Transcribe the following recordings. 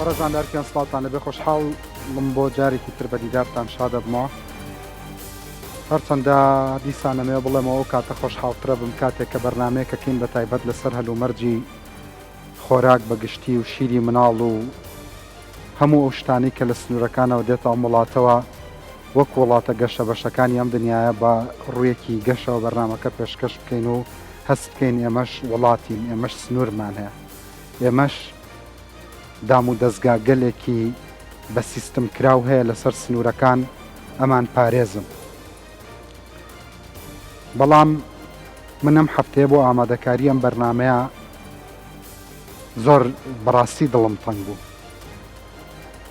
بەڕێزان لەرکیان سڵاتان لەبێ خۆشحاڵم بۆ جارێکی تر بە دیدارتان شادە بمەوە. هەرچەندە دیسانەمێ بڵێمەوە کاتە خۆشحاڵترە بم کاتێک کە بەرنمەیەکەکەین بە تایبەت لەسەر هەلومەرجی خۆراک بەگشتی و شیری مناڵ و هەموو ئەو شتانی کە لە سنوورەکانەوە دێتەوە وڵاتەوە وەک وڵاتە گەشە بەشەکانی ئەم دنیاە بە ڕوویەکی گەشەوە بەرنمەکە پێشکەش بکەین و هەست بکەین ئێمەش وڵاتین، ئێمەش سنوورمان هەیە، ئێمەش دام و دەستگا گەلێکی بە سیستم کراو هەیە لەسەر سنوورەکان ئەمان پارێزم. بەڵام من ئەم هەفتەیە بۆ ئامادەکاری ئەم بەرنمەیە زۆر بەڕاستی دڵم تەنگ بوو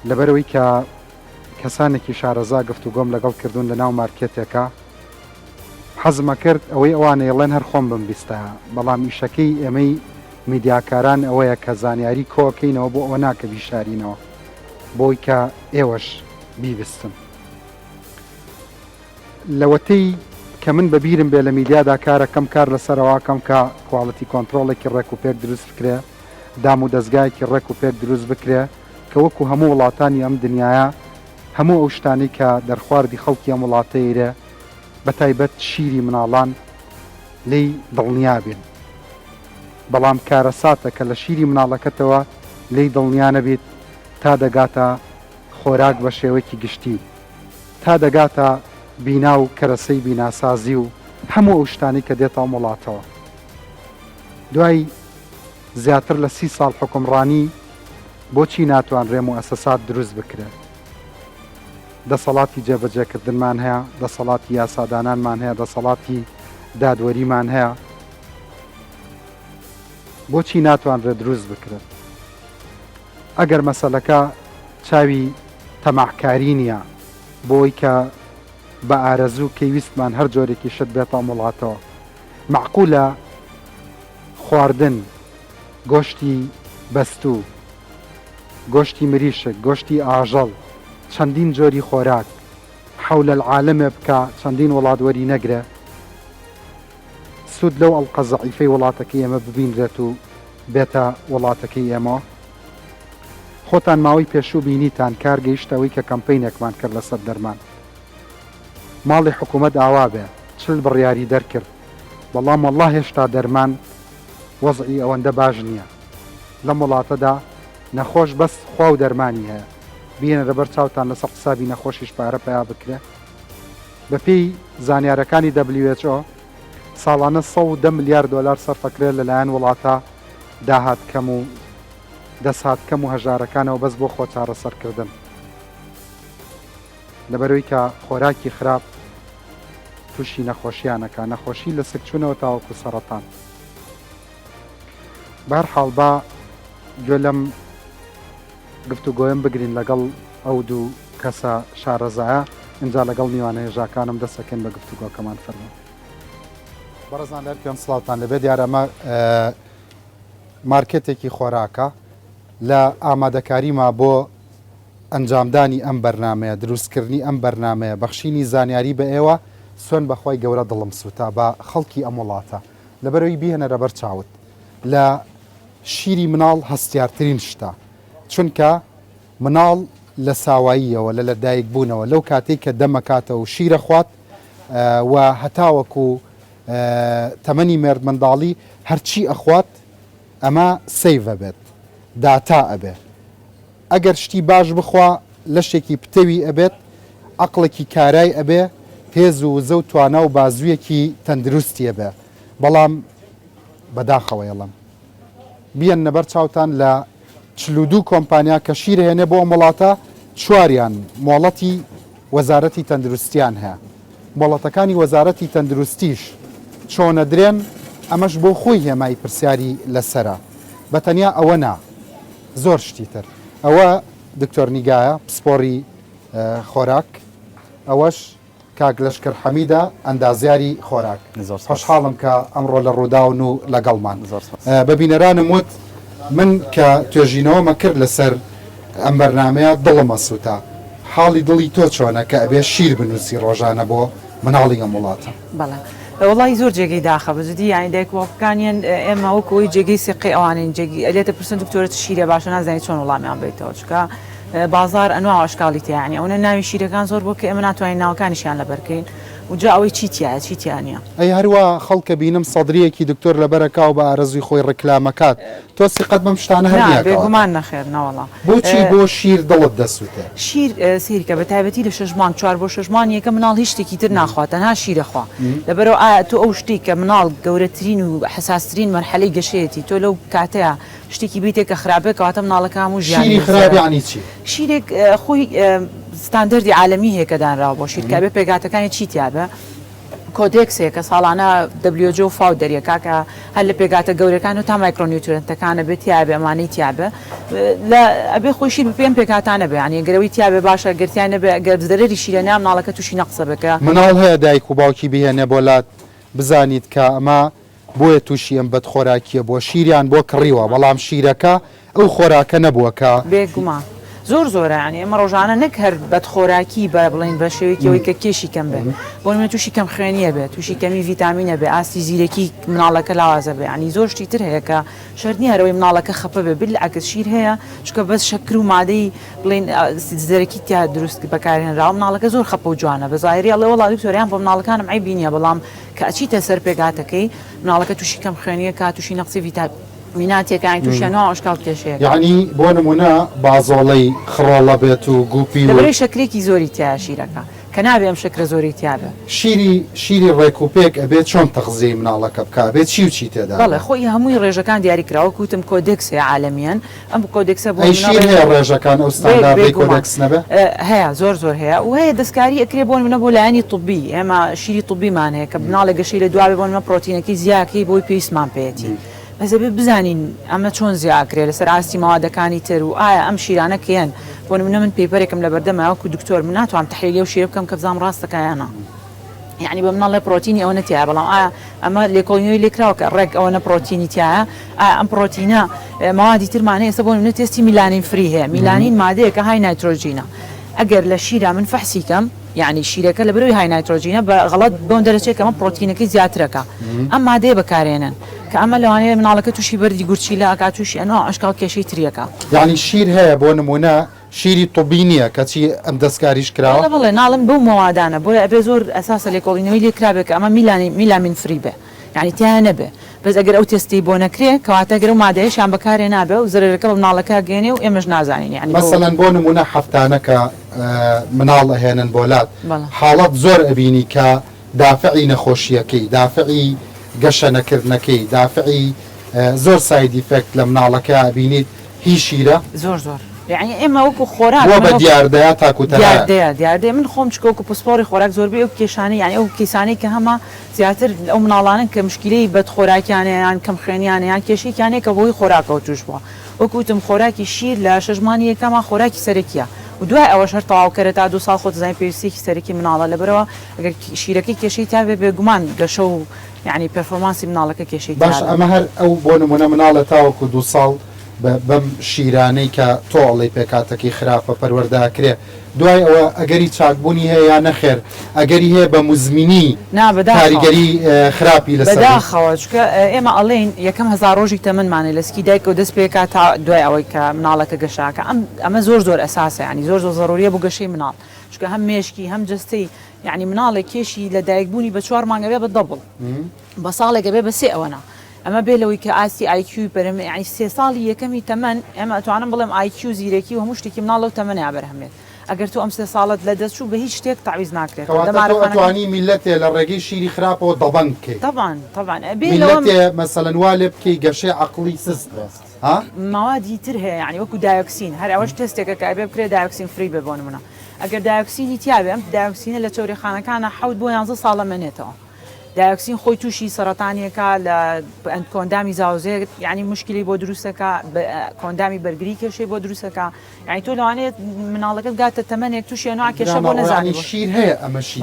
لەبەرەوەی کە کەسانێکی شارەزا گفتوگۆم لەگەڵ کردوون لە ناو مارکێتێکە حەزمە کرد ئەوەی ئەوانە ئێڵێن هەر خۆم بمبیستە، بەڵام ئیشەکەی ئێمەی میدیاکاران ئەوەیە کە زانیاری کۆکەینەوە بۆ ئەوە ناکە بیشارینەوە بۆی کە ئێوەش بیبستن. لەوەتەی کە من بەبیرم بێ لە میدیادا کارەکەم کار لەسەرەوە کەم کە کواڵەتی کۆنتترۆڵێکی ڕێک و پێک دروست بکرێ، دام و دەستگایەکی ڕێک و پێک دروست بکرێ کە وەکو هەموو وڵاتانی ئەم دنیاە هەموو ئەو شتانی کە دەرخواردی خەڵکی ئەم وڵاتەیرە بە تایبەت شیری مناڵان لی دڵنیا بێن. بەڵام کارە ساتە کە لە شیری مناڵەکەتەوە لی دڵنیا نەبێت تا دەگاتە خۆراک بە شێوەیەکی گشتی، تا دەگاتە بینا و کەرەسەی بیناسازی و هەموو ئەو شتانی کە دێتەوە وڵاتەوە. دوای زیاتر لە 30 ساڵ حکومڕانی بۆچی ناتوانرێ موئەسسات دروست بکرێ؟ دەسەڵاتی جێبەجێکردنمان هەیە، دەسەڵاتی یاسادانانمان هەیە، دەسەڵاتی دادوەریمان هەیە، بۆچی ناتوانرێت دروست بکرێت؟ ئەگەر مەسەلەکە چاوی تەماحکاری نییە بۆی کە بە ئارەزوو کەیویستمان هەر جۆرێکی شت بێتەوە وڵاتەوە، معقولە خواردن گۆشتی بەستوو، گۆشتی مریشک، گۆشتی ئاژەڵ، چەندین جۆری خۆراک حول العالمێ بکە چەندین وڵات وەری نەگرێ، سود لەو ئەڵقە زەعیفەی وڵاتەکەی ئێمە ببینرێت و بێتە وڵاتەکەی ئێمە. خۆتان ماوەی پێشوو بینیتان کارگەیشتەوەی کە کەمپەینێکمان کرد لەسەر دەرمان، ماڵی حکوومەت ئاوا بێ 40 بڕیاری دەرکرد، بەڵام وەڵڵا هێشتا دەرمان وەزعی ئەوەندە باش نییە. لەم وڵاتەدا نەخۆش بەس خوا و دەرمانی هەیە، بینە لەبەر چاوتان لەسەر قسابی نەخۆشیش پارە پیا بکرێ. بەپێی زانیارەکانی WHO ساڵانە 110 ملیار دلار سەرفەکرێت لەلایەن وڵاتە داهات کەم و دەسات کەم و هەژارەکانەوە بەس بۆ خۆ چارەسەرکردن، لەبەرەوەی کە خۆراکی خراپ تووشی نەخۆشیانەکە، نەخۆشی لە سکچوونەوە تاوەکو سەرەتان. بەهەرحاڵ با گوێ لەم گفتوگۆیم بگرین لەگەڵ ئەو دوو کەسە شارەزایە، اینجا لەگەڵ میوانە هێژاکانم دەستەکەن بە گفتوگۆکەمان فەرموو. بەڕێزان لەرکیان سڵاوتان لەبێ دیارە ئەمە مارکێتێکی خۆراکە لە ئامادەکاریما بۆ ئەنجامدانی ئەم بەرنمەیە، دروستکردنی ئەم بەرنمەیە، بەخشینی زانیاری بە ئێوە سوێن بەخوای گەورە دڵم سووتا بە خەڵکی ئەم وڵاتە، لەبەرەوەی بیهێنە رەبەر چاوت لە شیری مناڵ هەستیارترین شتە، چونکە مناڵ لە ساواییەوە لە لەدایک بوونەوە لەو کاتێک کە دەمەکاتە و شیرە خوات و هەتاوەکو تەمەنی مێرد منداڵی هەرچی ئەخوات ئەمە سەیڤە بێت، داتا ئەبێ. ئەگەر شتی باش بخوا لەشێکی پتەوی ئەبێت، عەقڵێکی کارای ئەبێ، هێز و وزە و توانە و بازوویەکی تەندروستی ئەبێ. بەڵام بەداخەوە ئێڵم بیەن نەبەر چاوتان لە 42 کۆمپانیا کە شیر هێنێ بۆ ئەم وڵاتە، 4یان مۆڵەتی وەزارەتی تەندروستیان هەیە. مۆڵەتەکانی وەزارەتی تەندروستیش چۆنە درێن ئەمەش بۆ خۆی هێمای پرسیاری لەسەرە. بەتەنیا ئەوە نا، زۆر شتی تر. ئەوە دکتۆر نیگایە پسپۆڕی خۆراک، ئەوەش کاک لەشکر حەمیدە ئەندازیاری خۆراک. خۆشحاڵم کە ئەمڕۆ لە ڕووداون و لەگەڵمان. بەبینەرانم وت من کە توێژینەوەمە کرد لەسەر ئەم بەرنمەیە دڵمە سووتا، حاڵی دڵی تۆ چۆنە کە ئەبێ شیر بنووسی ڕۆژانە بۆ مناڵی ئەم وڵاتە؟ بەڵێ وڵی زۆر جێگەی داخە بزدی یانی دایکوەکانیان ئێمە وەکەوەی جێگەی سقی ئەوانین جێگی ئەلێتە پرسن دکتۆرە شیرە باشە نازانی چۆن وڵامیان بێتەوە چکە بازار ئەنوا ئاشکاڵی تیانی ئەوە ناوی شیرەکان زۆر بۆ کە ئێمە ناتوانین ناوەکانیشیان لە بەرکەین وجا ئەوەی چیتیانە ئەی هەروە خەڵکە بینم سەدرەیەکی دکتۆر لەبەرەکاو بە ئارەزوی خۆی ڕکلامەکات تۆ سقەت بەم شتانە هەیە بێگومان نەخێر نەوەڵا بۆچی بۆ شیر دڵت دەسووتە شیر سیرکە بە تایبەتی لە 6 مان 4 بۆ 6 مان یەکە مناڵ هیچ شتێکی تر ناخواتەنها شیرەخوا لەبەرەوە ئایا تۆ ئەو شتی کە مناڵ گەورەترین و حساسترین مەرحەلەی گەشەیەتی تۆ لەو کاتەیە شتێکی بیتێک کە خراپێک کەواتە مناڵەکە هەموو ژیانی خراپ یعنی چی شیرێک خۆی ستاندەردی عالەمی هەیە کە دانراوە بۆ شیرکابێ پێگاتەکانی چیتیابە کۆدێکسێک کە ساڵانە WHO فاو دەریەکە کە هەر لە پێگاتە گەورەکان و تا مایکرۆنیوترنتەکانە بێت تیابێ ئەمانەی تیابە لە ئەبێ خۆشی پێم پێکاتانە بێ ینی گەرەوەی تیابێ باشە گرتیانە بێ گەردەرەری شیرە نام ناڵەکە تووشی نەقسە بکە مناڵ هەیە دایک و باوکی بهێنێ بۆلات بزانیت کە ئەمە بۆیە تووشی ئەم بەدخۆراکیە بۆ شیریان بۆ کڕیوە بەڵام شیرەکە ئەو خۆراکە نەبووەکە بێگومان زۆر زۆرە ینی ئەمە ڕۆژانە نەک هەر بەدخۆراکی بە بڵین بە شێوەیەکەوەی کە کێشی کەم بێت بۆ منە تووشی کەم خوێنیە بێت تووشی کەمی ڤیتامینە بێ ئاستی زیرەکی مناڵەکە لاوازە بێ ینی زۆر شتی تر هەیە کە شەرنی هەرەوەی مناڵەکە خەپە بێ بل ئەکس شیر هەیە چکە بەس شەکر و مادەی بڵین زەرەکی تیا دروست بەکارهێنراوە مناڵەکە زۆر خەپە و جوانە بە زایری ئەڵێ وەڵی دکتۆریان بۆ مناڵەکانم ئەی بینیە بەڵام کە ئەچیتە سەر پێگاتەکەی مناڵەکە تووشی کەم خوێنیە کا تووشی نەقسی میناتێکانی تووشێنەوە ئاشکال کێشەیە یعنی بۆ نمونە بازۆڵەی خڕۆڵە بێت و گوپی لەبەرەی شەکرێکی زۆری تیا شیرەکە کە نابێ ئەم شەکرە زۆری تیابە شیری ڕێکوپێک ئەبێت چۆن تەغزیی مناڵەکە بکە بێت چی و چی تێدا بەڵێ خۆی هەمووی ڕێژەکان دیاری کراوە کوتم کۆدێکسێ عالەمیان ئەم کۆدێکسە بۆ هەیە ڕێژەکان ئەو ستانداردی کۆدێکس نەبێ هەیە زۆر هەیە و هەیە دەستکاری ئەکرێ بۆ منە بۆ لایانی طبی ئێمە شیری طبیمان هەیە کە بناڵە گەشەی لە دوابێ بۆ منە پرۆتینەکەی زیاکەی بۆی پێویستمان پێێتی بەزەبێ بزانین ئەمە چۆن زیاکرێت لەسەر ئاستی ماوادەکانی تر و ئایا ئەم شیرانە کێن بۆ منە من پێپەرێکم لە بەردەماوەکو دکتۆر من ناتوانم تحلیلی و شیر بکەم کە بزانم ڕاستەکەیانە یعنی بە مناڵێ پرۆتینی ئەوە نەتیایە بەڵام ئایا ئەمە لێکۆڵینەوەی لێکراوە کە ڕێک ئەوە نە پرۆتینی تایە ئایا ئەم پرۆتینە ماوادی ترمانەیە ئێستا بۆ منە تێستی میلانین فری هەیە میلانین مادەیە کە های نایترۆژینە ئەگەر لە شیرە من فەحسی کەم یعنی شیرەکە لە بەروی های نایترۆژینە بە غەڵەت بۆن دەرەچێت کە ئەمە پرۆتینەکەی زیاترەکە ئەم مادەیە بەکارێنن کە ئەمە لەوانەیە مناڵەکە تووشی بەردی گورچی لە ئاکات تووشی ئەنەوە ئەشکال کێشەی تریەکە یعنی شیر هەیە بۆ نمونە شیری طبی نییە کەچی ئەم دەستکاریش کراوە بڵێ ناڵم بەو ماوادانە بۆیە ئەبێ زۆر ئەساسە لێکۆڵینەوەی لێکرابێت کە ئەمە میلامین فری بێ یعنی تیان نەبێ بەس ئەگەر ئەو تستی بۆ نەکرێ کەواتەگەر و مادەیەشان بەکارێ نابێ و زەرەکە بە مناڵەکە گەێنێ و ئێمەش نازانین یعنی مەسەلەن بۆ نمونە هەفتانەکە مناڵ ئەهێنن بۆلات حاڵەت زۆر ئەبینی کە دافعی نەخۆشیەکەی دافعی گەشە نەکردنەکەی دافعی زۆر سایدیفکت لە مناڵەکە بینیت هی شیرە زۆر یعنی ئێمە وەکو خۆراک بە دیاردەیە دیاردێ من خۆم چکۆکو پسپۆری خۆراک زۆربەی ئەو کێشانی یعنی ئەو کیسانی کە هەمە زیاتر ئەو مناڵانن کە مشکلەی بەدخۆراکیانیان کەم خوێنیانیان کێشێکیانەیە کە بۆی خۆراکەوە توش بووە وەکوتم خۆراکی شیر لە شەژمانی یەکەمە خۆراکی سەرەکیە و دوای ئەوە شەر تەواوکەرە تا 2 ساڵ خۆت زانای پێویستێکی سەرەکی مناڵە لەبەرەوە ئەگەر شیرەکەی کێشەی تا بێ بێگومان گەشە و یعنی پەرفۆرمانسی مناڵەکە کێشەی باش ئەمە هەر ئەو بۆ نمونە مناڵە تاوەکو 2 ساڵ بەم شیرانەی کە تۆڵی پێکاتەکەی خراپە پەروەرداکرێ دوای ئەوە ئەگەری چاکبوونی هەیە یا نەخێر ئەگەری هەیە بە مزمینی کاریگەری خراپی لە بەداخەوە چکە ئێمە ئەڵێن یەکەم 1000 ڕۆژی تەمەنمانێ لەسکی دایک و دەست پێکات تا دوای ئەوەی کە مناڵەکە گەشاکە ئەمە زۆر ئەساسە ینی زۆر زەڕوریە بۆ گەشەی مناڵ چکە هەم مێشکی هەم جستەی یعنی مناڵێک کێشی لە دایکبوونی بە 4 مانگە بێ بە دەبڵ بە ساڵێکە بێ بە 3 ئەوەنە ئەمە بێلەوەی کە ئاستی آیکیوی بەرەمە یعنی 3 ساڵی یەکەمی تەمەن ئێمە ئەتوانم بڵێم آیکیو زیرەکی و هەموو شتێکی مناڵ و تەمەنیا بەرهەمێت ئەگەر تو ئەم 3 ساڵت لە دەستچوو بە هیچ شتێک تعویز ناکرێت دەمانتوانی میلەتێ لە ڕێگەی شیری خراپەوە دەبەنگ بکەیت طبعاً مەسەلەن وا لێ بکەی گەشەی عەقڵی سست ماوادی تر هەیە یعنی وەکو دایۆکسین هەر ئەوەش تستێکە کە ئەبێ بکرێت دایۆکسین فری بێ بۆ نمونە ئەگەر دایۆکسینی تیاابێ ئەم دایۆکسینە لە چۆرەخانەکانە 7 بۆ 11 ساڵە منێتەوە دایۆکسین خۆی تووشی سەرەتانیەکە لە کۆندامی زاوزێت یعنی مشکلی بۆ دروستەکە کۆندامی بەرگری کێشەی بۆ دروستەکە یعنی تۆ لەوانێت مناڵەکەت گاتە تەمەنێک تووشیێنەوە کێشە بۆ نەزانی شیر هەیە ئەمەشی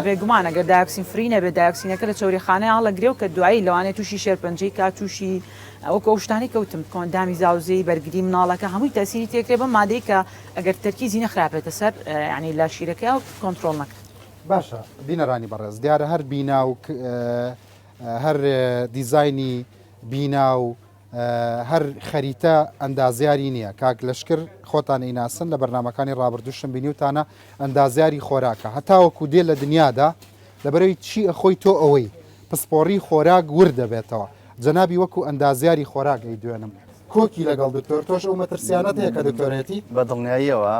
بێگومان ئەگەر دایۆکسین فری نەبێت دایۆکسینەکە لە چۆریخانەیە هەڵەگرێ و کە دوایی لەوانێت تووشی شێرپەنجەی کا تووشی ئەو کۆشتانی کەوتم کۆندامی زاوزەی بەرگری مناڵەکە هەمووی تەسیری تێکرێ بە مادەی کە ئەگەر تەرکیزی نەخراپێتە سەر ینی لە شیرەکە و کۆنتترۆل نەکرێت باشە بینەرانی بەڕێز دیارە هەر بینا و هەر دیزایانی بینا و هەر خەریتە ئەندازیاری نییە کاک لەشکر خۆتان ئیناسن لە بەرنمەکانی ڕابردوشم بینیوتانە ئەندازیاری خۆراکە هەتاوەکو دێ لە دنیادا لەبەرەوەی چی ئەخۆی تۆ ئەوەی پسپۆڕی خۆراک ور دەبێتەوە جەنابی وەکو ئەندازیاری خۆراکەی دوێنم کۆکی لەگەڵ دکتۆر تۆش ئەو مەترسیانەت هەیە کە دکتۆرێتی بە دڵنیاییەوە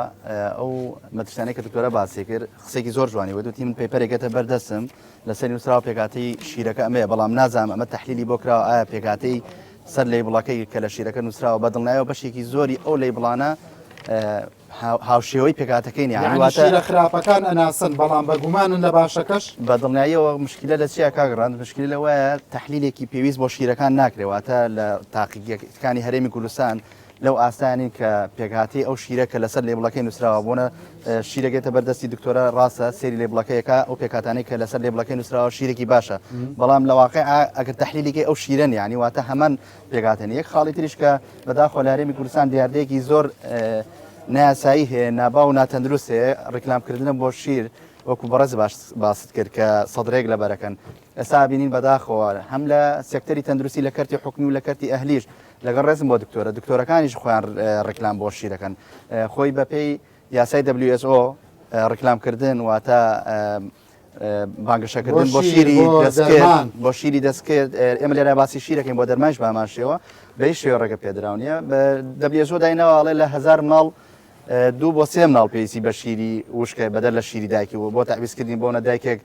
ئەو مەترسیانەی کە دکتۆرە باسی کرد قسێکی زۆر جوانی وتی من پێپەرێکەکە بەردەستم لەسەر نووسراوە پێکاتی شیرەکە ئەمەیە بەڵام نازانم ئەمە تەحلیلی بۆ کراوە ئایا پێکاتی سەر لەی بڵاکەی کە لە شیرەکە نووسراوە بە دڵنیایەوە بەشێکی زۆری ئەو لەی بڵانە هاوشێوەی پێکاتەکەی نیواتە خراپەکان ئەناسن بەڵام بەگومانن لە باشەکەش بە دڵنیاییەوە مشکلە لە چیە کاگڕان مشکلی لەوەیە تەحلیلێکی پێویست بۆ شیرەکان ناکرێواتە لە تاقیەکانی هەرێمی کوردستان لەو ئاسانی کە پێکاتی ئەو شیرەکە لەسەر لێبڵەکەی نووسراوە بۆنە شیرەکێتە بەردەستی دکتۆرە ڕاستە سێری لێبڵەکەیەکە ئەو پێکاتانەی کە لەسەر لێبڵەکەی نووسراوە شیرێکی باشە بەڵام لە واقع ئەگەر تەحلیلێکی ئەو شیرەن یعنی واتە هەمان پێکاتێن یەک خاڵی تریش کە بەداخۆ لە هەرێمی کوردستان دیاردەیەکی زۆر ناسایی هەیە نابا و ناتەندروست هەیە ڕێکلامکردن بۆ شیر وەکو بەڕێز باست کرد کە سەدرێک لە بەرەکەن ئێستا بینین بەداخەوە هەم لە سێکتەری تەندروستی لە کەرتی حکومی و لە کەرتی ئەهلیش لەگەڵ ڕێزم بۆ دکتۆرەکانیش خۆیان ڕێکلام بۆ شیرەکەن خۆی بەپێی یاسای WSO ڕێکلامکردن واتە بانگەشەکردن بۆ شیری دەستکرد بۆ شیری دەستکرد ئێمە لێرە باسی شیرەکەین بۆ دەرمانش باماشەوە بەی شێوە ڕێگە پێدراونیە بە WSO داینەوەڵێ لە 1000 مناڵ 2 بۆ 3 مناڵ پێویستی بە شیری وشکە بەدەر لە شیری دایکیەوە بۆ تعویزکردین بۆ نەدایکێک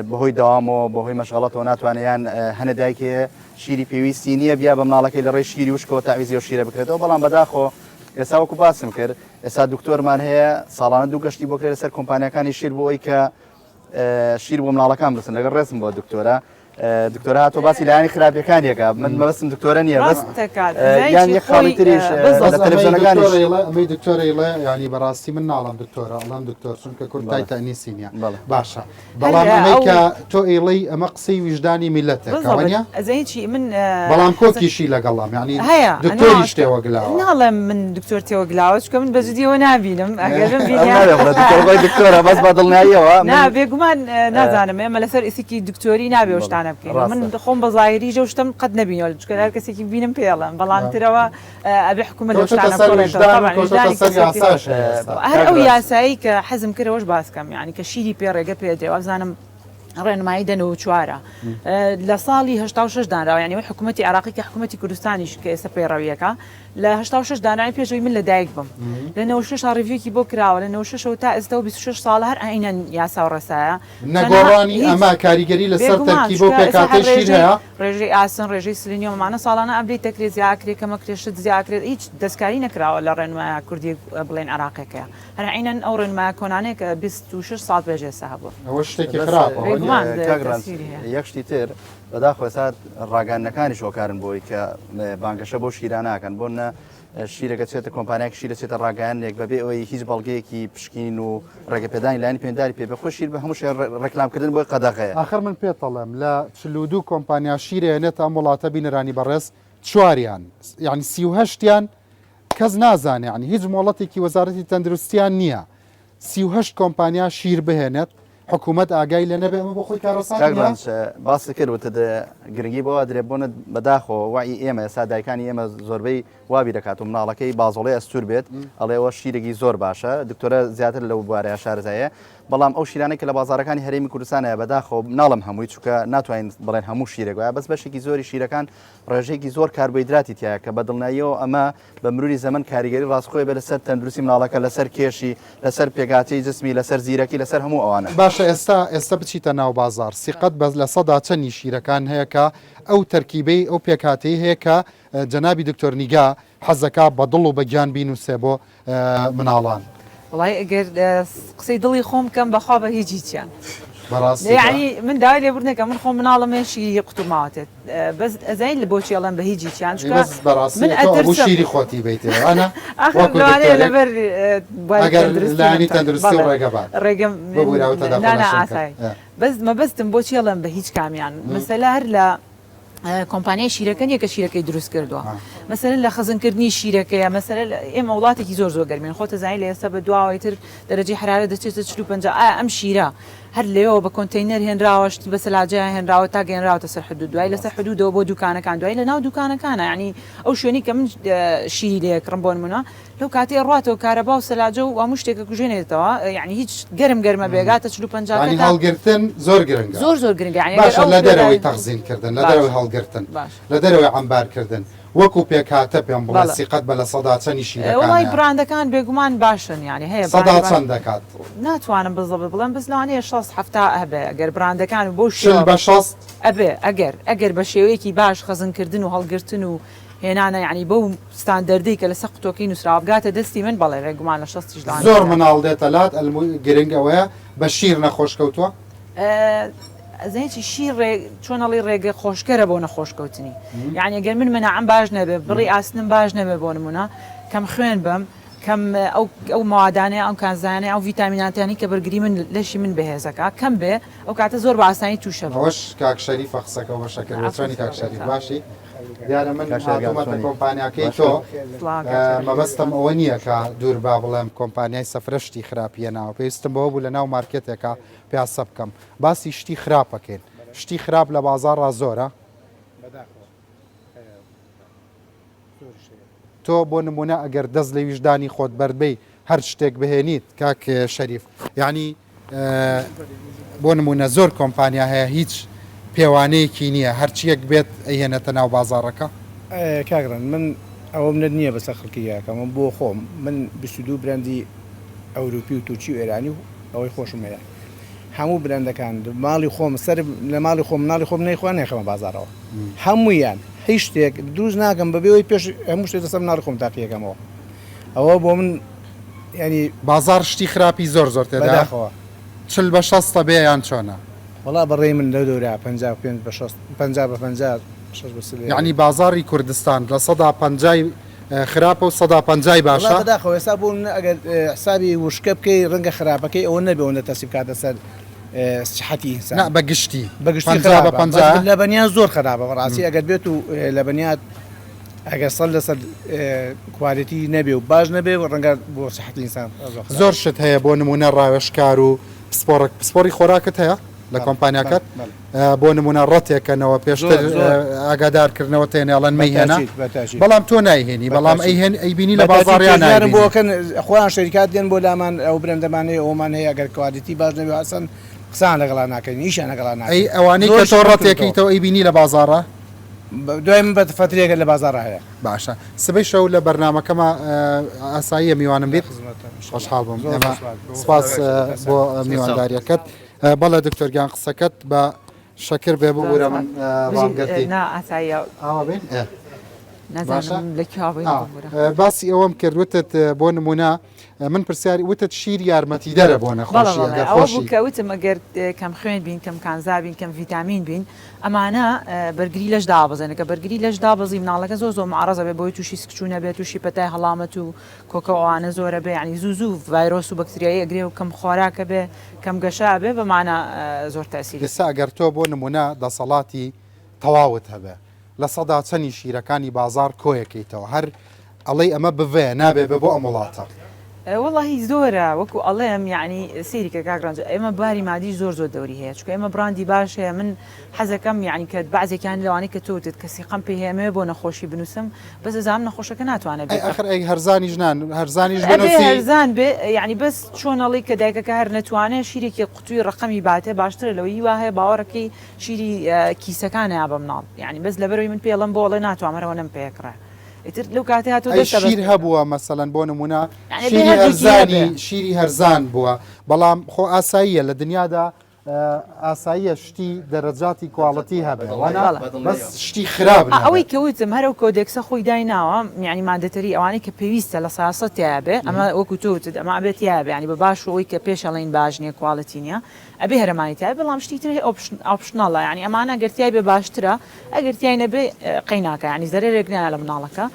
بەهۆی داوامەوە بەهۆی مەشغەڵەتەوە ناتوانیان هەنە دایکێ شیری پێویستی نییە بیا بە مناڵەکەی لە ڕێی شیری وشکەوە تعویزی و شیرە بکرێتەوە بەڵام بەداخۆ ئێستا وەکو باسم کرد ئێستا دکتۆرمان هەیە ساڵانە 2 گەشتی بۆ کرێت لەسەر کۆمپانیەکانی شیر بۆ ئەوی کە شیر بۆ مناڵەکان بسن لەگەڵ ڕێزم بۆ دکتۆرە دکتۆرە هاتۆ باسی لایانی خراپەکانیەکە من مەبەستم دکتۆرە نییە بەس یان یەک خاڵی تریش لە تەلەڤیزیۆنەکانیش ئەمەی دکتۆرەیڵێ ینی بەڕاستی من ناڵم دکتۆرە ئەڵام دکتۆر چونکە کورتای تەنیسی نییە باشە بەڵام ئەمەی کە تۆ ئێڵەی ئەمە قسەی ویژدانی میلەتێکەوەنیە ئەزەیچی من بەڵام کۆکیشی لەگەڵام ینی دکتۆری شتێوە گلاوە ناڵێم من دکتۆر تێوە گلاوە چکە من بەجددیەوە نبینم ئەگەرم دکتۆرە بەس بە دڵنیاییەوە نابێگومان نازانم ئێمە لەسەر ئیسێکی دکتۆری نابێ شتانە بکەین من خۆم بە ظاهری ژە شتم قەت نەبینەوە چکە هەر کەسێکی بینم پێڵم بەڵام ترەوە ئەبێ حکومە لە شتانە هەر ئەو یاسایی کە حەزم کردەوەش باسکەم یعنی کە شیری پێ ڕێگە پێدرێ وەزانم ڕێنمایی دەنەوە چوارە لە ساڵی 86 دانراوە ینی حکوومەتی عراقی کە حکوومەتی کوردستانیش کە ئێستا پەیڕەویەکە لە 86 دانای پێشەوەی من لە دایک بم لە 96 ڕیڤیوکی بۆ کراوە لە 96 تا ئێستا و 26 ساڵ هەر ئاینەن یاسا و ڕێسایە نەگۆڕانی ئەمە کاریگەری لەسەر تەرکی بۆ پێکاتی شیر هەیە ڕێژەی ئاسن ڕێژەی سلینیۆمانە ساڵانە ئەبدەیت دەکرێت زیاکرێت کەمە کرێشت زیاکرێت هیچ دەستکاری نەکراوە لە ڕێنمایە کوردی بڵێن عراقەکەیە هەر عینەن ئەو ڕێنمایە کۆنانەیە کە 26 ساڵ پێشێستا هەبوو ئەوە شتێکی خراپە یەکشتی تر بەداخۆ ئێستا ڕاگەانەکانی شۆکارن بۆی کە بانگەشە بۆ شیراناکەن بۆ نە شیرەکە چێتە کۆمپانیاک شیرە چێتە ڕاگەیانێک بەبێ ئەوەی هیچ بەڵگەیەکی پشکین و ڕێگەپێدانی لایانی پێداری پێ بەخۆ شیر بە هەموو شێ ڕێکلامکردن بۆی قەدەغەیە آخر من پێتەڵێم لە 42 کۆمپانیا شیرێنێت ئەم وڵاتە بینەرانی بەڕێز چواریان یعنی 38یان کەس نازانێ ینی هیچ مۆڵەتێکی وەزارەتی تەندروستیان نییە 38 کۆمپانیا شیر بهێنێت حکوومەت ئاگای لە نەبێ ئەمە بۆ خۆی کارەسان باسی کردوتە گرنگی بەوە درێ بۆنت بەداخۆ وای ئێمە ئێستا دایکانی ئێمە زۆربەی وابی دەکات و مناڵەکەی بازۆڵی ئەستور بێت ئەڵێەوە شیرێکی زۆر باشە دکتۆرە زیاتر لەو بوارەیە شارزایە بەڵام ئەو شیرانێک کە لە بازارەکانی هەرێمی کوردستانە بەداخۆ ناڵم هەمووی چووکە ناتوانین بڵێن هەموو شیرێک وایە بەس بەشێکی زۆری شیرەکان ڕێژەیەکی زۆر کاربویدراتی تایە کە بە دڵنیاییەوە ئەمە بە مروری زەمن کاریگەری ڕاستخۆی بە لەسەر تەندروستی مناڵەکە لەسەر کێشی لەسەر پێگاتی جسمی لەسەر زیرەکی لەسەر هەموو ئەوانە باشە ئێستا بچیتە ناو بازار سیقەت بەس لە سەدا چەندی شیرەکان هەیە کە ئەو تەرکیبەی ئەو پێکاتەی هەیە کە جەنابی دکتۆر نیگا حەزەکە بە دڵ و بە گیان بینوسێ بۆ مناڵان وڵای ئەگەر قسەی دڵی خۆم کەم بەخوا بە هیچی چیان بەڕاستی یعنی من داوای لێبوردنێکە من خۆم مناڵەمێ شیری قوتوماواتێت بەس ئەزین لە بۆچی ئەڵێم بە هیچی چیان من ئەتەرسم شیری خۆتی بیتەوە لەبەرلانی تەندروستی ڕێگەم ئاسایی بەس مەبەستم بۆچی ئەڵێم بە هیچ کامیان مەسەلا هەر لە کۆمپانیای شیرەکەن یەکە شیرەکەی دروست کردووە مەسەرە لە خەزنکردنی شیرەکەیە مەسەرە ئێمە وڵاتێکی زۆر گەرمین خۆتە زانین لە ئێستا بە دواوەی تر دەرەجی حرارە دەچێتە 45 ئەم شیرە هەر لێەوە بە کۆنتینەر هێنراوەشتی بە سەلاجە هێنراوە تا گەێنراوەتە سەر حدود دوای لەسەر حدودەوە بۆ دوکانەکان دوای لە ناو دوکانەکانە ینی ئەو شوێنی کە من شیری لێکڕم بۆ نمونە لەو کاتێ ڕاتەوە کارەبا و سەلاجە و هەموو شتێکە کوژێنێتەوە یعنی هیچ گەرمە بێگاتە 45 هەڵگرتن زۆر گرنگ زۆر گرنگە باشە لە دەرەوەی تەخزینکردن لە دەرەوەی هەڵگرتن لە دەرەوەی عەمبارکردن وەکو پێکهاتە پێم بڵێ سیقەت بە لە سەدا چەندی شیرەکان وڵی براندەکان بێگومان باشن یعنی هەیە سەدا چەند دەکات ناتوانم بزڵ بڵێم بس لەوانەیە 60 هەبێ ئەگەر براندەکان و بۆ بە 60 ئەبێ ئەگەر بە شێوەیەکی باش خەزنکردن و هەڵگرتن و هێنانە یعنی بەو ستاندەردی کە لە سەر قوتۆکەی نووسراوە بگاتە دەستی من بەڵێ ڕێگومان لە 60 زۆر مناڵ دێتە لات گرنگەوەیە بە شیر نەخۆشکەوتووە زەیکی شیر چۆنەڵی ڕێگە خۆشکەرە بۆ نەخۆشکەوتنی یعنی ئەگەر من منەعەم باش نەبێ بڕی ئاسنم باش نەبێ بۆ نمونە کەم خوێن بم کەم ئەو موادانەیە ئەو کانزانەیە ئەو ڤیتامیناتیانی کە بەرگری من لەشی من بەهێزەکە کەم بێ ئەو کاتە زۆر بە ئاسانی تووشە ئەوەش کاکشەریف فەخسەکە بەشەکەوەچانی کاکشەریف باشی دیارە من هاتوومەتە کۆمپانیاکەی تۆ مەبەستم ئەوە نییە کە دوور با بڵێم کۆمپانیای سەفرەشتی خراپیە ناوە پێویستم بەوە بوو لە ناو مارکێتێکە پیاسە بکەم باسی شتی خراپەکەین شتی خراپ لە بازاڕ زۆرە تۆ بۆ نمونە ئەگەر دەست لە ویژدانی خۆت بەربەی هەر شتێک بهێنیت کاک شەریف یعنی بۆ نمونە زۆر کۆمپانیا هەیە هیچ پێوانەیەکی نییە هەرچیەک بێت ئەهێنێتە ناو بازاڕەکە کاگرن من ئەوە منت نییە بەسە خەڵکیەکە من بۆ خۆم من 22 براندی ئەوروپی و تووچی و ئێرانی و ئەوەی خۆشم هەیە هەموو برندەکان ماڵی خۆم سەر لە ماڵی خۆم مناڵی خۆم نەیخوا نێخەمە بازارەوە هەموویان هیچ شتێک دروست ناکەم بەبێەوەی پێش هەموو شتێک دەسەر مناڵی خۆم تاقیەکەمەوە ئەوە بۆ من ینی بازار شتی خراپی زۆر تێداخەوە 40 بە 60 بێ یان چۆنە وڵا بەڕێی من لە دەورە 55 بە 50 بە 50 یعنی بازاری کوردستان لە 150 خراپە و 150 باشە داخەوە ێستا بوون ئەگەر حسابی وشکە بکەی ڕەنگە خراپەکەی ئەوە نەبێەوە تەسیب کاتە سەر سحەتی بەگشتی لە بەنیان زۆر خراپە بەڕاستی ئەگەر بێت و لە بەنیات ئەگەر سەر لەسەر کوالیتی نەبێ و باش نەبێ و ڕەنگە بۆ سحەتی ئینسان زۆر شت هەیە بۆ نمونە ڕاوێشکار و پسپۆری خۆراکت هەیە لە کۆمپانیاکەت بۆ نمونە ڕەتێکەنەوە پێشتر ئاگادارکردنەوە تێنێڵەن مەهێنا بەڵام تۆ نایهێنی بەڵام ئەیبینی لە بازاڕیان بۆکەن خۆیان شەریکات دێن بۆ لامان ئەو برندەمانەیە ئەومان هەیە ئەگەر کوالیتی باش نەبێ ئاسان قسان لەگەڵا ناکەین نیشان لەگەڵا ناکەین ئەوانەی کە تۆ ڕەتێکیتەوە ئەیبینی لە بازاڕە دوای من بە فترێکە لە بازار هەیە باشە سبەی شەو لە بەرنامەکەمە ئاساییە میوانم بێت خۆشحاڵ بووم ئێمە سپاس بۆ میوانداریەکەت بەڵێ دکتۆرگیان قسەکەت بە شەکر بێ بۆ وەرە من ڕامگەرتی باسی ئەوەم کردوتت بۆ نمونە من پرسیاری وتت شیر یارمەتیدەرە بۆ نەخۆشی کەوتم ئەگەر کەم خوێن بین کەم کانزا بین کەم ڤیتامین بین ئەمانە بەرگری لەش دابەزێنە کە بەرگری لەش دابەزی مناڵەکە زۆر معڕەزە بێ بۆی تووشی سکچوو نەبێت تووشی پەتای هەڵامەت و کۆکەوانە زۆرە بێ ینی زوو ڤایرۆس و بەکتریایی ئەگرێ و کەم خۆراکە بێ کەم گەشا بێ بەمانە زۆر تاسیری ئێستا ئەگەر تۆ بۆ نمونە دەسەڵاتی تەواوت هەبێ لە سەدا چەندی شیرەکانی بازار کۆیەکەیتەوە هەر ئەڵەی ئەمە بڤێ نابێ بە بۆ ئەم وڵاتە والله زۆرە وەکو ئەڵێم یعنی سیریکە کاگرانج ئێمە باری مادی زۆر دەوری هەیە چکە ئێمە براندی باش هەیە من حەزەکەم یعنی کە بعضێکیان لەوانەی کە تۆتت کەسی قەم پێ هەیە بۆ نەخۆشی بنووسم بەس زانام نەخۆشەکە ناتوانێت هەرزانی ژنان هەرزانی هەرزان بێ یعنی بەس چۆنەڵی کە دایکەکە هەر نەتوانێت شیرێکی قوتوی ڕقەمی باتێ باشتر لەوەی وا هەیە باوەڕەکەی شیری کیسەکانە یا بە مناڵ یعنی بەس لەبەرەوەی من پێڵم بۆڵێ ناتوانمەرەوە نم پێکڕە ئیتر لەو کاتێ هاتۆ شیر هەبووە مەسەلەن بۆ نمونە شیری هەرزان بووە بەڵام خۆ ئاساییە لە دنیادا ئاساییە شتی دەرەجاتی کواڵەتی هەبێ بەس شتی خراپ ئەوەی کەوتم هەرو کۆدێکسە خۆی دایناوە یعنی مادەتەری ئەوانەی کە پێویستە لە ساسەت یابێ ئەمە وەکو تۆوتت ئەمە ئەبێت یابێ ینی بە باش ئەوەی کە پێش ئەڵین باش نییە کواڵەتی نیە ئەبێ هەرمانی تای بەڵام شتی تر ئۆپشنەڵە ینی ئەمانە گەرتیای بێ باشترە ئەگەرتیای نەبێ قەیناکە ینی زەرێک نیە لە مناڵەکە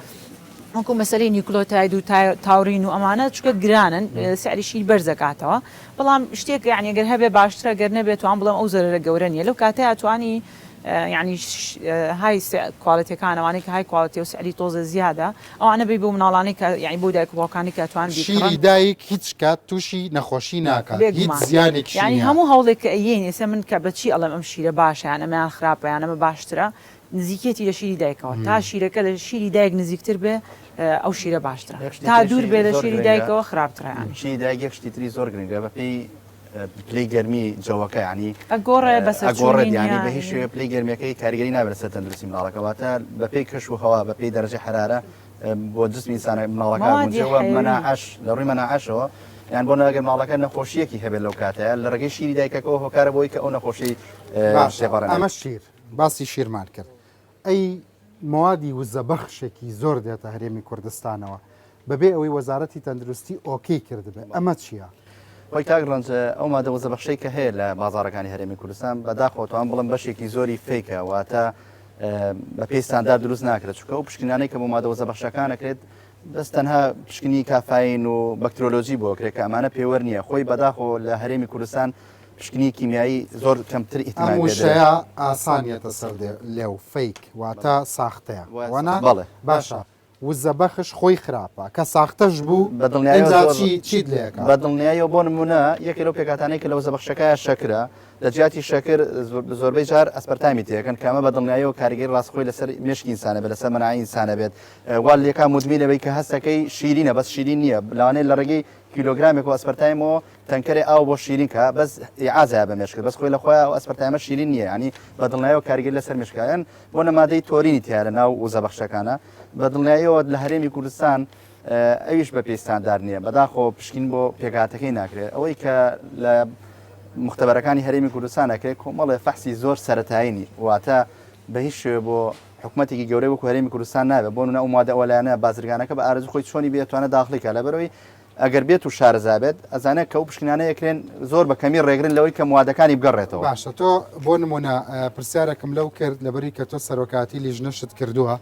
وەکو مەسەلەی نیکلۆتاید و تاورین و ئەمانە چکە گرانن سعریشی بەرزەکاتەوە بەڵام شتێک یعنی گەر هەبێ باشترە گەر نەبێت توان بڵێم ئەو زەرە گەورە نیە لەو کاتەیە توانی ینی های کوالتیەکانەوانەی کە های کوالتی و سعری تۆزە زیادە ئەوانە بێ بۆ مناڵانی کە یعنی بۆ دایک باوکانی کە توان شیری دایک هیچ کات تووشی نەخۆشی ناکات هیچ زیانێکی ینی هەموو هەوڵێک کە ئەیێن ێستا من کە بەچی ئەڵم ئەم شیرە باشە یان ئەمەیان خراپە یان ئەمە باشترە نزیکێتی لە شیری دایکەوە تا شیرەکە لە شیری دایک نزیکتر بێ ئەو شیرە باشترە تا دوور بێ لە شیری دایکەوە خراپترە شیری دایک یەک شتی تری زۆر گرنگە بەپێی پلی گەرمی جەوەکە ینی ئەگۆڕێ ئەگۆڕێت ینی بە هیچ شوێ پلی گەرمیەکەی کاریگەری نابێت سەر تەندروستی مناڵەکەواتە بەپێی کەش و هەوا بەپێی دەرەجە حرارە بۆ جسمی ئینسانە مناڵەکە بوونجەوە مەناعەش لە ڕووی مەناعەشەوە یان بۆ نەگەر ماڵەکە نەخۆشیەکی هەبێت لەو کاتەیە لە ڕێگەی شیری دایکەکەەوە هۆکارە بۆی کە ئەو نەخۆشی شێپەڕێنێت. ئەمە شیر باسی شیرمان کرد ئەی موادی وزە بەخشێکی زۆر دێتە هەرێمی کوردستانەوە بەبێ ئەوەی وەزارەتی تەندروستی ئۆکەی کردبێ ئەمە چییە؟ خۆی کاگڕەنج ئەو مادە وزە بەخشەی کە هەیە لە بازارەکانی هەرێمی کوردستان بەداخۆتوان بڵم بەشێکی زۆری فیکە واتە بە پێی ستاندار دروست ناکرێت چونکە ئەو پشکنانەی کە بۆ مادە وزە بەخشەکانەکرێت بەس تەنها پشکنی کافین و بەکترۆلۆژی بۆ کرێت کە ئەمانە پێوە نییە خۆی بەداخۆ لە هەرێمی کوردستان پشکنی کیمیایی زۆر کەمتر ئیحتیمال وشەیە ئاسانیەتە سەر لێو فیک واتە ساختەیە وەنا بەڵێ باشە وزە بەخش خۆی خراپە کە ساختەش بوو چیت لێک بە دڵنیاییەوە بۆ نمونە یەکێ لەو پێکاتانەی کە لە وزە بەخشەکەیە شەکرە لە جیاتی شەکر زۆربەی جار ئەسپەرتامی تێکەن کامە بە دڵنیاییەوە کاریگەری ڕاستخۆی لەسەر مشکی ئینسانە بێت لەسەر مەناعی ئینسانە بێت وا لێکا مدمی لەوەی کە هەستەکەی شیرینە بەس شیرین نییە لەوانەیە لە ڕێگەی کیلۆگرامێک و ئەسپەرتایمەوە تەنکەری ئاو بۆ شیرین کە بەس ئازای بە مێشکرد بەس خۆی لە خۆیان و ئەسپەرتایمە شیرین نییە ینی بە دڵنیاییەوە کاریگەری لەسەر مشکایان بۆ نەمادەی تۆرینی تیا لە ناو وزە بەخشەکانە بە دڵنیاییەوە لە هەرێمی کوردستان ئەویش بە پێستاندار نییە بەداخۆ پشکین بۆ پێکاتەکەی ناکرێت ئەوەی کە لە مختبەرەکانی هەرێمی کوردستانەکرێت کۆمەڵێ فەحسی زۆر سەرەتایینی واتە بە هیچ شوێ بۆ حکوومەتێکی گەورەی وەکو هەرێمی کوردستان نابێت بۆ نە ئەو مادە ئەوەلایەنە بازرگانەکە بە ئارزوو خۆی چۆنی بێتوانە داخلیکە لەبەرەوەی ئەگەر بێت و شارەزابێت ئەزانێت کە ئەو پشکنانە یەکرێن زۆر بە کەمی ڕێگرن لەوەی کە موادەکانی بگەڕێتەوە. باشە تۆ بۆ نمونە پرسیارەکەم لەو کرد لەبەری کە تۆ سەرۆکاتی لیژنەشت کردووە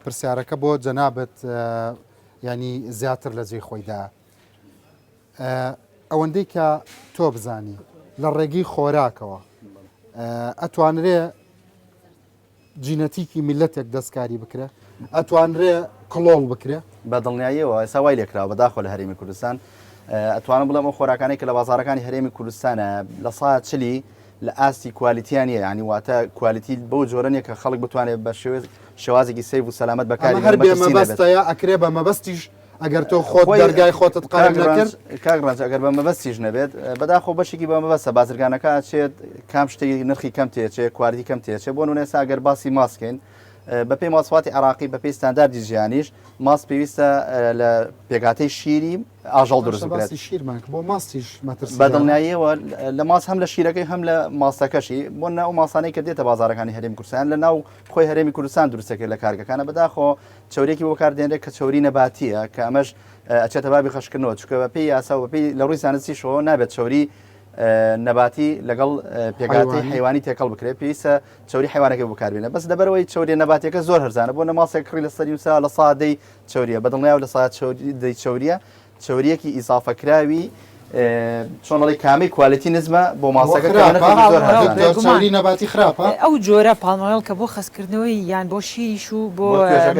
پرسیارەکە بۆ جەنابەت ینی زیاتر لە جێی خۆیدا ئەوەندەی کە تۆ بزانی لە ڕێگەی خۆراکەوە ئەتوانرێ جینەتیکی میلەتێک دەستکاری بکرێ ئەتوانرێ کڵۆڵ بکرێ بە دڵنیاییەوە ئێستا وای لێکراوە بەداخۆ لە هەرێمی کوردستان ئەتوانم بڵێم ئەو خۆراکانەی کە لە بازارەکانی هەرێمی کوردستانە لە ساعت چلی لە ئاستی کوالیتیانە ینی واتە کوالیتی بەو جۆرەنێ کە خەڵک بتوانێت بە شێوازێکی سەیف و سەلامەت بەکاری هەر بێمەبەستەیە ئەکرێ بە مەبەستیش ئەگەر تۆ خۆت دەرگای خۆتت قارن نەکرد کاگڕانج ئەگەر بە مەبەستیش نەبێت بەداخۆ بەشێکی بە مەبەستە بازرگانەکە چێت کام شتێکی نرخی کەم تێچێت کوالیتی کەم تێچێت بۆ نونێسا ئەگەر باسی ماسکەین بە پێی ماسواتی عراقی بە پێی ستانداردی ژیانیش ماس پێویستە لە پێگاتەی شیری ئاژەڵ دروست بکرێت شیرمان بۆ ماستیش بە دڵنیاییەوە لە ماس هەم لە شیرەکەی هەم لە ماسەکەشی بۆ ناو ماسانەی کە دێتە بازارەکانی هەرێمی کوردستان لە ناو خۆی هەرێمی کوردستان دروستەکرد لە کارگەکانە بەداخۆ چۆرێکی بۆ کاردێنرێت کە چۆری نەباتیە کە ئەمەش ئەچێتە بابی خەشکردنەوە چکە بە پێی یاسا و بەپێی لە ڕووی زانستیشەوە نابێت چۆری نەباتی لەگەڵ پێگاتی حیوانی تێکەڵ بکرێت پێویستە چۆری حیوانەکە بکاربێنە بەس لەبەرەوەی چۆری نەباتەکە زۆر هەرزانە بۆ نەماسێک کڕی لە سەری وسا لە سادەی چۆریە بەدڵنیاو لە ساعت دەی چۆریە چۆریەکی ئیزافەکراوی چۆنڵی کامی کوالیتی نزمە بۆ ماسەکە چۆری نەباتی خراپە ئەو جۆرە پاڵمۆیل کە بۆ خەسکردنەوەی یان بۆ شیریش و بۆ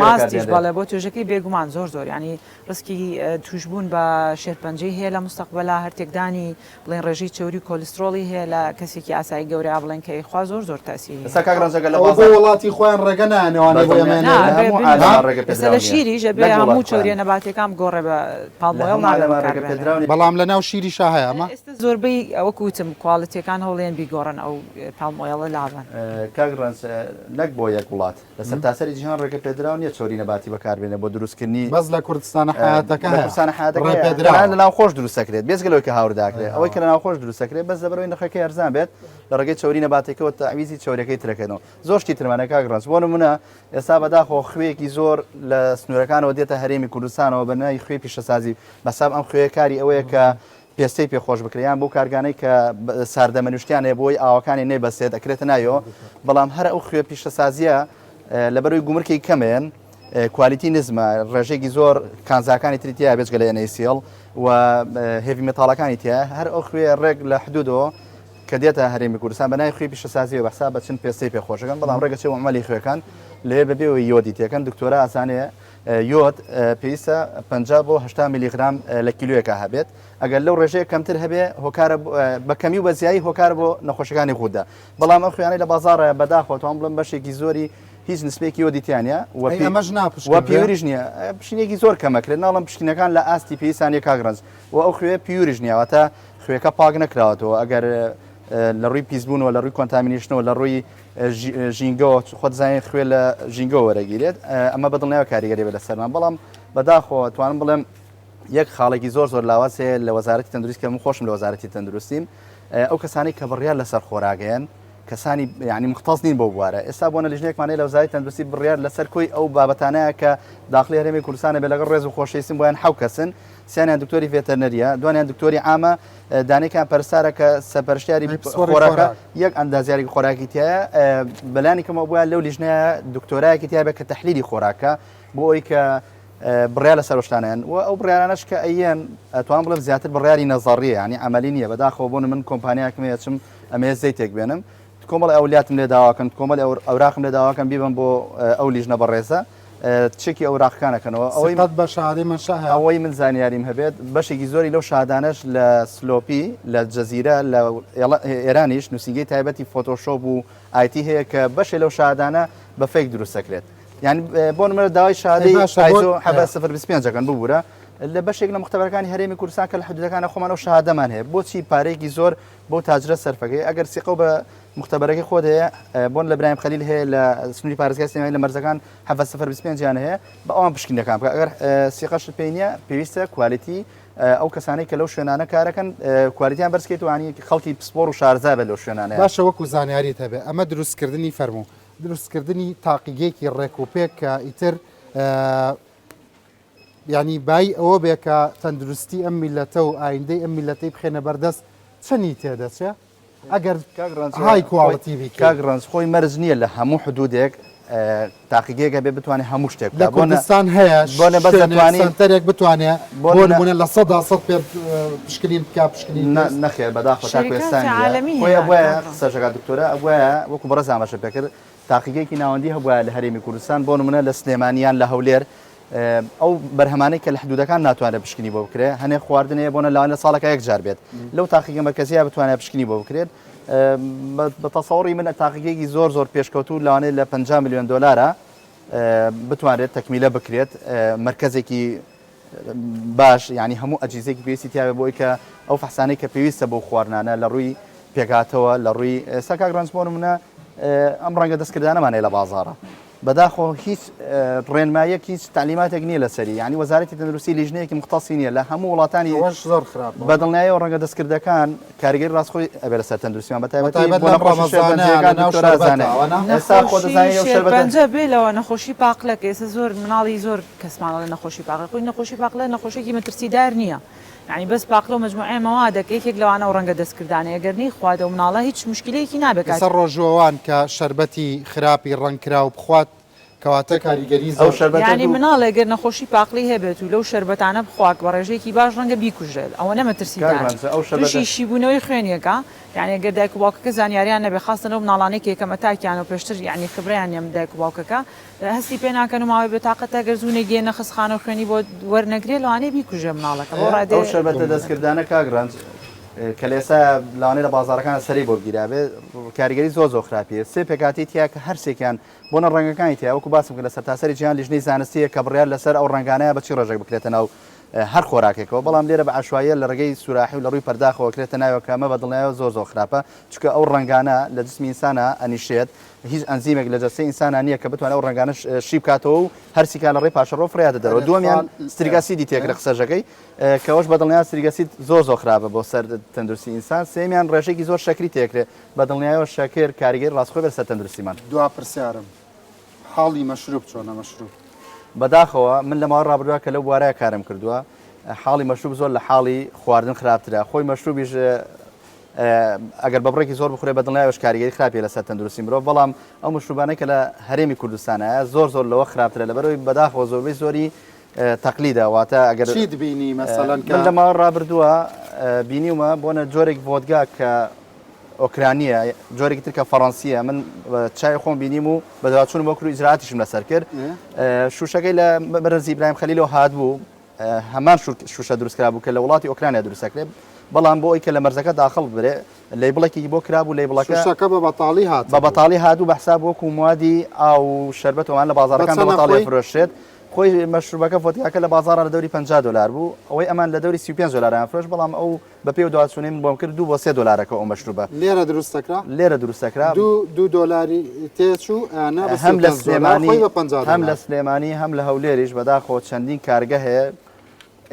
ماستیش باڵێ بۆ توێژەکەی بێگومان زۆر ینی ڕسکی توشبوون بە شێرپەنجەی هەیە لە مستەقبەلا هەرتێکدانی بڵێن ڕێژەی چۆری کۆلیسترۆلی هەیە لە کەسێکی ئاسایی گەورە بڵێن کە خوا زۆر تاسیری وڵاتی خۆیان ڕێگە نانەوە لە شیریش بێ هەموو چۆریە نەباتەکان گۆڕێ بە پاڵمۆیل بەڵام لە ناو شیریشا هەیە ئەمە زۆربەی ئەوەکوتم کواڵەتیەکان هەوڵێن بیگۆڕن ئەو پاڵمۆیڵە لاوان کاگڕانس نەک بۆ یەک وڵات لەسەر تاسەری جیهان ڕێگە پێدراون نیە چۆری نەباتی بەکاربێنێ بۆ دروستکردنی بەس لە کوردستانە حیاتەکە لە ناو خۆش دروستەکرێت بێزگەلەوەی کە هاورداکرێت ئەوەی کە لە ناو خۆش دروستەکرێت بەس لەبەرەوەی نرخەکەی ئەرزان بێت لە ڕێگەی چۆری نەباتەکەەوە تاویزی چۆرەکەی ترەکەنەوە زۆر شتی ترمانە کاگڕانس بۆ نمونە ئێستا بەداخۆ خوێکی زۆر لە سنوورەکانەوە دێتە هەرێمی کوردستانەوە بە ناوی خوێ پیشەسازی بەساب ئەم خوێ کاری ئەوەیە کە پێستەی پێخۆش بکریان بۆ کارگانەی کە ساردەمەنوشتیانێ بۆی ئاوەکانی نەیبەسێت ئەکرێتە نایەوە بەڵام هەر ئەو خوێ پیشەسازیە لەبەروی گومرکی کەمێن کوالیتی نزمە ڕێژێکی زۆر کانزاکانی تریتیا بێژگە لە NaCl و هێوی مێتاڵەکانی تیا هەر ئەو خوێ ڕێک لە حدودەوە کە دێتە هەرێمی کوردستان بە نای خوێ پیشەسازی و بەحسا بەچن پێستەی پێخۆشەکان بەڵام ڕێگەچێ عملی خوێەکان لێ بەبێەوە یۆدی تێکەن دکتۆرە ئاسانەیە یۆت پێویستە 50 بۆ 80 میلیگرام لە کیلویەکە هەبێت ئەگەر لەو ڕێژەیە کەمتر هەبێ هۆکارە بە کەمی و بەزیایی هۆکار بۆ نەخۆشەکانی خوددا بەڵام ئەم خوێنەی لە بازارە بەداخۆتوان بڵم بەشێکی زۆری هیچ نسبێکی یۆدیتیانە ئەمەش وە پیوریش نییە پشتێکی زۆر کەمەکرێت ناڵم پشتینەکان لە ئاستی پێویستانە کاگڕنج و ئەو خوێ پیوریش نییەوەتە خوێەکە پاک نەکراوەتەوە ئەگەر لە ڕووی پیسبوونەوە لە ڕووی کۆنتامینیشنەوە لە ڕووی ژینگەوە خۆزانانی خوێ لە ژینگە وەرەگیرێت ئەمە بەدڵنیاوە کاریگەری بە لە سەرمان بەڵام بەداخۆ توانم بڵێم یەک خاڵێکی زۆر لاواسەیە لە وەزارەتی تەندروستی کە من خۆشم لە وەزارەتی تەندروستیم ئەو کەسانی کە بڕیار لەسەر خۆراگەیان کەسانی یعنی مختص نین بۆ بوارە ئێستا بۆنە لیژنێکمانەیە لە وەزارەتی تەندروستی بڕیار لەسەر کۆی ئەو بابەتانەیە کە داخلی هەرێمی کوردستانە بێ لەگەڵ ڕێز و خۆشەویستن بۆیان حەو کەسن سیانیان دکتۆری ڤێتەرنەریە دوانیان دکتۆری عامە دانێکیان پەرستارە کە سەپەرشتیاری خۆراکە یەک ئەندازیارێکی خۆراکی تایە بەلانی کەمەوە بووە لەو لیژنەیە دکتۆرایەکی تیا بێ کە تەحلیلی خۆراکە بۆ ئەوی کە بڕیار لەسەر شتانیان و ئەو بڕیارانەش کە ئەیەن ئەتوان بڵم زیاتر بڕیاری نەزەڕیە ینی ئەمەلی نییە بەداخەوە بۆن من کۆمپانیاکمەیە چم ئەمێ زەی تێک بێنم کۆمەڵ ئەولیاتم لێ داواکەن کۆمەڵ ئەوراقم لێ داواکەم بیبم بۆ ئەو لیژنە بەڕێزە چێکی ئەوراقەکانەکەنەوە ئەوەی بە شادی من شاه ئەوەی من زانیاریم هەبێت بەشێکی زۆری لەو شادانش لە سلۆپی لە جەزیرە لە ئێرانیش نووسنگی تایبەتی فۆتۆشۆپ و ئایتی هەیە کە بەشێ لەو شادانە بە فێک دروستەکرێت یعنی بۆ نمرە داوای شادی حەبە 025ەکەن ببوورە لە بەشێک لە مختبەرەکانی هەرێمی کوردستان کە لە حدودەکانە خۆمان و شەهادەمان هەیە بۆچی پارێکی زۆر بۆ تاجرە سەرفەکەی ئەگەر سیقە بە مختبەرەکەی خۆت هەیە بۆن لە برایم خەلیل هەیە لە سنووری پارێزگای سینەمای لە مەرزەکان 025 هەیە بە ئەوان پشکنەکان بکە ئەگەر سیقەش پێی نییە پێویستە کوالیتی ئەو کەسانەی کە لەو شوێنانە کارەکەن کوالیتیان بەرزکەیت وانی خەڵکی پسپۆر و شارزا بە لەو شوێنانە باشە وەکو زانیاریت هەبێ ئەمە دروستکردنی فەرموو دروستکردنی تاقیگەیەکی ڕێکوپێک کە ئیتر ینی بای ئەوە بێ کە تەندروستی ئەم میلەتە و ئایندەی ئەم میلەتەی بخێنە بەردەست چەنی تێدەچێ ئەگەر های کواڵەتی کاگڕنج خۆی مەرج نییە لە هەموو حدودێک تاقیگەیەکە بێ بتوانێت هەموو شتێک لە کوردستان هەیە بۆنە بەتوانێت بتوانێت بۆ نمونە لە 100 پێ پشکنین بکە پشکنین نەخێر بەداخۆ تا کوێستانی خۆی ئەوەیە قسەشەکە دکتۆرە ئەوەیە وەکو بەڕێز ئاماژە پێکرد تاقیگەیەکی ناوەندی هەبووە لە هەرێمی کوردستان بۆ نمونە لە سلێمانیان لە هەولێر ئەو بەرهەمانەی کە لە حدودەکان ناتوانێت پشکنی بۆ بکرێت هەنێ خواردنەیە بۆنە لاوانە ساڵەکە یەک جار بێت لەو تاقیگە مەرکەزیە بتوانێت پشکنی بۆ بکرێت بە تەسەوڕی منە تاقیگەیەکی زۆر پێشکەوتوو لەوانەیە لە 50 میلیۆن دلارە بتوانێت تەکمیلە بکرێت مرکزێکی باش ینی هەموو ئەجیزێکی پێویستی تیاوێ بۆی کە ئەو فەحسانەی کە پێویستە بۆ خواردنانە لە ڕووی پێکاتەوە لە ڕووی سەکاگرانسپۆن منە ئەم ڕەنگە دەستکردانەمانەیە لە بازارە بەداخۆ هیچ ڕێنمایەک هیچ تعلیماتێک نییە لەسەری ینی وەزارەتی تەندروستی لیژنەیەکی مختصی نییە لە هەموو وڵاتانی زۆر خراپ بەدڵنیایەوە ڕەنگە دەستکردەکان کاریگەری ڕاستخۆی ئەبێ لەسەر تەندروستیمان بەتایبەت بێ لەوە نەخۆشی پاقلەکە ئێستا زۆر مناڵی زۆر کەسمانڵی نەخۆشی پاقل خۆی نەخۆشی پاقلە نەخۆشیێکی مەترسیدار نییە ینی بەس پاقلە و مجموعە مەوادەکە یەکێک لەوانە و ڕەنگە دەستکردانەیە گەرنی خواردە و مناڵە هیچ مشکلەیەکی نابێت سەر ڕۆژەوەوان کە شەربەتی خراپی ڕەنکرا و بخوات کەواتە کاریگەری ینی مناڵێ گەر نەخۆشی پاقلی هەبێت و لەو شەربەتانە بخواک بە ڕێژەیەکی باش ڕەنگە بیکوژێت ئەوە نەمەترسیداشی شیبوونەوەی خوێنیەکە یعنی گەر دایک و باوکەکە زانیاریان نەبێ خاستن ئەو مناڵانەی کێکەمە تاکیان و پێشتر یعنی خبریان نێم دایک و باوکەکە هەستی پێ ناکەن و ماوەی بێتاقەتە گەر زوونێ گێنە خستخانە و خوێنی بۆ وەرنەگرێت لەوانەیە بیکوژێ مناڵەکە بۆ ڕادێ شەربەتە دەستکردانە کاگرانج کە لێسا لەوانەیە لە بازارەکان سەری بۆ گیرابێ کاریگەری زۆر خراپیە سێ پێکاتی تیا کە هەرسێکیان بۆنە ڕەنگەکانی تیا وەکو باسم کە لە سەرتاسەری جیهان لیژنەی زانستیە کە بڕیار لەسەر ئەو ڕەنگانەیە بەچی ڕۆژێک بکرێتە ناو هەر خۆراکێکەوە بەڵام لێرە بە عشوایە لە ڕێگەی سوراحی و لە ڕووی پەرداخەوە کرێتە ناوە کەمە بەدڵنیایەوە زۆر خراپە چکە ئەو ڕەنگانە لە جسمی ئینسانە ئەنیشێت هیچ ئەنزیمێک لە جەستەی ئینسانە نییە کە بتوانێت ئەو ڕەنگانە شی بکاتەوە و هەرسیکا لە ڕێی پاشەڕۆ فرێتە دەرەوە دووەمیان ستریگاسیدی تێکرە قسەژەکەی کەەوەش بەدڵنیان ستریگاسیت زۆر خراپە بۆ سەر تەندروستی ئینسان سێمیان ڕێژێکی زۆر شەکری تێکرێت بەدڵنیایەوە شەکر کاریگەری ڕاستخۆی بەرسەر تەندروستیمان دوا پرسیارم حاڵی مەشروب چۆنە مەشروب بەداخەوە من لە ماوە ڕابردووە کە لەو بوارەیە کارم کردووە حاڵی مەشروب زۆر لە حاڵی خواردن خراپترە خۆی مەشروبیش ئەگەر بەبڕێکی زۆر بخورێ بەدڵنیایەوە کاریگەری خراپی لەسەر تەندروستی مرۆڤ بەڵام ئەو مەشروبانەی کە لە هەرێمی کوردستانە زۆر لەوە خراپترە لەبەرەوەی بەداخەوە زۆربەی زۆری تەقلیدە واتە ئەگەر چی دبینی مەسەڵەن من لە ماوە ڕابردووە بینیومە بۆنە جۆرێک ڤۆدگا کە ئۆکرانیە جۆرێکی تر کە فەڕەنسیە من چای خۆم بینیم و بەداچوون بۆ کرد و ئیجراتیشم لەسەر کرد شوشەکەی لە بەرزی ئیبراهیم خەلیلەوە هاتبوو هەمان شوشە دروستکرا بوو کە لە وڵاتی ئۆکرانیا دروستەکرێت بەڵام بۆ ئەوی کە لە مەرزەکە داخڵ برێ لەیبڵێکی بۆ کرابوو لەیبڵەکە شوشەکە بە بەتاڵی هات بە بەتاڵی هاتوو بە حساب وەکو موادی ئاو شەربەتەوەمان لە بازارەکان بە بەتاڵی فرۆشێت خۆی مەشروبەکە فۆتیاکە لە بازارە لە دەوری $50 بوو ئەوەی ئەمان لە دەوری $35 فرۆش بەڵام ئەو بە پێ و دواتچوونەی من بۆم کرد 2 بۆ $3 ئەو مەشروبە لێرە دروستەکرا لێرە دروستەکرا $2 تێچوو هەم لە سلێمانی هەم لە سلێمانی هەم لە هەولێریش بەداخۆ چەندین کارگە هەیە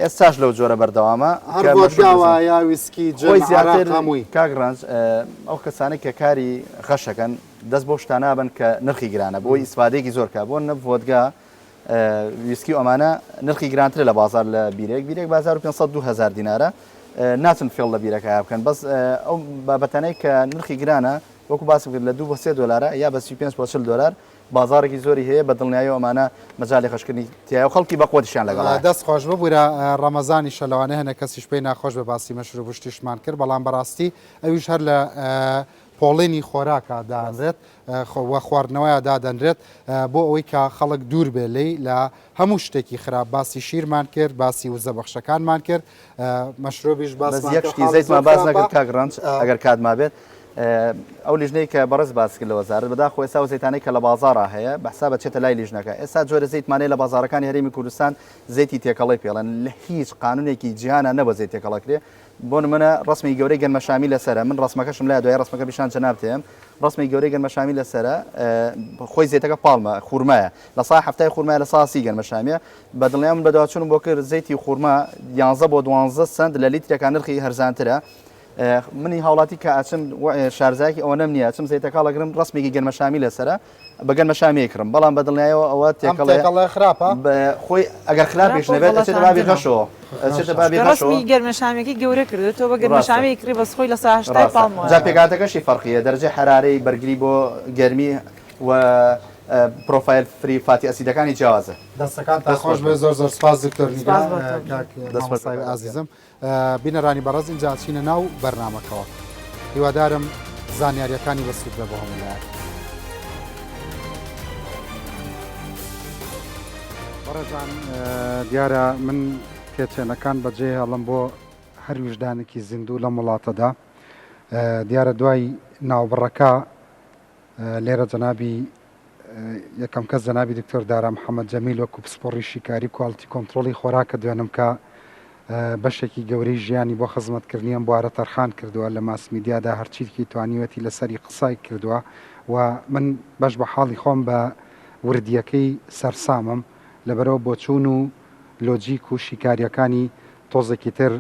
ئێستاش لەو جۆرە بەردەوامە هەرگاوە ویسکی زیاتر هەمووی کاگڕانج ئەو کەسانێک کە کاری خەشەکەن دەست بۆ شتانابن کە نرخی گرانە بۆی ئیسفادێکی زۆر کا بۆ نەڤۆدگا ویسکی ئەمانە نرخی گرانتر لە بازار لە بیرێک بازار 500 دینارە ناچن فێڵ لە بیرەکە بکەن بەس ئەو بابەتانەی کە نرخی گرانە وەکو باسم کرد لە 2 بۆ $3 یا بە 35 بۆ $40 بازارێکی زۆری هەیە بە دڵنیایی ئەمانە مەجای خەشکردنی تیا و خەڵکی بە قوتیشیان لەگەڵ دەست خۆش ببوورە ڕەمەزانی شەلەوانە هەنە کەسیش پێی ناخۆش بە باسی مەشروب و شتیشمان کرد بەڵام بەڕاستی ئەویش هەر لە پۆڵێنی خۆراکە دادرێت وە خواردنەوەیە دادەنرێت بۆ ئەوەی کە خەڵک دوور بێ لی لە هەموو شتێکی خراپ باسی شیرمان کرد باسی وزە بەخشەکانمان کرد مەشروبیش یەکشتی زەیتمان باز نەکرد کاگڕانج ئەگەر کاتما بێت ئەو لیژنەی کە بەڕز باس کرد لە وەزارەت بەداخۆ ئێستا و زەیتانەی کە لە بازارە هەیە بەحسا بەچێتە لای لیژنەکە ئێستا جۆرە زەیتمانەی لە بازارەکانی هەرێمی کوردستان زەیتی تێکەڵی پێڵەن لە هیچ قانونێکی جیهانە نەبە زەیت تێکەڵەکرێ بۆ نمونە ڕسمی گەورەی گەنمەشامی لەسرە من ڕسمەکەشم لای دوای ڕسمەکە پیشان جەناب تێم ڕسمی گەورەی گەنمەشامی لەسرە خۆی زەیتەکە پاڵمە خوورمایە لە سا هەفتای خوورمایە لە ساسی گەنمەشامیە بەدڵنیام من بەدواچوونم بۆ کرد زەیتی خوورما 11 بۆ 12 سنت لە لیترەکە نرخی هەرزانترە منی هاوڵاتی کە ئاچم شارزایکی ئەوە نەم نیە چم زەیتەکە لەگرم ڕسمێکی گەنمەشامی لەسرە بە گەنمەشامی کڕم بەڵام بەدڵنیایەوە ئەوە تێکەڵێ خراپە خۆی ئەگەر خراپێش نەبێت ئەچێتە بابی غەشەوە ڕسمی گەرمەشامێکی گەورە کردێتەوە بە گەرمەشامی کڕی بەس خۆی لە ساهشتای پاڵمەوە جا پێکاتەکەشی فەرقیە دەرەجەی حرارەی بەرگری بۆ گەرمی و پرۆفایل فری فاتی ئەسیدەکانی جیاوازە دەستەکان تا خۆش بێ زۆر سپاس دکتۆر ئازیزم بینەرانی بەڕێز اینجا چینە ناو بەرنامەکەوە هیوادارم زانیاریەکانی بەسوود بە بۆ هەمولایەن بەڕێزان دیارە من پێچێنەکان بەجێ هەڵم بۆ هەر وژدانێکی زیندوو لە وڵاتەدا دیارە دوای ناوبڕەکە لێرە جەنابی یەکەم کەس جەنابی دکتۆر دارا محەممەد جەمیل وەکو پسپۆڕی شیکاری کوالتی کۆنتترۆلی خۆراکە دوێنم کە بەشێکی گەورەی ژیانی بۆ خزمەتکردنیان بوارە تەرخان کردووە لە ماسمیدیادا هەرچیتکی توانیوەتی لەسەری قسای کردووە و من بەش بە حاڵی خۆم بە وردیەکەی سەرسامم لەبەرەوە بۆچوون و لۆجیک و شیکاریەکانی تۆزێکی تر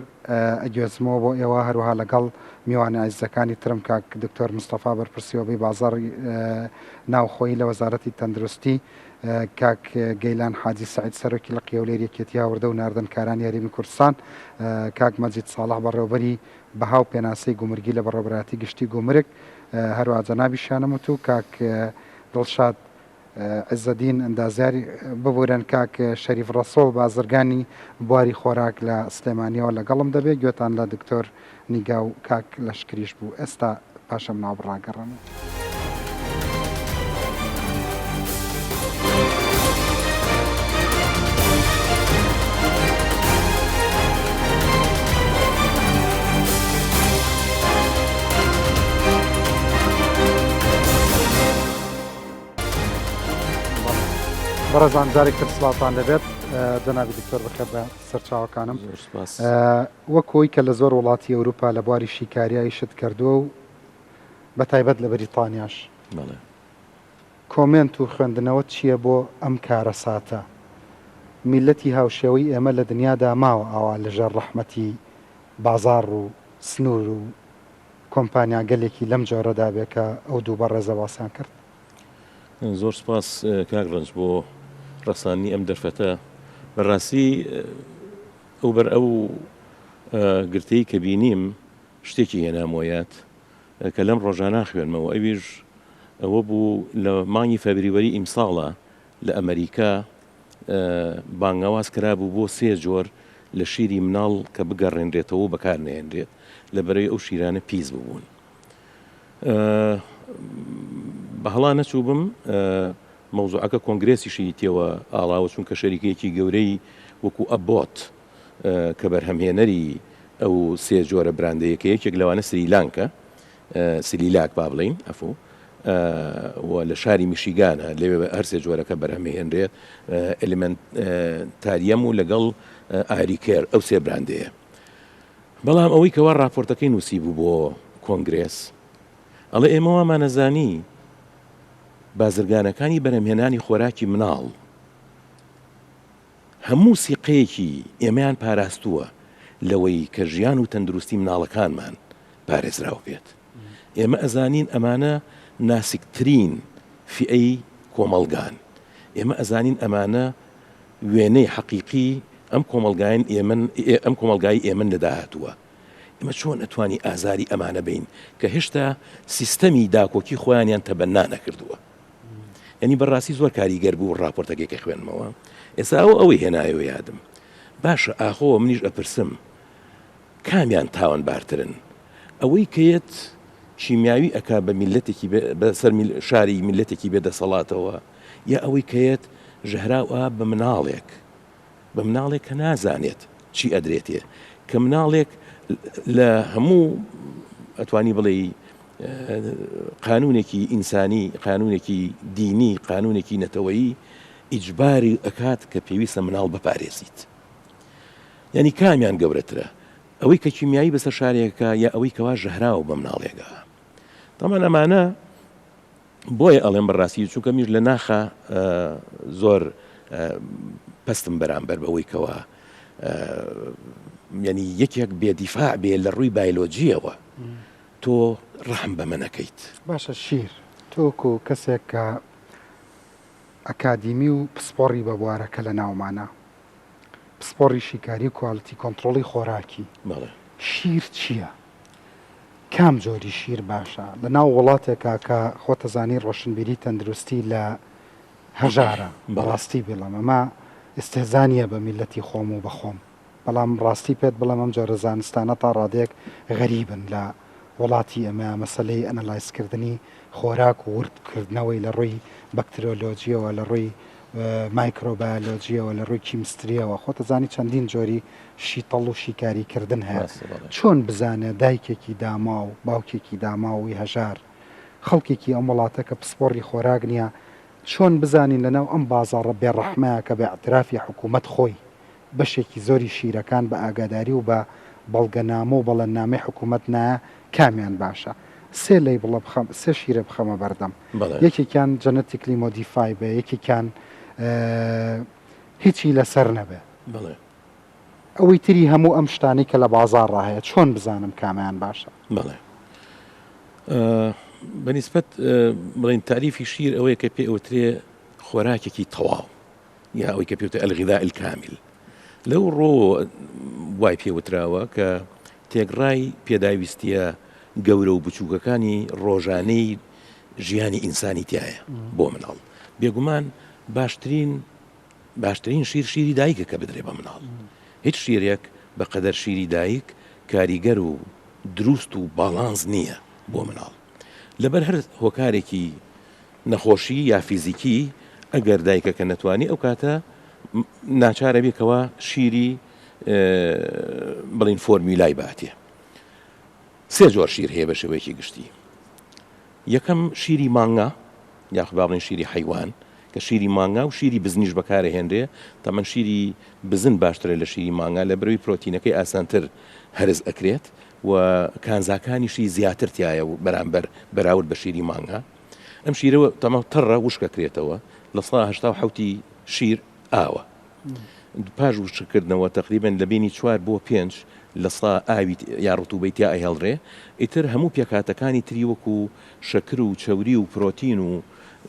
ئەگوێزمەوە بۆ ئێوە هەروها لەگەڵ میوانە ئازیزەکانی ترم کاک دکتۆر مستەفا بەرپرسیەوەی بازاڕی ناوخۆی لە وەزارەتی تەندروستی کاک گەیلان حاجی سعید سەرۆکی لە قیەولێری یەکێتی هاوردە و ناردنکارانی هەرێمی کوردستان کاک مەجید ساڵح بەڕێوەبەری بەهاو پێناسەی گومرگی لە بەڕێوەبەراتی گشتی گومرگ هەروها جەنابی شانەمەت و کاک دڵشاد عزەدین ئەندازیاری ببورن کاک شەریف ڕەسۆڵ بازرگانی بواری خۆراک لە سلێمانیەوە لەگەڵم دەبێت گوێتان لە دکتۆر نیگا و کاک لەشکریش بوو ئێستا پاشەم ناوبڕاگەڕن. بەڕێزان جارێک تر سڵاتان دەبێت جەنابی دکتۆر بخێت بە سەرچاوەکانم وەکۆی کە لە زۆر وڵاتی ئەوروپا لە بواری شیکاریایی شت کردووە و بە تایبەت لە بەریتانیاش کۆمنت و خوێندنەوە چییە بۆ ئەم کارە ساتە میلەتی هاوشێوەی ئێمە لە دنیادا ماوە ئاوا لەژێر ڕەحمەتی بازار و سنوور و کۆمپانیا گەلێکی لەم جۆرەدا بێ کە ئەو دوو بە ڕێزەواسیان کرد. زۆر سپاس کاگڕنج بۆ ڕەسانی ئەم دەرفەتە بەڕاستی ئەو بەر ئەو گرتەی کە بینیم شتێکی هێنامۆیات کە لەم ڕۆژانە خوێنمەوە ئەویش ئەوە بوو لە مانگی فەبریوەری ئیمساڵە لە ئەمریکا بانگاواز کرابوو بۆ 3 جۆر لە شیری مناڵ کە بگەڕێنرێتەوە بەکار نێنرێت لەبەرەوەی ئەو شیرانە پیس ببوون بە هەڵا نەچوو بم مەوزوعەکە کۆنگرێسیشی تێوە ئاڵاوە چونکە شەریکەیەکی گەورەی وەکو ئەبۆت کە بەرهەمهێنەری ئەو سێ جۆرە براندەیەکە یەکێک لەوانە سریلانکە سریلاک با بڵین ئەفوو لە شاری میشیگانە لەوێ هەر سێ جۆرەکە بەرهەمهێنرێت ئەلیمنتاریەم و لەگەڵ ئاریکێر ئەو سێ براندەیە بەڵام ئەوەی کەوا راپۆرتەکەی نووسی بوو بۆ کۆنگرێس ئەڵێ ئێمە وامانەزانی بازرگانەکانی بەرهەمهێنانی خۆراکی مناڵ هەموو سیقەیەکی ئێمەیان پاراستووە لەوەی کە ژیان و تەندروستی مناڵەکانمان پارێزراوە بێت ئێمە ئەزانین ئەمانە ناسکترین فئەی کۆمەڵگان ئێمە ئەزانین ئەمانە وێنەی حەقیقی ئەم کۆمەلگای ئێمە لەداهاتووە ئێمە چۆن ئەتوانی ئازاری ئەمانە بین کە هێشتا سیستەمی داکۆکی خۆیانیان تەبەنا نەکردووە یعنی بەڕاستی زۆر کاریگەر بوو ڕاپۆرتەکێکە خوێنمەوە ئێستا ئەوەی هێنایەوە یادم باشە ئاخۆوە منیش ئەپرسم کامیان تاوان بارترن ئەوەی کەیت کیمیاوی ئەکا بە میلەتێکی بەسەر شاری میلەتێکی بێدەسەڵاتەوە یا ئەوەی کەیت ژەهراوە بە مناڵێک کە نازانێت چی ئەدرێتێ کە مناڵێک لە هەموو ئەتوانی بڵێ قانونێکی ئینسانی قانونێکی دینی قانونێکی نەتەوەیی ئیجباری ئەکات کە پێویستە مناڵ بپارێزیت یعنی کامیان گەورەترە ئەوەی کە کیمیایی بەسەر شارێکەکە یا ئەوەی کەوا ژەهراوە بە مناڵێکە تەمان ئەمانە بۆیە ئەڵێم بەڕاستی چونکە میش لە ناخە زۆر پستم بەرامبەر بەوەی کەوا یعنی یەکێک بێدیفاع بێ لە ڕووی بایلۆجیەوە تۆ ڕەحم بە منەکەیت باشە شیر تۆکو کەسێک کە ئەکادیمی و پسپۆڕی بە بوارەکە لە ناومانە پسپۆڕی شیکاری کواڵتی کۆنتترۆلی خۆراکی شیر چییە؟ کام جۆری شیر باشە لە ناو وڵاتێکە کە خۆتەزانی ڕۆشنبیری تەندروستی لە هەژارە بەڕاستی بڵم ئەمە ئستێزانیە بە میلەتی خۆم و بەخۆم بەڵام ڕاستی پێت بڵم ئەم جۆرە زانستانە تا ڕادێک غەریبن لە وڵاتی ئەمە مەسلەی ئەنەلایزکردنی خۆراک و وردکردنەوەی لە ڕووی بەکترۆلۆجیەوە لە ڕووی مایکرۆبایۆلۆجیەوە لە ڕووی کیمستریەوە خۆتەزانی چەندین جۆری شیتەڵ و شیکاریکردن هەیە چۆن بزانێ دایکێکی داما و باوکێکی داماوی هەژار خەڵکێکی ئەم وڵاتە کە پسپۆڕی خۆراک نییە چۆن بزانین لەناو ئەم بازاڕە بێڕەحمەیە کە بە ئەترافی حکوومەت خۆی بەشێکی زۆری شیرەکان بە ئاگاداری و بە بەڵگەنامە و بەڵەنامەی حکوومەت نایە کامیان باشە سێ لی بڵە بخەم سێ شیرە بخەمە بەردەم یەکێکیان جەنەتیکلی مۆدیفای بێ یەکێکیان هیچی لەسەر نەبێ ئەوەی تری هەموو ئەم شتانی کە لە بازاڕ هەیە چۆن بزانم کامیان باشە بەڵێ بەنسبەت بڵین تاریفی شیر ئەوەیە کە پێ ئەوترێ خۆراکێکی تەواو یا ئەوەی کە پێوتە ئەلغیذاء الکامل لەو ڕۆ وای پێوتراوە کە تێگڕای پێداویستیە گەورە و بچووکەکانی ڕۆژانەی ژیانی ئینسانی تایە بۆ مناڵ بێگومان باشترین شیری دایکە کە بدرێ بە مناڵ هیچ شیرێک بە قەدەر شیری دایک کاریگەر و دروست و باڵانس نییە بۆ مناڵ لەبەر هەر هۆکارێکی نەخۆشی یا فیزیکی ئەگەر دایکەکە نەتوانی ئەو کاتە ناچارە بێکەوە شیری بڵین فۆرمیلای باتێ سێ جۆر شیر هەیە بە شێوەیەکی گشتی یەکەم شیری مانگا یاخ با بڵین شیری حیوان کە شیری مانگا و شیری بزنیش بەکارەهێنرێ تەمەەن شیری بزن باشترە لە شیری مانگا لە بەروی پرۆتینەکەی ئاسانتر هەرز ئەکرێت و کانزاکانیشی زیاتر تایە و بەرامبەر بەراورد بە شیری مانگا ئەم شیرەوە تەمە تەڕە وشکەکرێتەوە لە 1970 شیر ئاوە پاش وشکردنەوە تقریبن لە بینی 4 بۆ 5 لە سا ئاوی یا ڕوتوبەی تیا ئەهێڵڕێ ئیتر هەموو پێکاتەکانی تری وەکو شەکر و چەوری و پرۆتین و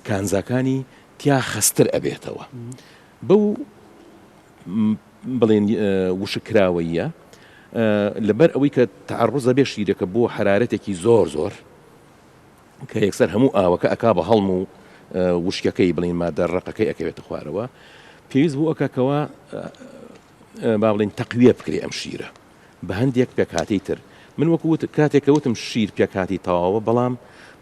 کانزاکانی تیا خەستر ئەبێتەوە بەو بڵێن وشکراوەیە لەبەر ئەوەی کە تعڕوزە بێ شیرەکە بۆ حرارەتێکی زۆر کە یەکسەر هەموو ئاوەکە ئەکا بە هەڵم و وشکەکەی بڵین مادە ڕقەکەی ئەکەوێتە خوارەوە پێویست بوو ئەکەکەوە با بڵین تەقویە بکرێ ئەم شیرە بە هەندێک پێکاتی تر من وەکووت کاتێکەوتم شیر پێکاتی تەواوە بەڵام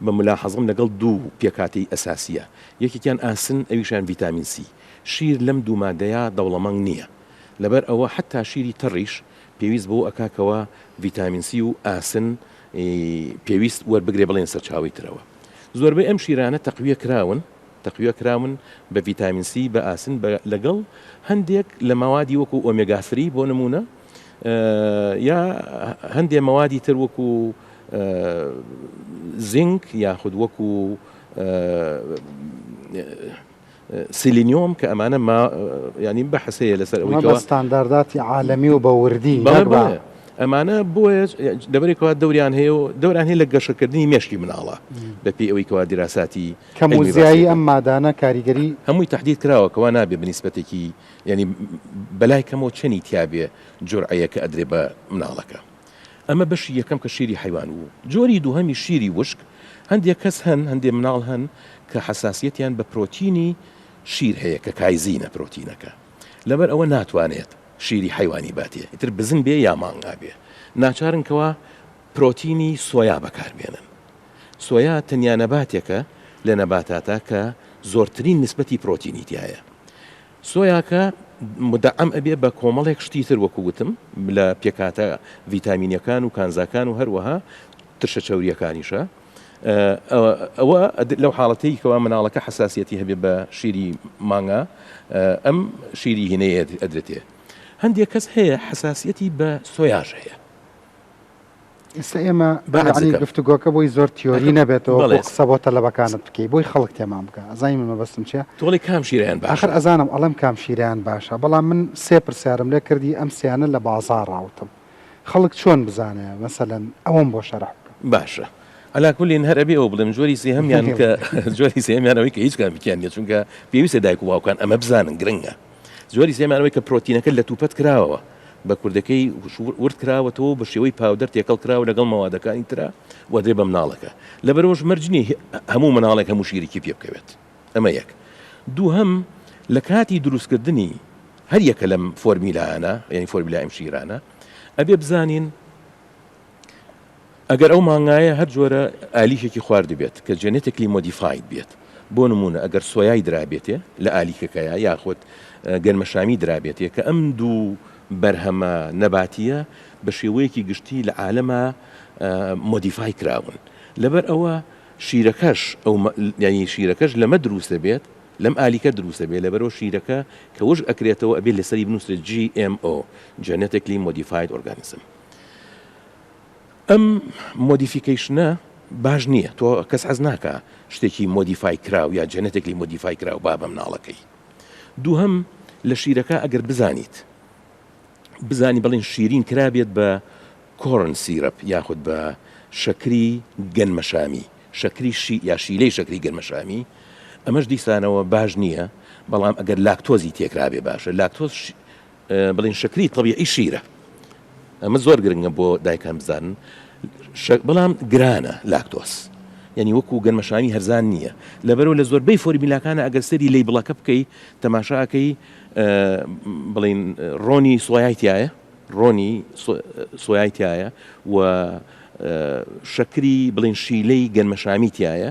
بە ملاحەزم لەگەڵ دوو پێکاتی ئەساسیە یەکێکیان ئاسن ئەویشان ڤیتامین سی شیر لەم دوو مادەیە دەوڵەمەنگ نییە لەبەر ئەوە حتا شیری تەڕیش پێویست بۆ ئەکاکەوە ڤیتامین سی و ئاسن پێویست وەربگرێ بڵێن سەرچاوی ترەوە زۆربەی ئەم شیرانە تەقویە کراون بە ڤیتامین سی بە ئاسن لەگەڵ هەندێک لە ماوادی وەکو ئۆمێگافری بۆ نمونە یا هەندێک ماوادی تر وەکو زینک یاخود وەکو سیلینیۆم کە ئەمانە ینی بەحسەیە لەسەر ئەوەی بە ستاندارداتی عالەمی و بە وردی ئەمانە بۆیە دەبێتەوە دەوریان هەیە و دەوران هەیە لە گەشەکردنی مێشکی مناڵە بەپی ئەوەی کەوا دیراساتی کەموزیایی ئەم مادانە کاریگەری هەمووی تهدید کراوە کەوا نابێ بنسبەتێکی ینی بەلای کەمەوە چەنی تیاابێ جۆرعەیە کە ئەدرێ بە مناڵەکە ئەمە بەشی یەکەم کە شیری حیوان و جۆری دووهەمی شیری وشک هەندێک کەس هەندێک مناڵ هەن کە حساسیەتیان بە پرۆتینی شیر هەیە کە کایزینە پرۆتینەکە لەبەر ئەوە ناتوانێت شیری حیوانی باتێ ئیتر بزن بێ یا مانگا بێ ناچارنکەوە پرۆتینی سۆیا بەکاربێنن سۆیا تەنیا نەباتێکە لە نەباتاتە کە زۆرترین نسبەتی پرۆتینی تایە سۆیاکە مدعم ئەبێ بە کۆمەڵێک شتی تر وەکووتم لە پێکاتە ڤیتامینەکان و کانزاکان و هەروەها ترشە چەوریەکانیشە ئەوە لەو حاڵەتەی کەوا مناڵەکە حساسیەتی هەبێ بە شیری مانگا ئەم شیری هینەیە ئەدرێتێ هەندێک کەس هەیە حساسیەتی بە سۆیاژ هەیە ئێستا ئێمە بەعنی گفتوگۆکە بۆی زۆر تیۆری نەبێتەوە قسە بۆ تەلەبەکانت بکەی بۆی خەڵک تێمان بکە ئەزانی من مەبەستم چیە تۆڵی کام شیریان باش آخر ئەزانم ئەڵەم کام شیریان باشە بەڵام من سێ پرسیارم لێ کردی ئەم سیانە لە بازار ڕاوتم خەڵک چۆن بزانێ مەسەلەن ئەوەم بۆ شەرح بکە باشە ئەلاکولین هەر ئەبێ ئەو بڵێم جۆری سێهەمیان کە جۆری سێمیانەوەی کە هیچ کام بکیان نیە چونکە پێویستە دایک و باوکان ئەمە بزانن گرنگە زۆری سێمانەوەی کە پرۆتینەکە لە توپەت کراوەوە بە کوردەکەی ورد کراوەتەوە بە شێوەی پاودەر تێکەڵ کراوە لەگەڵ مەوادەکانی ترە وەدرێ بە مناڵەکە لەبەرەوەش مەرجنی هەموو مناڵێک هەموو شیرێکی پێ بکەوێت ئەمە یەک دووهەم لە کاتی دروستکردنی هەر یەکە لەم فۆرمیلایانە یعنی فۆرمیلا ئەم شیرانە ئەبێ بزانین ئەگەر ئەو مانگایە هەر جۆرە ئالیکێکی خوارد بێت کە جێنێتێکلی مۆدیفاید بێت بۆ نمونە ئەگەر سۆیای درابێتێ لە ئالیکەکەیە یاخود گەنمەشامی درابێتێ کە ئەم دوو بەرهەمە نەباتیە بە شێوەیەکی گشتی لە عالەمە مۆدیفای کراون لەبەر ئەوە شیرەکەش ینی شیرەکەش لەمە دروستە بێت لەم ئالیکە دروستە بێت لەبەرەوە شیرەکە کە وش ئەکرێتەوە ئەبێت لەسەری بنووسێت GMO Genetically Modified Organism ئەم مۆدیفیکیشنە باش نییە تۆ کەس حەز ناکە شتێکی مۆدیفای کراو یا جەنێتێکلی مۆدیفای کراو با بە مناڵەکەی دووهەم لە شیرەکە ئەگەر بزانی بڵین شیرین کرابێت بە کۆرن سیرپ یاخود بە شەکری گەنمەشامی شەکری یا شیلەی شەکری گەنمەشامی ئەمەش دیسانەوە باش نییە بەڵام ئەگەر لاکتۆزی تێکرابێ باشە لاکتۆز بڵین شەکری طبیعی شیرە ئەمە زۆر گرنگە بۆ دایکان بزانن بەڵام گرانە لاکتۆز یعنی وەکو گەنمەشامی هەرزان نییە لەبەرەوە لە زۆربەی فۆرمیلاکانە ئەگەر سەری لەیبڵەکە بکەی تەماشاکەی بڵین ڕۆنی سۆیایتیایە ڕۆنی سۆیایتیایە و شەکری بڵین شیلەی گەنمەشامیتیایە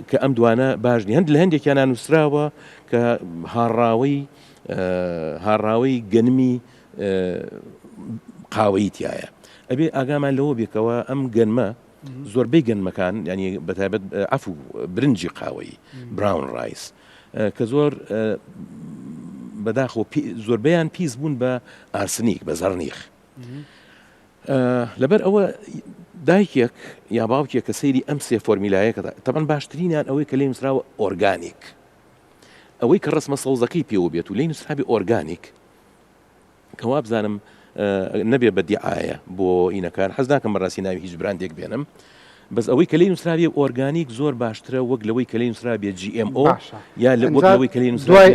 کە ئەم دوانە باشنی هەند لە هەندێکیان نووسراوە کە هاڕاوی گەنمی قاوەیتیایە ئەبێ ئاگامان لەوە بێکەوە ئەم گەنمە زۆربەی گەنمەکان ینی بەتایبەت عەفو برنجی قاوەیی براون ڕایس کە زۆر بەداخەوە زۆربەیان پیس بوون بە ئارسنیک بە زەڕنیخ لەبەر ئەوە دایکێک یا باوکێک کە سەیری ئەم سێ فۆرمیلایەکە تەبەن باشترینیان ئەوەی کە لێ نووسراوە ئۆرگانیک ئەوەی کە ڕسمە سەوزەکەی پێوە بێت و لێ نووسرابێ ئۆرگانیک کەوا بزانم نەبێ بە دیعایە بۆ ئینەکان حەز ناکەم بەڕاستی ناوی هیچ براندێک بێنم بەس ئەوەی کە لێ نووسرابێ ئۆرگانیک زۆر باشترە وەک لەوەی کە لێ نووسرابێ GMO یا وەک لەوەی کە لێ نووسرابێ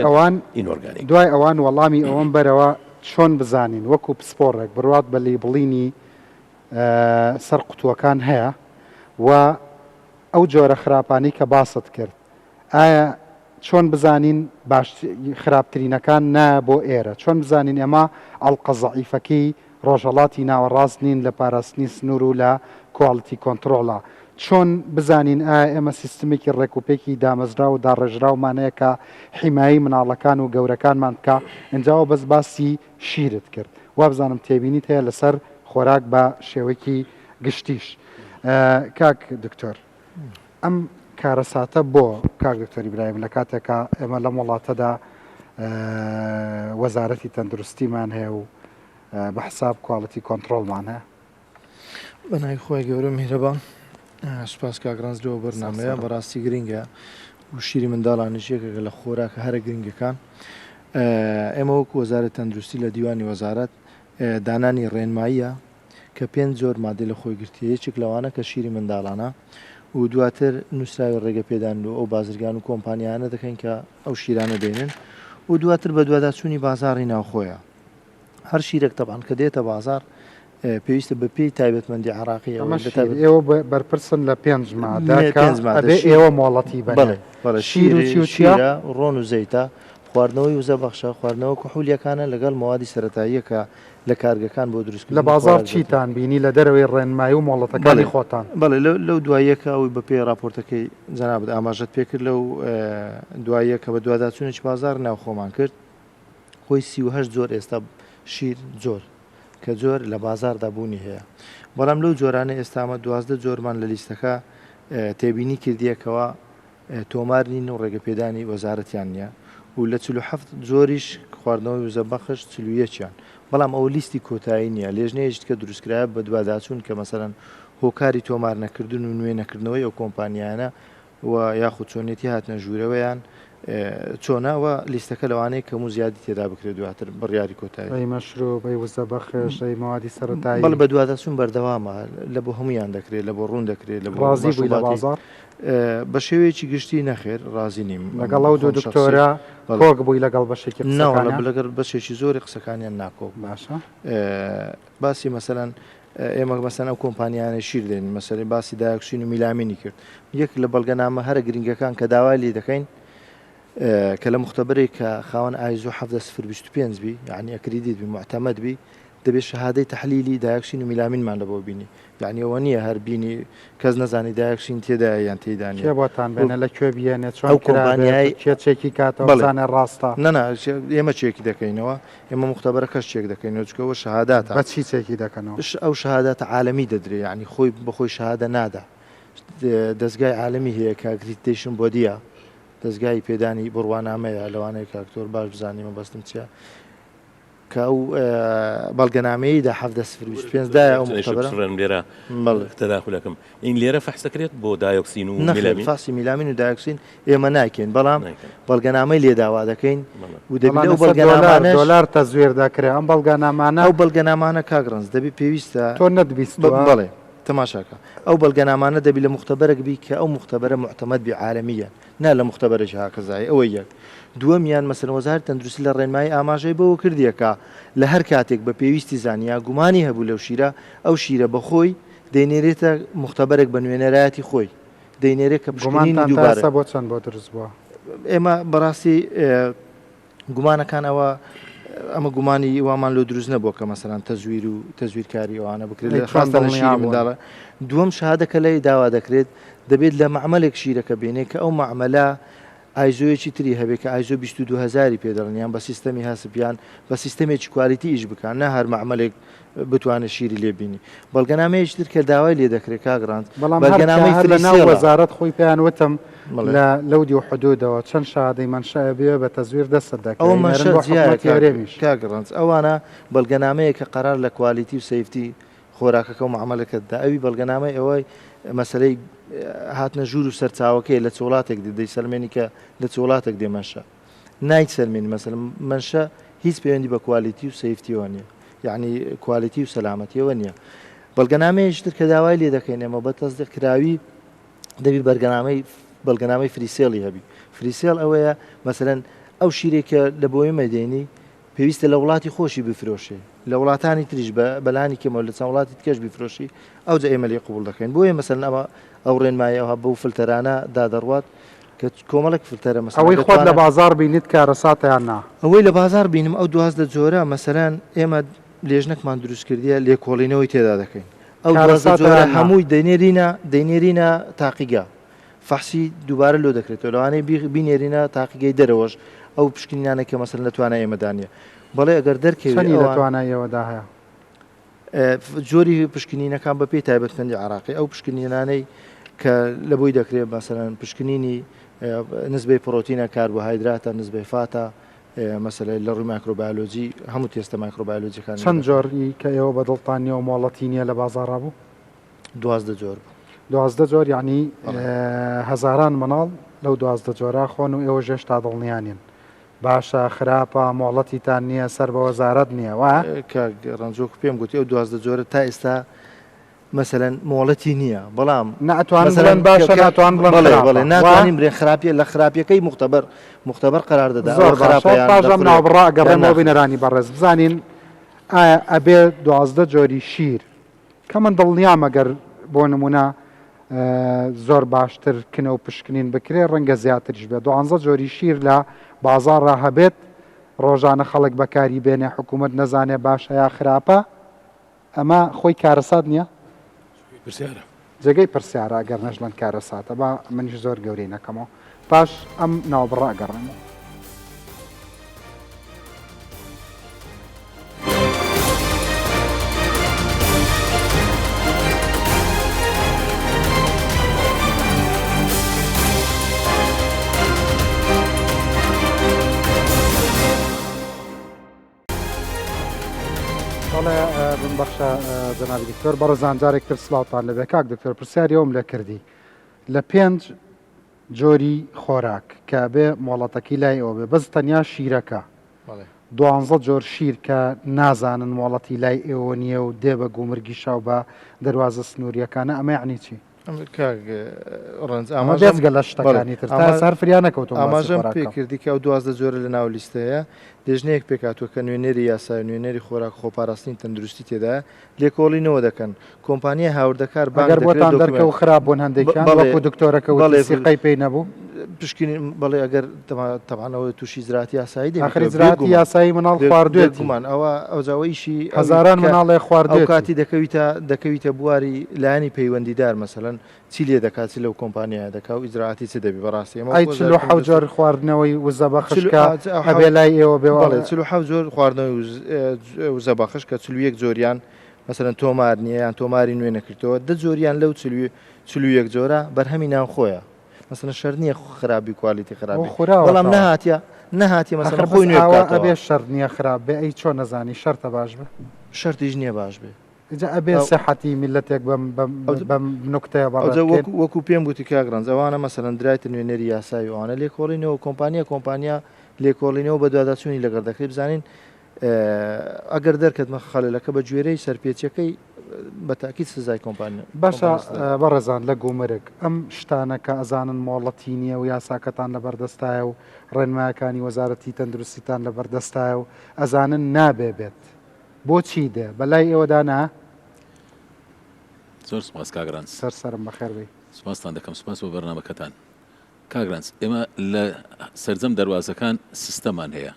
ئینۆرگانیک دوای ئەوان وەڵامی ئەوەم بەرەوە چۆن بزانین وەکو پسپۆڕێک بڕوات بە لێبڵینی سەر قوتووەکان هەیە و ئەو جۆرە خراپانی کە باست کرد ئایا چۆن بزانین باش خراپترینەکان نا بۆ ئێرە چۆن بزانین ئێمە ئەڵقە زەعیفەکەی ڕۆژهەڵاتی ناوەڕاست نین لە پاراستنی سنوور و لە کواڵیتی کۆنتڕۆڵە چۆن بزانین ئایا ئێمە سیستمێکی ڕێکوپێکی دامەزرا و داڕێژراومانەیە کە حیمایی مناڵەکان و گەورەکانمان بکە ئەنجاوە بەس باسی شیرت کرد وا بزانم تێبینیت هەیە لەسەر خۆراک بە شێوەیەکی گشتیش کاک دکتۆر ئەم کارەساتە بۆ کاک دکتۆری برایم لە کاتێکە ئێمە لەم وڵاتەدا وەزارەتی تەندروستیمان هەیە و بە حساب کواڵەتی کۆنتترۆلمان هەیە بەنای خۆی گەورە میهرەبان سوپاس کاگرانز لەوە بەرنامەیە بەڕاستی گرینگە و شیری منداڵانیش یەکێکە لە خۆراکە هەرە گرنگەکان ئێمە وەکو وەزارەت تەندروستی لە دیوانی وەزارەت دانانی ڕێنماییە کە 5 زۆر مادەی لە خۆی گرتیە یەکێک لەوانە کە شیری منداڵانە و دواتر نووسراوی ڕێگە پێدان و ئەو بازرگان و کۆمپانیانە دەکەن کە ئەو شیرانە دێنن و دواتر بە دوواداچوونی بازاڕی ناوخۆیە هەر شیرێک تەبان کە دێتە بازار پێویستە بە پێی تایبەتمەندی عراقی ئێوە بەرپرسن لە 5 مادە ئێوە مۆڵەتی بەڵێ شیرە ڕۆن و زەیتە خواردنەوەی وزە بەخشە خواردنەوە کحولیەکانە لەگەڵ موادی سەرەتاییە کە لە کارگەکان بۆ دروست لە بازار چیتان بینی لە دەرەوەی ڕێنمایی و مۆڵەتەکانی خۆتان بەڵێ لەو دواییەکە ئەوی بە پێی راپۆرتەکەی جەنابەت ئاماژەت پێکرد لەو دواییە کە بە دوواداچوونێکی بازار ناوخۆمان کرد خۆی 38 زۆر ئێستا شیر زۆر کە زۆر لە بازاردا بوونی هەیە بەڵام لەو جۆرانە ئێستامە 12 جۆرمان لە لیستەکە تێبینی کردیەکەوە تۆمار نین و ڕێگەپێدانی وەزارەتیان نییە و لە 47 زۆریش خواردنەوەی وزە بەخش 41یان بەڵام ئەو لیستی کۆتایی نییە لێژنەیەشت کە دروستکرایە بە دوواداچوون کە مەسەرەن هۆکاری تۆمار نەکردن و نوێ نەکردنەوەی ئەو کۆمپانیانە و یاخود چۆنێتی هاتنە ژوورەوەیان چۆناوە لیستەکە لەوانەیە کەم و زیادی تێدا بکرێت دواتر بڕیاری کۆتایی مەشروع بەی وزە بەخش موادی سەرەتایی بەڵ بە دوواداچوون بەردەوامە لە بۆ هەمویان دەکرێت لە بۆ ڕوون دەکرێت لە ڕازی بووی لە بازار بە شێوەیەکی گشتی نەخێر ڕازی نیم لەگەڵ ئەو دوو دکتۆرە کۆک بووی لەگەڵ بەشێکی لەگەڵ بەشێکی زۆری قسەکانیان ناکۆ باشە باسی مەسەرەن ئێمە مەسەن ئەو کۆمپانیانە شیر دێن مەسەری باسی دایۆکسین و میلامینی کرد یەک لە بەڵگەنامە هەرە گرنگەکان کە داوای لێ دەکەین کە لە مختبرێک کە خاوەن ئایزۆ 1925 بی یعنی ئەکریدیت بی معتەمەد بی دەبێت شەهادەی تەحلیلی دایۆکسین و میلامینمان لە بۆ بینی یعنی ئەوە نییە هەر بینی کەس نەزانی دایۆکسین تێدایە یان تێدانی بۆتان بێنە لە کوێ بێنێت ئەو کۆمپانیای کێچێکی کاتەوە بزانێ ڕاستە نەنا ئێمە چێکی دەکەینەوە ئێمە مختبرە کەس چێک دەکەینەوە چکەوە شەهاداتە بە چی چێکی دەکەنەوە ئەو شەهاداتە عالەمی دەدرێت یعنی خۆی بەخۆی شەهادە نادا دەستگای عالەمی هەیە کە ئەگریدیتیشن بۆدیە دەستگای پێدانی بڕوانامەیە لەوانەیە کاکتۆر باش بزانیمە بەستم چیە کە ئەو بەڵگەنامەی دا 1925 ئەو لێرە تەداخلەکەم این لێرە فەحسەکرێت بۆ دایۆکسین و میلامین فاسی میلامین و دایۆکسین ئێمە ناکەین بەڵام بەڵگەنامەی لێداوا دەکەین و دەبێت ئەو بەڵگەنامانە دۆلار تەزوێر دەکرێت ئەم بەڵگەنامانە ئەو بەڵگەنامانە کاگڕنج دەبێت پێویستە تۆ نەتبیست بڵێ تەماشاکە ئەو بەڵگەنامانە دەبی لە مختبەرێک بی کە ئەو مختبەرە معتەمەد بی عالەمیە نا لە مختبەرێکی هاکەزای ئەوە یەک دووەمیان مەسەن وەزارەتی تەندروستی لە ڕێنمایی ئاماژەی بەوە کردیەکە لە هەر کاتێک بە پێویستی زانیا گومانی هەبوو لەو شیرە ئەو شیرە بەخۆی دەینێرێتە مختبەرێک بە نوێنەرایەتی خۆی دەینێرێت کە گومانتان دووبارە بۆ چەند بۆ دروست بووە ئێمە بەڕاستی گومانەکان ئەمە گومانی وامان لۆ دروست نەبووە کە مەسەران تەزویر و تەزویرکاری ئەوانە بکرێت لە خاستە لە شیری منداڵە دووەم شەهادەکە لای داوا دەکرێت دەبێت لە معمەلێک شیرەکە بێنێت کە ئەو معمەلە ئایزۆیەکی تری هەبێت کە ئایزۆ 22هزاری پێدەڵنیان بە سیستەمی هەسبیان بە سیستەمێکی کوالیتی ئیش بکەن نە هەر معمەلێک بتوانێت شیری لێبینی بەڵگەنامەیەکی تر کە داوای لێ دەکرێت کاگڕاند بەڵگەنامەی ناو وەزارەت خۆی پێیان وتم لەو دی و حدودەوە چەند شادەی منشە بێ بە تەزویر دەست دەکەن ئەو مەشەرێمیش کاگڕنج ئەوانە بەڵگەنامەیە کە قەرار لە کوالیتی و سەیفتی خۆراکەکە و معاملەکەتدا ئەوی بەڵگەنامەی ئەوەی مەسلەی هاتنە ژوور و سەرچاوەکەی لە چۆڵاتێک دەی سەلمێنی کە لە چۆڵاتێک دێ مەشە نایت سەلمێنی مەسەل منشە هیچ پەیوەندی بە کوالیتی و سەیفتیەوە نییە یعنی کوالیتی و سەلامەتیەوە نییە بەڵگەنامەیەشتر کە داوای لێ دەکەین ئەمە بە تەزدیقکراوی دەبی بەڵگەنامەی فریسێڵی هەبی فریسێڵ ئەوەیە مەسەرەن ئەو شیرێکە لە بۆی مەدەینی پێویستە لە وڵاتی خۆشی بفرۆشێ لە وڵاتانی تریش بە بەلانی کەمە لە چەند وڵاتی تکەش بفرۆشی ئەو جا ئێمە لێ قبول دەکەین بۆیە مەسەرەن ئەمە ئەو ڕێنماییەوە بەو فلتەرانە دادەڕوات کە کۆمەڵک فلتەرە مەسەڵەن ئەوەی خۆت لە بازار بینیت کارەساتیان نا ئەوەی لە بازار بینم ئەو 12 جۆرە مەسەرەن ئێمە لێژنەکمان دروست کردیە لێکۆڵینەوەی تێدا دەکەین ئەو کارەساتە جۆرە یان نا؟ هەمووی دەینێرینە تاقیگا فەحسی دووبارە لۆ دەکرێتەوە لەوانەیە بینێرینە تاقیگەی دەرەوەش ئەو پشکنینانێکە مەسەر نەتوانای ئێمەدانە بەڵێ ئەگەر چەندی دەرکەوێت لە تواناییەوەدا هەیە جۆری پشکنینەکان بە پێی تایبەتمەندی عراقی ئەو پشکنینانەی کە لە بۆی دەکرێت مەسەرەن پشکنینی نسبەی پرۆتینە کاربۆهایدراتە نسبەی فاتە مەسەلەی لە ڕووی مایکرۆبایۆلۆجی هەموو تێستە مایکرۆبایۆلۆجیەکان چەند جۆری کە ئێوە بەدڵتانیە و مۆڵەتی نییە لە بازاڕا بوو 12 جۆر 12 جۆر یعنی هەزاران مناڵ لەو 12 جۆرا خۆن و ئێوە ژێشتا دڵنیانین باشە خراپە مۆڵەتیتان نییە سەر بە وەزارەت نییە وە کە ڕنجۆک پێم گوتی ئەو 12 جۆرە تا ئێستا مەسەلەن مۆڵەتی نییە بەڵام ناتوان بڵێن باشە ناتوان بڵێ ناتوانین برێن خراپیە لە خراپیەکەی مختبەر قرار دەدا زۆر پاژەم ناوبڕا گەڕێمەوە بینەرانی بەڕێز بزانین ئایا ئەبێ 12 جۆری شیر کە من دڵنیام ئەگەر بۆ نمونە زۆر باشتر کنە و پشکنین بکرێ ڕەنگە زیاتریش بێت 12 جۆری شیر لە بازاڕ هەبێت ڕۆژانە خەڵک بەکاری بێنێ حکوومەت نەزانێ باش یا خراپە ئەمە خۆی کارەسات نییە جێگەی پرسیارە گەر نەژڵەن کارەساتە با منیش زۆر گەورەی نەکەمەوە پاش ئەم ناوبڕا گەڕێمەوە بەخشە جەنابی دکتۆر بەڕێزان جارێکتر سڵاوتان لەبێ کاک دکتۆر پرسیاریەوەم لە کردی لە 5 جۆری خۆراک کە بێ مۆڵەتەکەی لای ئەوە بێ بەس تەنیا شیرەکە 12 جۆر شیر کە نازانن مۆڵەتی لای ئێوە نییە و دێ بە گومرگی شاو بە دەواازە سنووریەکانە ئەمە یعنی چی؟ ڕنج ئاماژێزگە لە شتەکانی تر تا سەرفریانەکەوتۆ ئاماژەم پێکردی کە ئەو 12 جۆرە لە ناو لیستەیە دێژنەیەک پێکاتوە کە نوێنەری یاسای نوێنەری خۆراک خۆپاراستنی تەندروستی تێدا لێکۆڵینەوە دەکەن کۆمپانیای هاوردەکار باگەر بۆتان دەرکە و خراپ بوون هەندێکیان بەڵکو دکتۆرەکە سیقەی پێی نەبوو پشکنین بەڵێ ئەگەر تەمانەوە تووشی زراعتی یاسایی آخری زراعتی یاسایی مناڵ خواردوێت گومان ئەوە ئەوجاوەیشی هەزاران مناڵێ خواردوێت کاتی دەکەویتە بواری لایانی پەیوەندیدار مەسەلەن چی لێ دەکاتی لەو کۆمپانیای دەکا و ئیزراعتی چ دەبی بەڕاستی ئەی چلو حەوت جۆر خواردنەوەی وزە بەخشکە هەبێ لای ئێوە بێ چلو حەوت جۆر خواردنەوەی وزە بەخش کە 41 جۆریان مەسەلەن تۆمار نییە یان تۆماری نوێ نەکردەوە 10 جۆریان لەو 41 جۆرە بەرهەمی ناو خۆیە مەسەلەن شەر نییە خراپی کوالیتی خراپی بەڵام نەهاتیە مەسەلەن خۆی نوێ ئەبێ شەر نییە خراپ بێ ئەی چۆن نەزانی شەرتە باش بێ شەرتیش نییە باش بێ جا ئەبێ سەحەتی میلەتێک بەم نوکتەیە وەکو پێم گوتی کاگرانز ئەوانە مەسەلەن درایتە نوێنەری یاسایی ئەوانە لێکۆڵینەوە کۆمپانیا لێکۆڵینەوە بە دواداچوونی لەگەڵ دەکرێت بزانین ئەگەر دەرکەتمە خەلەکە بە گوێرەی سەرپێچەکەی بە تاکیید سزای کۆمپانیا باشە بەڕێزان لە گومرگ ئەم شتانە کە ئەزانن مۆڵەتی نییە و یاساکەتان لە بەردەستایە و ڕێنمایەکانی وەزارەتی تەندروستیتان لە بەردەستایە و ئەزانن نابێ بێت بۆچی دێ بەلای ئێوەدانا زۆر سپاس کاگرانس سەرسەرم بەخێر بێ سپاسان دەکەم سپاس بۆ بەرنامەکەتان کاگرانس ئێمە لە سەرجەم دەواازەکان سیستەمان هەیە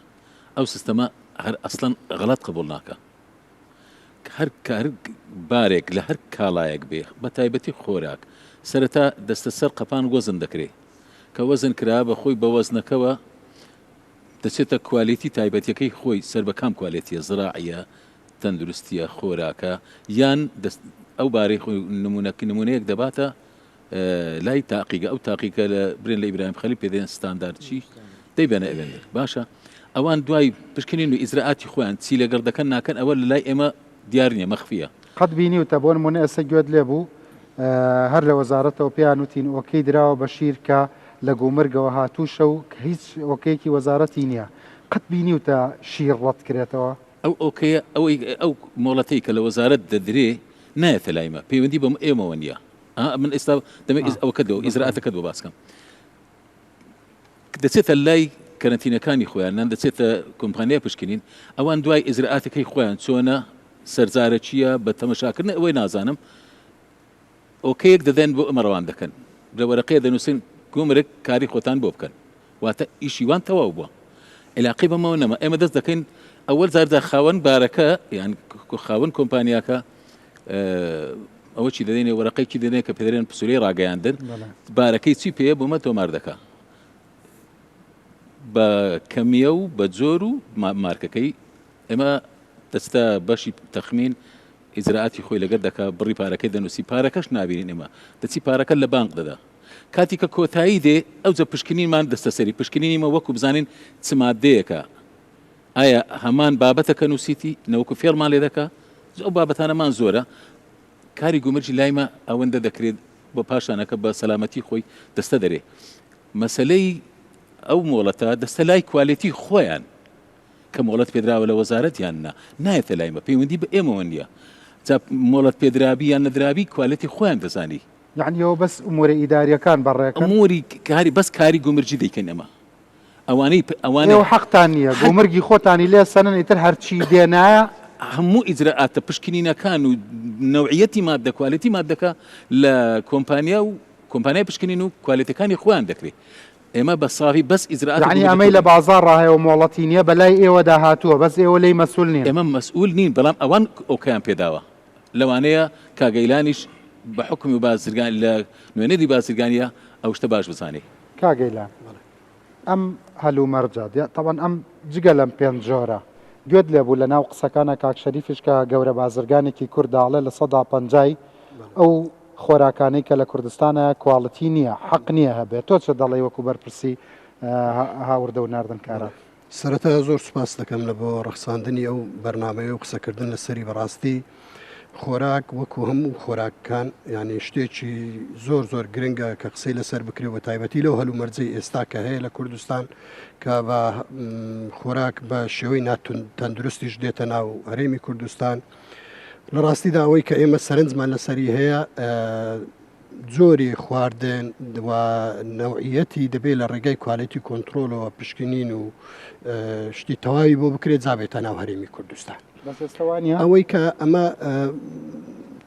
ئەو سیستەمە هەر ئەسڵەن غەڵەت قبول ناکە هەر بارێک لە هەر کاڵایەک بێ بە تایبەتی خۆراک سەرەتا دەستە سەر قەپان وەزن دەکرێت کە وەزن کرا بە خۆی بە وەزنەکەوە دەچێتە کوالیتی تایبەتیەکەی خۆی سەر بە کام کوالیتیە زراعیە تەندروستیە خۆراکە یان ئەو بارەی خۆی نمونەیەک دەباتە لای تاقیگە ئەو تاقیکە لە برێن لە ئیبراهیم خەلیل پێدێن ستاندارد چی دەیبێنە ئەوێنێر باشە ئەوان دوای پشکنین و ئیزراعاتی خۆیان چی لەگەڵ دەکەن ناکەن ئەوە لە لای ئێمە دیار نییە مەخفیە قەت بینی و تە بۆ نمونە ئێستا گوێت لێ بوو هەر لە وەزارەتەوە پێیان وتین ئۆکەی دراوە بە شیر کە لە گومرگەوە هاتووشە و کە هیچ ئۆکەیەکی وەزارەتی نییە قەت بینی و تا شیر ڕەت کرێتەوە ئەو ئۆکەیە ئەو مۆڵەتەی کە لە وەزارەت دەدرێ نایەتە لایمە پەیوەندی بەم ئێمەوە نییە من ئێستا دەمە ئەوەکەدەوە ئیزراعاتەکەت بۆ باسکەم دەچێتە لای کەرەنتینەکانی خۆیان دەچێتە کۆمپانیای پشکنین ئەوان دوای ئیزراعاتەکەی خۆیان چۆنە سەرزارە چییە بە تەمەشاکردن ئەوەی نازانم ئۆکەیەک دەدەن بۆ ئەمەڕەوان دەکەن لە وەرەقەیە دەنووسن گومرگ کاری خۆتان بۆ بکەن واتە ئیشیوان تەواو بووە علاقی بەمەوە نەما ئێمە دەست دەکەین ئەوەل زاردا خاوەن بارەکە یان خاوەن کۆمپانیاکە ئەوە چی دەدەینێ وەرەقەیەکی دێنێ کە پێدرێن پسوولەی ڕاگەیاندن بارەکەی چی پێ بۆمە تۆمار دەکا بە کەمیە و بە جۆر و مارکەکەی ئێمە دەستە بەشی تەخمین ئیزراعاتی خۆی لەگەر دەکا بڕی پارەکەی دەنووسی پارەکەش نابینین ئێمە دەچی پارەکە لە بانک دەدا کاتی کە کۆتایی دێ ئەوجە پشکنینمان دەستە سەری پشکنینیمە وەکو بزانین چ مادەیەکە ئایا هەمان بابەتەکە نووسیتی نەوەکو فێڵمان لێ دەکا ئەو بابەتانەمان زۆرە کاری گومرجی لایمە ئەوەندە دەکرێت بۆ پاشانەکە بە سەلامەتی خۆی دەستە دەرێ مەسلەی ئەو مۆڵەتە دەستە لای کوالیتی خۆیان کە مۆڵەت پێدراوە لە وەزارەت یان نایەتە لایمە پەیوەندی بە ئێمەوە نییە مۆڵەت پێدرابی یان نەدرابی کوالیتی خۆیان دەزانی یعنی ئەوە بەس ئومورە ئیداریەکان بەڕێکە ئەموری کاری بەس کاری گومرجی دەیکەن ئەمە ئەوانەی حەقتان نییە گومرگی خۆتانی لێ سەنن ئیتر هەرچی دێنایە هەموو ئیجرa'اتە پشکنینەکان و نەوعیەتی مادە کوالیتی مادەکە لە کۆمپانیا و کۆمپانیای پشکنین و کوالیتەکانی خۆیان دەکرێت ئێمە بە ساغی بەس ئیجرa'ات یعنی ئەمەی لە بازار ڕاهەیە و مۆڵەتی نییە بەلای ئێوەدا هاتووە بەس ئێوە لێی مەسئول نین ئێمە مەسئول نین بەڵام ئەوان ئۆکیان پێداوە لەوانەیە کاگەیلانیش بە حکمی و بازرگان لە نوێنەری بازرگانیە ئەو شتە باش بزانێ کاگەیلان ئەم هەلوو مەرجات طبعا ئەم جگە لەم پێنج جۆرە گوێت لێبوو لە ناو قسەکانە کاک شەریفیش کە گەورە بازرگانێکی کورداڵێ لە 150 ئەو خۆراکانەی کە لە کوردستانە کواڵەتی نییە حەق نییە هەبێت تۆ چه دەڵێ وەکو بەرپرسی هاوردە و ناردنکارە سەرەتا زۆر سوپاس دەکەم لە بۆ ڕەخساندنی ئەو بەرنامەیە و قسەکردن لە سەری بەڕاستی خۆراک وەکو هەموو خۆراکەکان یعنی شتێکی زۆر زۆر گرنگە کە قسەی لەسەر بکرێت بە تایبەتی لەو هەلوو مەرجەی ئێستا کە هەیە لە کوردستان کە بە خۆراک بە شێوەی تەندروستیش دێتە ناو هەرێمی کوردستان لە ڕاستیدا ئەوەی کە ئێمە سەرنجمان لەسەری هەیە جۆری خواردن و نەوعیەتی دەبێت لە ڕێگەی کوالیتی کۆنتترۆلەوە پشکنین و شتی تەواوی بۆ بکرێت جابێتە ناو هەرێمی کوردستان ئەوەی کە ئەمە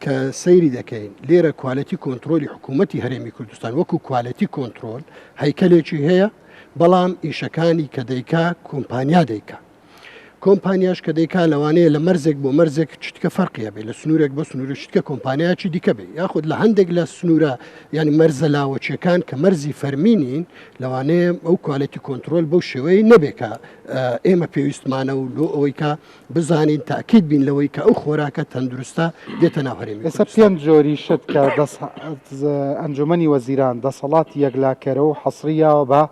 کە سەیری دەکەین لێرە کوالیتی کۆنتترۆلی حکوومەتی هەرێمی کوردستان وەکو کوالیتی کۆنتترۆل هەیکەلێکی هەیە بەڵام ئیشەکانی کە دەیکا کۆمپانیا دەیکا کۆمپانیاش کە دەیکا لەوانەیە لە مەرزێک بۆ مەرزێک چتکە فەرقیە بێ لە سنوورێک بە سنوورە شتکە کۆمپانیاکی دیکە بێ یاخود لە هەندێک لە سنوورە ینی مەرزە لاوەچیەکان کە مەرزی فەرمینین لەوانەیە ئەو کوالیتی کۆنتترۆل بەو شێوەیە نەبێکە ئێمە پێویستمانە و لۆ ئەوەی کە بزانین تاکید بین لەوەی کە ئەو خۆراکە تەندروستە دێتە ناو هەرێمی ئێستا پێنج جۆری شت کە ئەنجومەنی وەزیران دەسەڵاتی یەکلاکەرە و حەسریاوە بە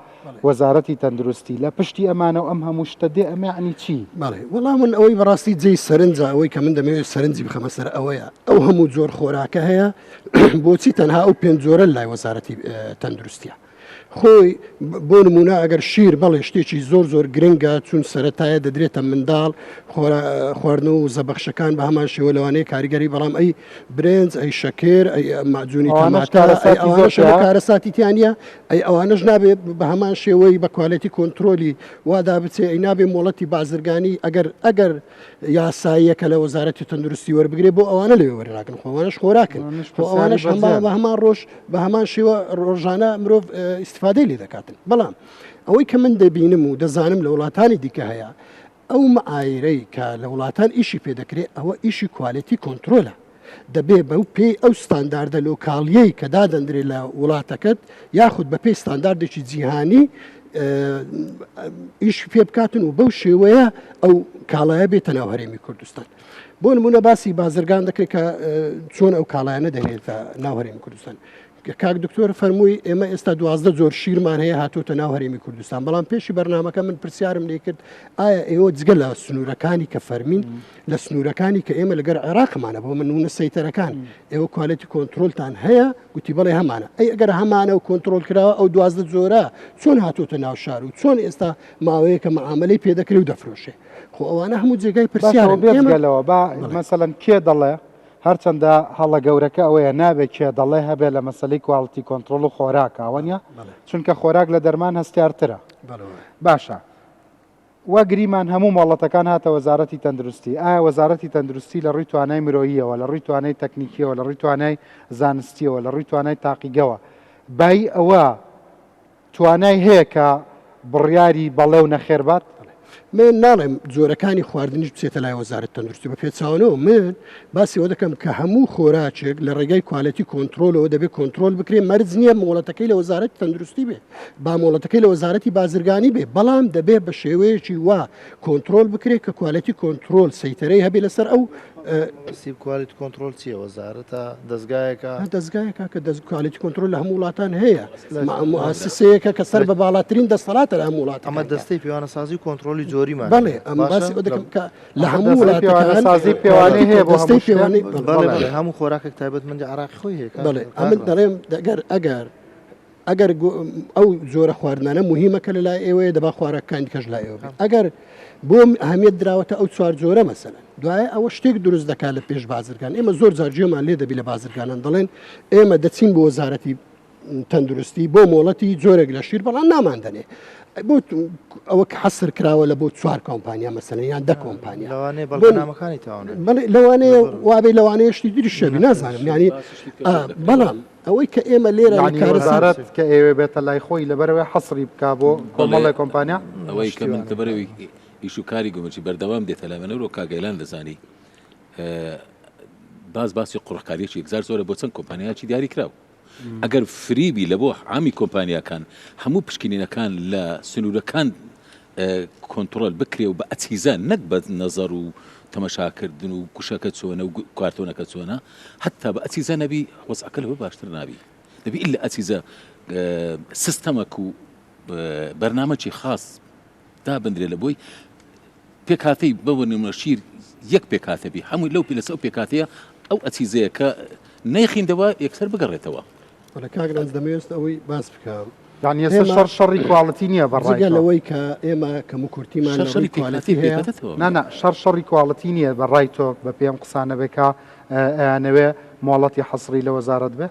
وەزارەتی تەندروستی لە پشتی ئەمانە و ئەم هەموو شتە دێ ئەمە عنی چی بەڵێ وەڵام من ئەوەی بەڕاستی جێی سەرنجە ئەوەی کە من دەمەوێت سەرنجی بخەمە سەر ئەوەیە ئەو هەموو جۆر خۆراکە هەیە بۆچی تەنها ئەو پێنج جۆرە لای وەزارەتی تەندروستیە خۆی بۆ نمونە ئەگەر شیر بەڵێ شتێکی زۆر زۆر گرنگە چون سەرەتایە دەدرێتە منداڵ خواردن و زەبەخشەکان بە هەمان شێوە لەوانەیە کاریگەری بەڵام ئەی برنج ئەی شەکر ئەی ماجوونی تەماتە ئەوانە کارەساتیتیانە ئەی ئەوانەش نابێت بە هەمان شێوەی بە کوالیتی کۆنتترۆلی وادا بچێ ئەی نابێ مۆڵەتی بازرگانی ئەگەر یاساییەکە لە وەزارەتی تەندروستی وەربگرێت بۆ ئەوانە لەوێ وەرناکەن خۆوانش خۆراکن ئەوانش بە هەمان ڕۆژ بە هەمان شێوە ڕۆژانە مرۆڤ استفادەی لێ دەکاتن بەڵام ئەوەی کە من دەبینم و دەزانم لە وڵاتانی دیکە هەیە ئەو مەعایرەی کە لە وڵاتان ئیشی پێدەکرێت ئەوە ئیشی کوالیتی کۆنتترۆلە دەبێ بەو پێی ئەو ستانداردە لۆکاڵیەی کە دادەندرێت لە وڵاتەکەت یاخود بە پێی ستانداردێکی جیهانی ئیش پێ بکاتن و بەو شێوەیە ئەو کاڵایە بێتە ناو هەرێمی کوردستان بۆ نمونە باسی بازرگان دەکرێت کە چۆن ئەو کاڵایانە دەهێتە ناو هەرێمی کوردستان کاک دکتۆر فەرمووی ئێمە ئێستا 12 جۆر شیرمان هەیە هاتوۆتە ناو هەرێمی کوردستان بەڵام پێشی بەرنامەکە من پرسیارم لێ کرد ئایا ئێوە جگە لە سنوورەکانی کە فەرمین لە سنوورەکانی کە ئێمە لەگەر عێراقمانە بۆ من نمونە سەیتەرەکان ئێوە کوالیتی کۆنتترۆلتان هەیە گوتی بەڵێ هەمانە ئەی ئەگەر هەمانە و کۆنتترۆل کراوە ئەو 12 جۆرە چۆن هاتوۆتە ناو شار و چۆن ئێستا ماوەیە کە معاملەی پێدەکرێت و دەفرۆشێ خۆ ئەوانە هەموو جێگای پرسیارم بێگەلەوە با مەسەڵەن کێ دەڵێ هەرچەندە هەڵە گەورەکە ئەوەیە نابێت کێ دەڵێ هەبێت لە مەسلەی کواڵتی کۆنتترۆل و خۆراک ئەوەنە چونکە خۆراک لە دەرمان هەستیارترە باشە وەگریمان هەموو مۆڵەتەکان هاتە وەزارەتی تەندروستی ئایا وەزارەتی تەندروستی لە ڕووی توانای مرۆییەوە لە ڕووی توانای تەکنیکیەوە لە ڕووی توانای زانستیەوە لە ڕووی توانای تاقیگەوە بای ئەوە توانای هەیە کە بڕیاری بەڵێ و نەخێربات من ناڵێم جۆرەکانی خواردنیش بچێتە لای وەزارەت تەندروستی بە پێچاوانەوە من باسی ئەوە دەکەم کە هەموو خۆراکێک لە ڕێگەی کوالەتی کۆنتترۆلەوە دەبێت کۆنتترۆل بکرێ مەرج نییە مۆڵەتەکەی لە وەزارەت تەندروستی بێ با مۆڵەتەکەی لە وەزارەتی بازرگانی بێ بەڵام دەبێت بە شێوەیەکی وا کۆنتترۆل بکرێت کە کوالەتی کۆنتترۆل سەیتەرەی هەبێ لەسەر ئەو کوالتی کۆنتترۆل چیە وەزارەتە دەستگایەکە دەستگایەکە کە کوالتی کۆنتترۆل لە هەموو وڵاتان هەیە مؤسسەیەکە کە سەر بە باڵاترین دەسەڵاتە لە هەموو وڵات ئەمە دەستەی پیوانەسازی کۆنتترۆلی جۆریمان بەڵێ ئەم باسی ئەو دەکەم کە لە هەموو وڵاتەکان پیاوانەی هەیە بۆ دەستەی پیاوانەی هەموو خۆراکێک تایبەتمەندی عراقی خۆی هەیە بڵێ ئەمن دەڵێم ئەگەر ئەو جۆرە خواردنانە مهمەکە لە لای ئێوەیە دەبا خوارەکانی کەش لای ئێوە ئەگەر بۆ ئەهمیت دراوەتە ئەو چوار جۆرە مەسەلەن دوایە ئەوە شتێک دروست دەکات لە پێش بازرگان ئێمە زۆر جارجێمان لێ دەبی لە بازرگانان دەڵێن ئێمە دەچین بۆ وەزارەتی تەندروستی بۆ مۆڵەتی جۆرێک لە شیر بەڵام ناماندنێ بۆ ئەوە حەسر کراوە لە بۆ چوار کۆمپانیا مەسەلەن یان دە کۆمپانیا لەوانەیە بەڵگەنامەکانی تاوانێت لەوانەیە وابێ لەوانەیە شتی دیری شەبی نازانم ینی بەڵام ئەوەی کە ئێمە لێرە وەزارەت کە ئێوێ بێتە لای خۆی لەبەرەوەی حەسری بکا بۆ کۆمەڵی کۆمپانیا ئەوەی کە من لەبەرەوەی ئیش و کاری گومەچی بەردەوام دێتە لای منەوە کاگەیلان دەزانی باسی قوڕەکاریەکی یەکزار زۆرە بۆ چەند کۆمپانیاکی دیاری کراوە ئەگەر فریبی لە بۆ عامی کۆمپانیاکان هەموو پشکنینەکان لە سنوورەکان کۆنتترۆل بکرێ و بە ئەچیزە نەک بە نەزەر و تەمەشاکردن و کوشەکە چۆنە و کارتۆنەکە چۆنە حتا بە ئەچیزە نەبی وەزعەکە لەوە باشتر نابی دەبی ئیلا ئەچیزە سیستەمەک و بەرنامەی خاص دابدرێ لە بۆی پێکاتەی بەوە نمونە شیر یەک پێکاتەبی هەمووی لەو لەسەر پێکاتەیە ئەو ئەچیزەیە کە نەیخیندەوە یەکسەر بگەڕێتەوە وەلە کاگرانز دەمەوێست ئەوەی باس بکەم یعنی ئێستا شەڕی کوواڵەتی نییە بەڕێگە لەوەی کە ئێمە کەم و کورتیمان کوالەتی هەیە شەڕی کوواڵەتی نییە بەڕای تۆ بە پێم قسانە بێکا ئەیانەوێ مۆڵەتی حەسری لە وەزارەت بێ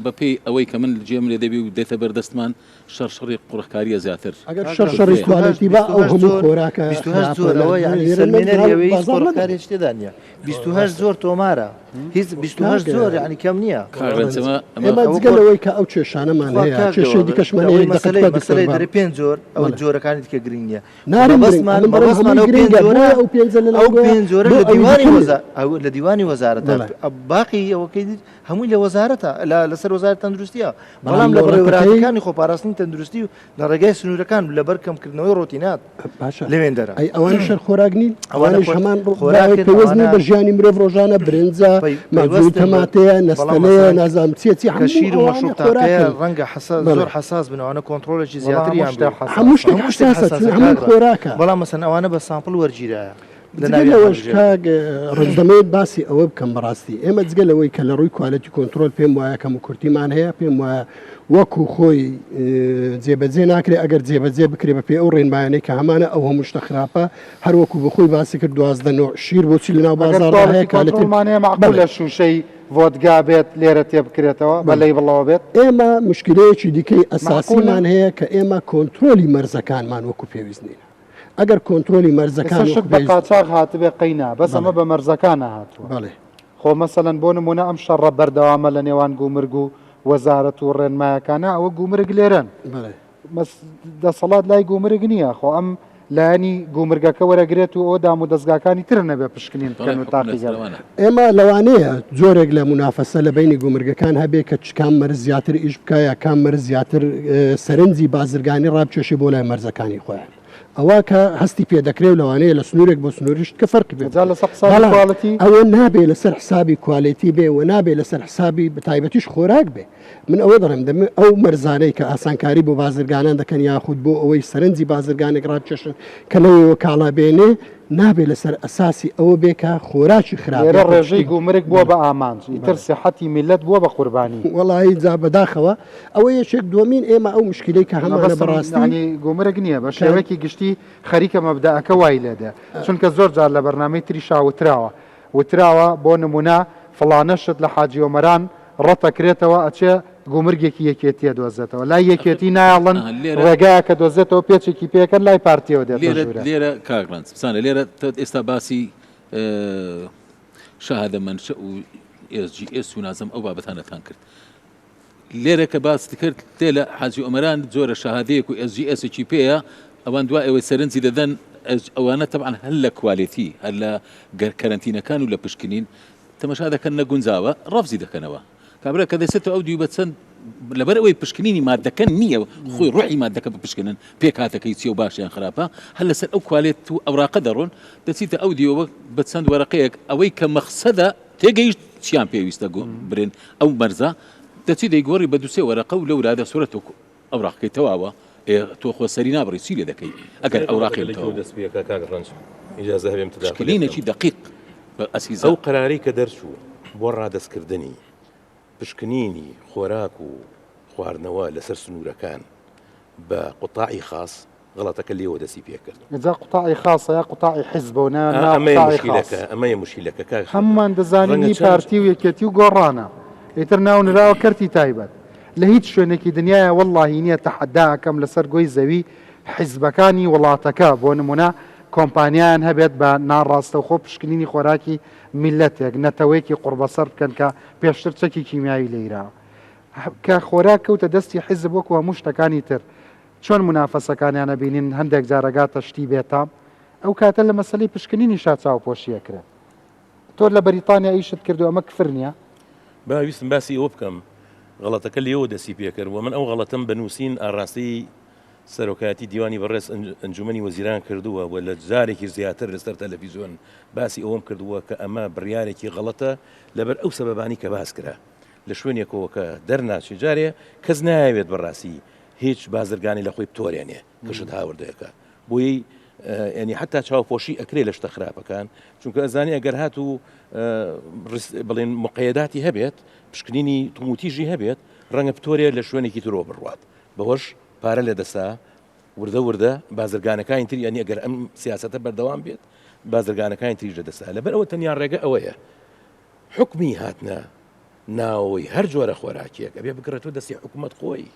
بەپێی ئەوەی کە من جێم لێ دەبی و دێتە بەردەستمان شەڕی قوڕەکاریە زیاتر ئەگەر شەڕی کوالەتی با ئەو هەموو خۆراکە 28 زۆرەوە یعنی سەرمێنەریەوەی قوڕەکاری شتێدا نییە 28 زۆر تۆمارە هیچ 28 زۆر یعنی کەم نییە ئێمە جگەلەوەی کە ئەو کێشانەمان هەیە کێشەی دیکەشمان هەیە مەسەلەی دەرێ 5 زۆر ئەو جۆرەکانی دیکە گرنگ نییە نارێبەسمان ئەو 5 زۆرە لە دیوانی وەزارەتە باقی ئەوەکەی هەمووی لە وەزارەتە لەسەر وەزارەت تەندروستیە بەڵام لە بڕێوەبراتەکانی خۆپاراستنی تەندروستی و لە ڕێگای سنوورەکان لە بەرکەمکردنەوەی ڕۆتینات لەوێن دەرە ئەوانی شەر خۆراک نین ئەوانش هەمان پێوەزنی بە ژیانی مرۆڤ ڕۆژانە برنجە مەگوی تەماتەیە نەستەلەیە نازام چێتی شیر و مەشروبتاکەیە ڕەنگە زۆر حساس بنەوەنە کۆنتترۆلێکی زیاتریان هەموو شتێک حساسە هەموو خۆراکە بەڵام مەسەن ئەوانە بە سامپڵ وەرگیرایە لەوەش کاگ ڕزدەمەوێت باسی ئەوە بکەم بەڕاستی ئێمە جگەلەوەی کە لە ڕووی کوالەتی کۆنتترۆل پێم وایە کەم و کورتیمان هەیە پێم وایە وەکو خۆی جێبەجێ ناکرێت ئەگەر جێبەجێ بکرێ بە پێ ئەو ڕێنمایانەی کە هەمانە ئەو هەموو شتە خراپە هەروەکو بەخۆی باسی کرد 12 شیر بۆچی لەناو بازار هەیە کالەتمانەیە معقول لە شوشەی ڤۆدگا بێت لێرە تێ بکرێتەوە بەلەی بڵەوە بێت ئێمە مشکلەیەکی دیکەی ئەساسیمان هەیە کە ئێمە کۆنتترۆلی مەرزەکانمان وەکو پێویست نین ئەگەر کۆنتترۆلی مەرزەکان بە قاچاق هاتبێ قەینا بەس ئەمە بە مەرزەکانە هاتووە بەڵێ خۆ مەسەلەن بۆ نمونە ئەم شەڕە بەردەوامە لە نێوان گومرگ و وەزارەت و ڕێنمایەکانە ئەوە گومرگ لێرن دەسەڵات لای گومرگ نییە خۆ ئەم لایانی گومرگەکە وەرەگرێت و ئەو دام و دەستگاکانی تر نەبێ پشکنین بکەن و تاقیگەڵانە ئێمە لەوانەیە جۆرێک لە منافەسە لە بینی گومرگەکان هەبێ کە کام مەرز زیاتر ئیش بکە یا کام مەرز زیاتر سەرنجی بازرگانی ڕابکێشی بۆ لای مەرزەکانی خۆیان ئەوە کە هەستی پێدەکرێت لەوانەیە لە سنوورێک بۆ سنووریشت کە فەرقی بێت ئەوە نابێ لەسەر حسابی کوالێتی بێ و نابێ لەسەر حسابی بەتایبەتیش خۆراک بێ من ئەوە دەڵێم ئەو مەرزانەی کە ئاسانکاری بۆ بازرگانان دەکەن یاخود بۆ ئەوەی سەرنجی بازرگانێک ڕابکێشن کە لەوەوە کاڵا بێنێ نابێ لەسەر ئەساسی ئەوە بێ کە خۆراکی خراپە ڕێژەی گومرگ بووە بە ئامانج ئیتر سیحەتی میلەت بووە بە قوربانی وەڵی جا بەداخەوە ئەوە یەکێک دومین ئێمە ئەو مشکلەی کە هەمانە بەڕاستی گومرگ نییە بە شێوەیەکی گشتی خەریکە مەبدەعەکە وای لێدە چونکە زۆر جار لە بەرنامەی تریشا وتراوە بۆ نمونە فڵانەشت لە حاجی ئۆمەران ڕەتەکرێتەوە ئەچێ گومرگێکی یەکێتیە دۆزێتەوە لای یەکێتی نایڵن ڕێگایە کە دۆزێتەوە پێچێکی پێکەن لای پارتیەوە دێت لێرە کاگرانس بسانە لێرە ئێستا باسی شەهادە منشە و SGS و نازم ئەو بابەتانەتان کرد لێرە کە باسی کرد تێ لە حاجی ئۆمەران جۆرە شەهادەیەک و SGSێکی پێەیە ئەوان دوای ئەوەی سەرنجی دەدەن ئەوانە طبعا هەر لە کوالیتی هەر لە کەرەنتینەکان و لە پشکنین تەماشا دەکەن نەگونجاوە ڕەفزی دەکەنەوە کابرا کە دەسێتەوە ئەو دیو بەچەند لەبەر ئەوەی پشکنینی مادەکە نییە خۆی ڕوحی مادەکە بپشکنن پێ کاتەکەی چی و باشیان خراپە هەر لەسەر ئەو کوالێت و ئەوراقە دەڕۆن دەچیتە ئەو دیەوە بە چەند وەرەقەیەک ئەوەی کە مەخسەدە تێگەیشت چیان پێویستە برێن ئەو مەرزە دەچی دەیگۆڕی بە دووسێ وەرەقە و لەورادە سوورەت ئەوراقەکەی تەواوە تۆ خۆ سەری نابڕی چی لێ دەکەی ئەگەر ئەوراقی دەستپێکە کاگەڕنج ئیجازە هەبێم تداخلینێکی دقیق ئەسیزە ئەو قراری کە دەرچوو بۆ ڕادەستکردنی پشکنینی خۆراک و خواردنەوە لەسەر سنوورەکان بە قوتاعی خاص غڵاتەکە لێوە دەسی پێکرد إذا قطاعي خاصة يا قطاعي حزب ونا ئەمەیە مشکلەکە کاک هەمومان دەزانینی پارتی و یەکێتی و گۆڕانە ئیتر ناونراوە کەرتی تایبەت لە هیچ شوێنێکی دنیاە وەڵڵاهی نییە تەحەداکەم لەسەر گۆی زەوی حیزبەکانی وڵاتەکە بۆ نمونە کۆمپانیایان هەبێت بە ناڕاستە و خۆ پشکنینی خۆراکی میلەتێک نەتەوەیەکی قوربەسەر بکەن کە پێشتر چەکی کیمیاوی لێیراوە کە خۆراک کەوتە دەستی حیزب وەکو هەموو شتەکانی تر چۆن منافەسەکانیانە بینین هەندێک جارەگاتە شتی بێتام ئەو کاتە لە مەسلەی پشکنینی شا چاوپۆشیەکرێت تۆ لە بەریتانیا ئیشت کردو ئەمە کفر نییە باویستم باسی ئەوە بکەم غڵەتەکە لێوە دەسی پێکردوە من ئەو غەڵەتم بنووسین ئاڕاستی سەرۆکایەتی دیوانی بەڕێز ئەنجومەنی وەزیران کردووە و لە جارێکی زیاتر لەسەر تەلەڤیزیۆن باسی ئەوەم کردووە کە ئەمە بڕیارێکی غەڵەتە لەبەر ئەو سەبەبانی کە باس کرا لە شوێنێکەوە کە دەرناچی جارێ کەس نایەوێت بەڕاستی هیچ بازرگانی لە خۆی بتۆرێنێ کەشت هاوردەیەەکە بۆی ینی حتا چاوپۆشی ئەکرێ لە شتە خراپەکان چونکە ئەزانی ئەگەر هات و بڵێن مقەیەداتی هەبێت پشکنینی توموتیژی هەبێت ڕەنگە پتۆرێ لە شوێنێکی ترۆ بڕوات بەوەش پارە لە دەستا وردە بازرگانەکانی تری ئەنی ئەگەر ئەم سیاسەتە بەردەوام بێت بازرگانەکانی تریژ دەستا لەبەر ئەوە تەنیا ڕێگە ئەوەیە حکمی هاتنە ناوەوەی هەر جۆرە خۆراکیەک ئەبێ بکرێتەوە دەستی حکوومەت خۆی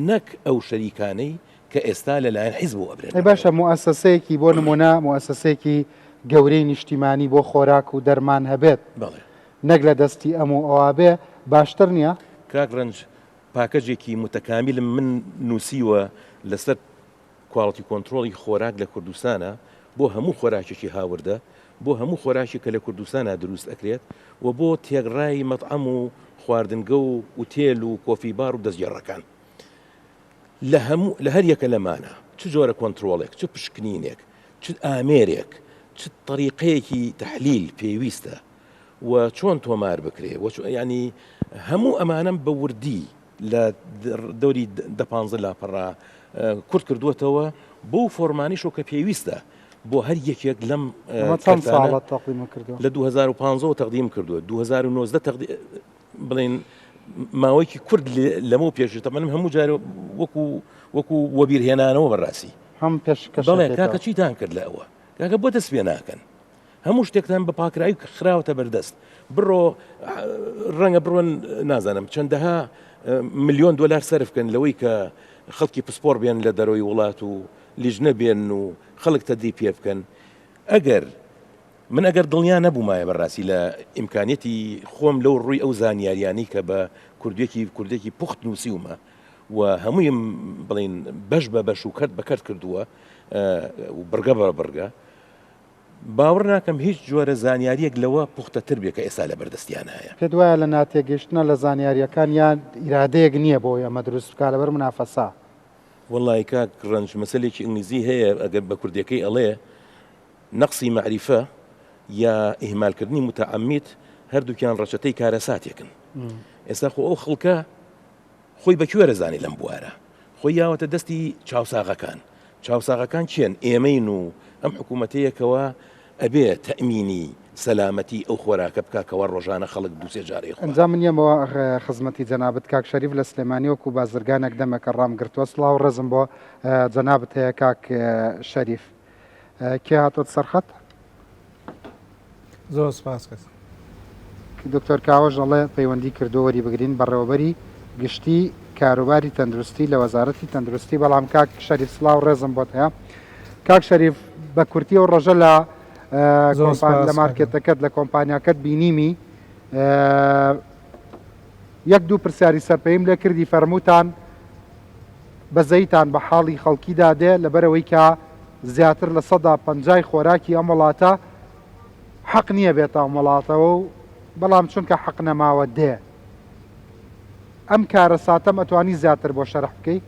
نەک ئەو شەریکانەی کە ئێستا لەلایەن حیزب بۆ ئەبرێت باشە موسسەیەکی بۆ نمونە موسسەیەکی گەورەی نیشتیمانی بۆ خۆراک و دەرمان هەبێت نەک لە دەستی ئەمە ئەوە بێ باشتر نییە کاک ڕەنج پاکەجێکی متەکامیلم من نووسیوە لەسەر کواڵتی کۆنتترۆڵی خۆراک لە کوردستانە بۆ هەموو خۆراکێکی هاوردە بۆ هەموو خۆراکی کە لە کوردستانە دروست ئەکرێت و بۆ تێگڕای مەطعەم و خواردنگە و وتێل و کۆفیبار و دەستگێڕەکان لە هەر یەکە لەمانە چ جۆرە کۆنتترۆڵێک چ پشکنینێک چ ئامێرێک چ طریقەیەکی تحلیل پێویستە و چۆن تۆمار بکرێ ینی هەموو ئەمانم بە وردی لە دەوری دە15 لاپەڕا کورت کردووەتەوە بۆ فۆرمانیشۆ کە پێویستە بۆ هەر یەکێک لەم لە 2015 تەقدیم کردووە 2009 بڵێن ماوەیەکی کورد لەمە پێش تەمەنم هەموو جارە وەکو وەبیرهێنانەوە بەڕاستی هەم بەڵێ کاکە چیتان کرد لە ئەوە کاکە بۆ دەست پێ ناکەن هەموو شتێکتان بە پاکرایی خراوەتە بەردەست بڕۆ ڕەنگە بڕۆن نازانم چەندەها ملیۆن دلار سەرفکەن لەوەی کە خەڵکی پسپۆر بێن لە دەرەوەی وڵات و لیژنە بێن و خەڵک تەدی پێ بکەن من ئەگەر دڵنیا نەبوومایە بەڕاستی لە ئیمکانیەتی خۆم لەو ڕووی ئەو زانیاریانی کە بە کوردێکی پوخت نووسیومە و هەموویم بڵین بەش بە بەش و کەرت بەکەرت کردووە و بڕگە بە بڕگە باوەڕ ناکەم هیچ جۆرە زانیاریەک لەوە پوختەتر بێ کە ئێستا لە بەردەستیان هەیە پێ دوایە لە ناتێگەشتنە لە زانیاریەکان یان ئیرادەیەک نییە بۆ ئەمە دروست بکە لەبەر منافەسا وەڵی کاک ڕەنج مەسەلێکی ئینگلیزی هەیە ئەگەر بە کوردەکەی ئەڵێ نەقسی معریفە یا ئیهمالکردنی متعەمید هەردووکیان ڕەچەتەی کارەساتێکن ئێستا خۆ ئەو خەڵکە خۆی بەکوێرە زانی لەم بوارە خۆی یاوەتە دەستی چاوساغەکان چێن ئێمەین و ئەم حکوومەتەیەکەوە ئەبێ تەئمینی سەلامەتی ئەو خۆراکە بکاکەوە ڕۆژانە خەڵک دووسێ جارێ ئەنجام نیەمەوە خزمەتی جەنابەت کاک شەریف لە سلێمانی وەکو بازرگانێک دەمەکە ڕامگرتووە سڵاو ڕێزم بۆ جەنابەت هەیە کاک شەریف کێ هاتۆت سەرخەت زۆر سپاس کەس دکتۆر کاوەژ ئەڵێ پەیوەندی کردو وەری بگرین بەڕێوەبەری گشتی کاروباری تەندروستی لە وەزارەتی تەندروستی بەڵام کاک شەریف سڵاو ڕێزم بۆت هەیە کاک شەریف بە کورتی و ڕۆژە لە مارکێتەکەت لە کۆمپانیاکەت بینیمی یەک دوو پرسیاری سەرپەیم لێ کردی فەرمووتان بەزەیتان بە حاڵی خەڵکیدا دێ لەبەرەوەی کە زیاتر لە 150 خۆراکی ئەم وڵاتە حەق نییە بێتە ئەم وڵاتەوە و بەڵام چونکە حەق نەماوە دێ ئەم کارە ساتەم ئەتوانی زیاتر بۆ شەرح بکەیت.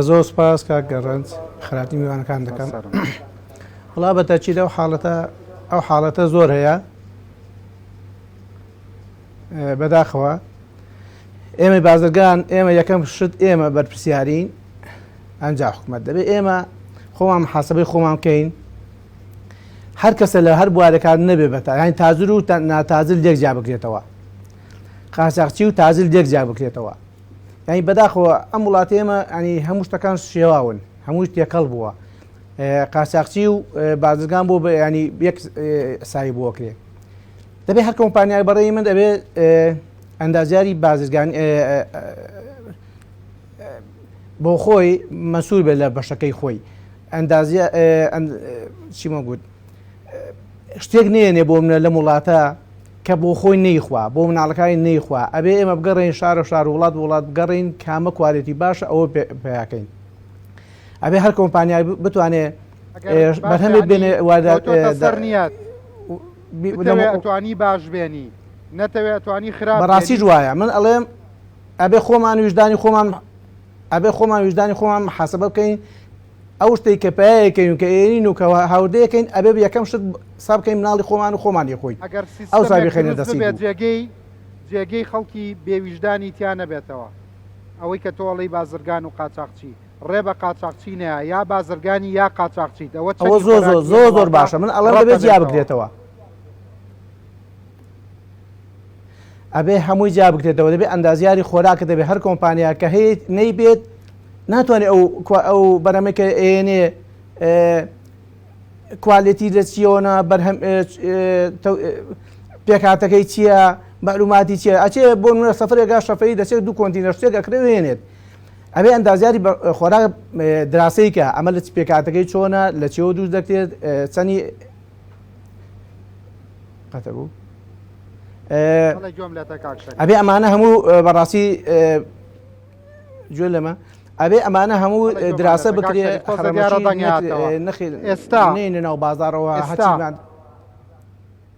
زۆر سپاس کاک گەڕەنج خراپی میوانەکان دەکەم. وڵا بە تەچید ئەو حاڵەتە زۆر هەیە بەداخەوە ئێمە بازرگان ئێمە یەکەم شت ئێمە بەرپرسیارین ئەنجا حکومەت دەبێت ئێمە خۆمان محاسبەی خۆمان بکەین هەر کەسە لە هەر بوارەکان نەبێ بەتا یانی تازر و ناتازر لێک جا بکرێتەوە قاچاقچی و تازر لێک جا بکرێتەوە یعنی بەداخەوە ئەم وڵاتی ئێمە ینی هەموو شتەکان شێواون هەمووی تێکەڵ بووە قاچاقچی و بازرگان بۆ ینی یەک سایی بۆکرێ دەبێت هەر کۆمپانیای بەڕێی من دەبێت ئەندازیاری بازرگانی بۆ خۆی مەسوول بێت لە بەشەکەی خۆی ئەندازیە چیمە گوت شتێک نێنێ بۆ منە لە وڵاتە کە بۆ خۆی نەیخوا بۆ مناڵەکانی نەیخوا ئەبێ ئێمە بگەڕین شارە شار وڵات وڵات بگەڕین کامە کوالێتی باشە ئەوە پیاکەین ئەبێ هەر کۆمپانیای بتوانێت بەرهەمێت بێنێ نیات ئەتوانی باش بێنی نەتەوێت ئەتوانی خراپ بەڕاستی جوایە من ئەڵێم ئەبێ خۆمان ویژدانی خۆمان ئەبێ خۆمان ویژدانی خۆمان حەسەبە بکەین ئەو شتەی کە پایەکەین کە ئێنین و کە هاودەیەکەین ئەبێ یەکەم شت سا بکەین مناڵی خۆمان و خۆمان یخۆی ئەو سابی خێنە دەستی جێگەی خەڵکی بێویژدانی تیان نەبێتەوە ئەوەی کە تۆڵی بازرگان و قاچاقچی ڕێ بە قاچاقچی نەیە یا بازرگانی یا قاچاقچیت ئەوە زۆر باشە من ئەڵێم دەبێت جیا بکرێتەوە ئەبێ هەمووی جا بکرێتەوە دەبێت ئەندازیاری خۆراکە دەبێت هەر کۆمپانیا کە هەیە نەیبێت ناتوانێت ئەو بەرەمەکە ئێنێ کوالێتی دەچیەوەە بەرهەم پێکاتەکەی چییە معلوماتی چییە ئەچێ بۆ منە سەفرێکگا شەفەی دەچێت دوو کۆنتینەر شتێک ئەکرێنێت ئەبێ ئەندازیاری خۆراک دراسەیکە ئەمە لە پێکاتەکەی چۆنە لە چێوە دووست دەکرێت چەنی قەتە بوو ئەبێ ئەمانە هەموو بەڕاستی گوێ لەمە ئەبێ ئەمانە هەموو دراسە بکرێت ئێستا ناو بازارەوە هەچیمان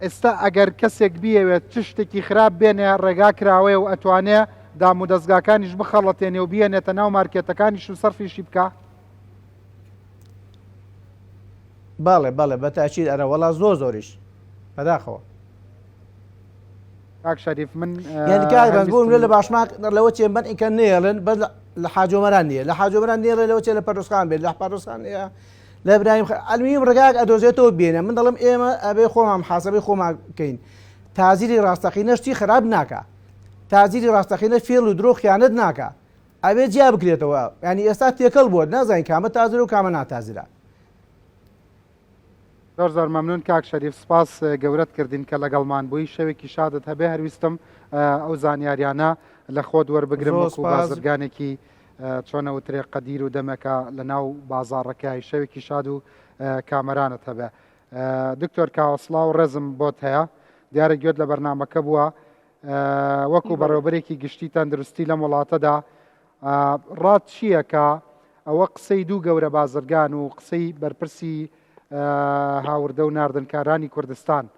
ئێستا ئەگەر کەسێک بیەوێت چ شتێکی خراپ بێنێ ڕێگا کراوەیە و ئەتوانێ دام و دەستگاکانیش بخەڵەتێنێ و بیێنێتە ناو مارکێتەکانیش و سەرفیشی بکە بەڵێ بەتاچید ئەرە وەڵا زۆریش بەداخەوە کاک شەریف من بووم لە باشماک لەوە چێ من ئیکە نێڵن بە لە حاجۆمەران نیە لە حاجۆمەران نێڵێ لەوە چێ لە پەرۆسخان بێت لە پەرۆسخان لە برایم ئەلمیم ڕێگاک ئەدۆزێتەوە بێنە من دەڵم ئێمە ئەبێ خۆمان حاسەبەی خۆمان بکەین تازیری ڕاستەقینە شتی خراپ ناکە تازیری ڕاستەقینە فێڵ و درۆ خیانەت ناکە ئەبێ جیا بکرێتەوە ینی ئێستا تێکەڵ بۆ نازانین کامە تازر و کامە ناتازرە زۆر مەمنون کاک شەریف سپاس گەورەت کردین کە لەگەڵمان بووی شەوێکی شادت هەبێ هەرویستم ئەو زانیاریانە لە خۆت وەربگرم وەکو بازرگانێکی چۆنە وترێ قەدیر و دەمەکە لە ناو بازاڕەکەی شەوێکی شاد و کامەرانت هەبێ دکتۆر کاوەسڵاو ڕێزم بۆت هەیە دیارە گوێت لە بەرنامەکە بووە وەکو بەڕێوەبەرێکی گشتی تەندروستی لەم وڵاتەدا ڕات چییە کە ئەوە قسەی دوو گەورە بازرگان و قسەی بەرپرسی هاوردە و ناردنکارانی کوردستان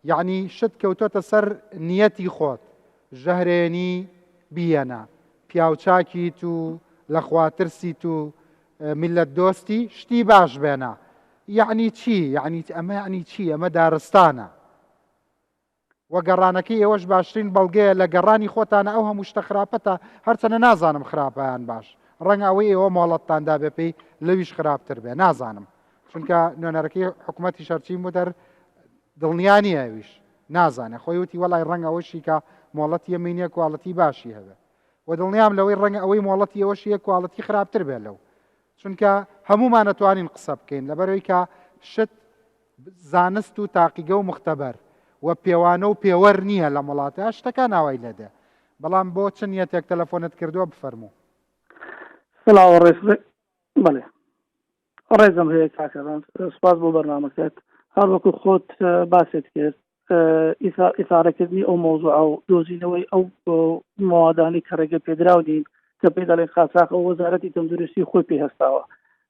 یعنی شت کەوتۆتە سەر نیەتی خۆت ژەهرێنی بیەنە پیاوچاکیت و لەخواترسیت و میلەت دۆستی شتی باش بێنە یعنی چی یعنی ئەمە یعنی چی ئەمە دارستانە وە گەڕانەکەی ئێوەش باشترین بەڵگەیە لە گەڕانی خۆتانە ئەو هەموو شتە خراپەتە هەرچەنە نازانم خراپەیان باش ڕەنگە ئەوەی ئێوە مۆڵەتتاندا بێ پێی لەویش خراپتر بێ نازانم چونکە نوێنەرەکەی حکوومەتی شەرچی مدەر دڵنیانی ئەویش نازانێ خۆی وتی وەڵای ڕەنگە ئەوەشی کە مۆڵەتی ئەمەینە کوواڵەتی باشی هەبێ و دڵنیام لەوەی ڕەنگە ئەوەی مۆڵەتی ئەوەشیە کوواڵەتی خراپتر بێ لەو چونکە هەمومان نەتوانین قسە بکەین لەبەرەوەی کە شت زانست و تاقیگە و مختبەر و پێوانە و پێوەەر نییە لە وڵاتە شتەکە ناوای لەدە بەڵام بۆ چەند یەتێک تەلەفۆنت کردووە بفەرموو سلااو ڕێز بڵێ ڕێزم هەیە کاکەڕان سپاس بۆ بەرنامەکەت هەر وەکو خۆت باسێت کرد ئیثارەکردنی ئەو مۆزوع و دۆزینەوەی ئەو موادانی کە ڕێگە پێدراونین کە پێ دەڵێن قاچاق ئەو وەزارەتی تەندروستی خۆی پێهێستاوە.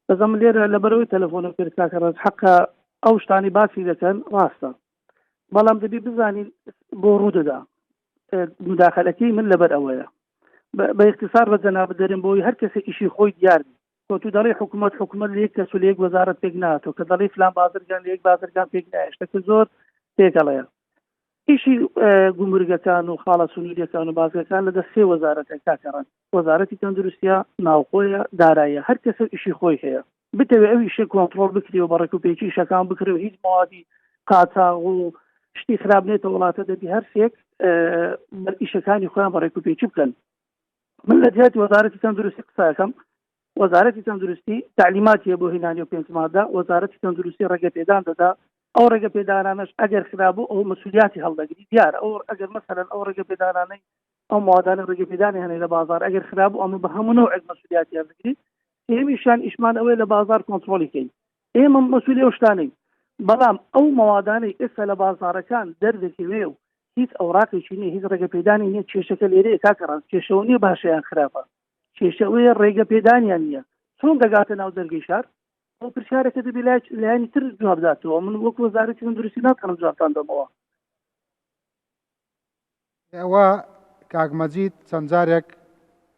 بەزەم لێرە لەبەرەوەی تەلەفۆنە پێرکاکە ڕێز حەقە ئەو شتانی باسی دەکەن ڕاستە، بەڵام دەبی بزانین بۆ ڕوودەدا مداخلەکەی من لەبەر ئەوەیە. بە اختصار بە جەناب دەرم بۆی هەر کەسێک ئیشی خۆی دیار بی تو دەڵێ حکوومەت لە یەک کەس و لە یەک وەزارەت پێک ناتەوە کە دەڵێ فلان بازرگان لە یەک بازرگان پێک نایە، شتەکە زۆر تێکەڵەیە. ئیشی گومرگەکان و خاڵە سنووریەکان و بازرگەکان لە دەست سێ وەزارەتە کاکەڕن، وەزارەتی تەندروستیە، ناوخۆیە، داراییە، هەر کەسە ئیشی خۆی هەیە بتەوێت ئەو ئیشی کۆنتڕۆڵ بکرێ و بە ڕێکوپێکی ئیشەکان بکرێ و هیچ موادی قاچاق و شتی خراپ نێتە وڵاتە دەبی هەرسێک ئیشەکانی خۆیان بە ڕێکوپێکی بکەن. من لە جهتی وەزارەتی تەندروستی قسەکەم، وەزارەتی تەندروستی تعلیماتیە بۆ هێنانی و پێنجمادە، وەزارەتی تەندروستی ڕێگەپێدان دەدا، ئەو ڕێگەپێدانانش ئەگەر خراببوو ئەو مەسئولیاتی هەڵدەگری دیارە. ئەو ئەگەر مەسەلەن ئەو ڕێگەپێدانانەی ئەو موادانە ڕێگەپێدانی هەنێ لە بازار ئەگەر خراببوو ئەمە بە هەموو نەوعێک مەسئولیاتی هەڵدەگری. ئێمەشان ئیشمان ئەوەی لە بازار کۆنتڕۆلیکەین، ئێمە مەسئولی ئەو شتانەی، بەڵام ئەو موادانەی ئێستا لە بازارەکان دەردەکەوێ و هیچ ئەوراقێکی نییە، هیچ ڕێگەپێدانی نییە، کێشەکە لێرەیە کاکەڕان، کێشەوە نییە باشەیان خراپە، کێشەوەیە ڕێگەپێدانیان نییە. چۆن دەگاتە ناو دەرگەی شار ئەو پرسیارەکە دەبێت لایانی تر جوابداتەوە. من وەک وەزارەتی تەندروستی ناتوانم جوابتان دەمەوە. ئەوە کاکمەجید چەند جارێک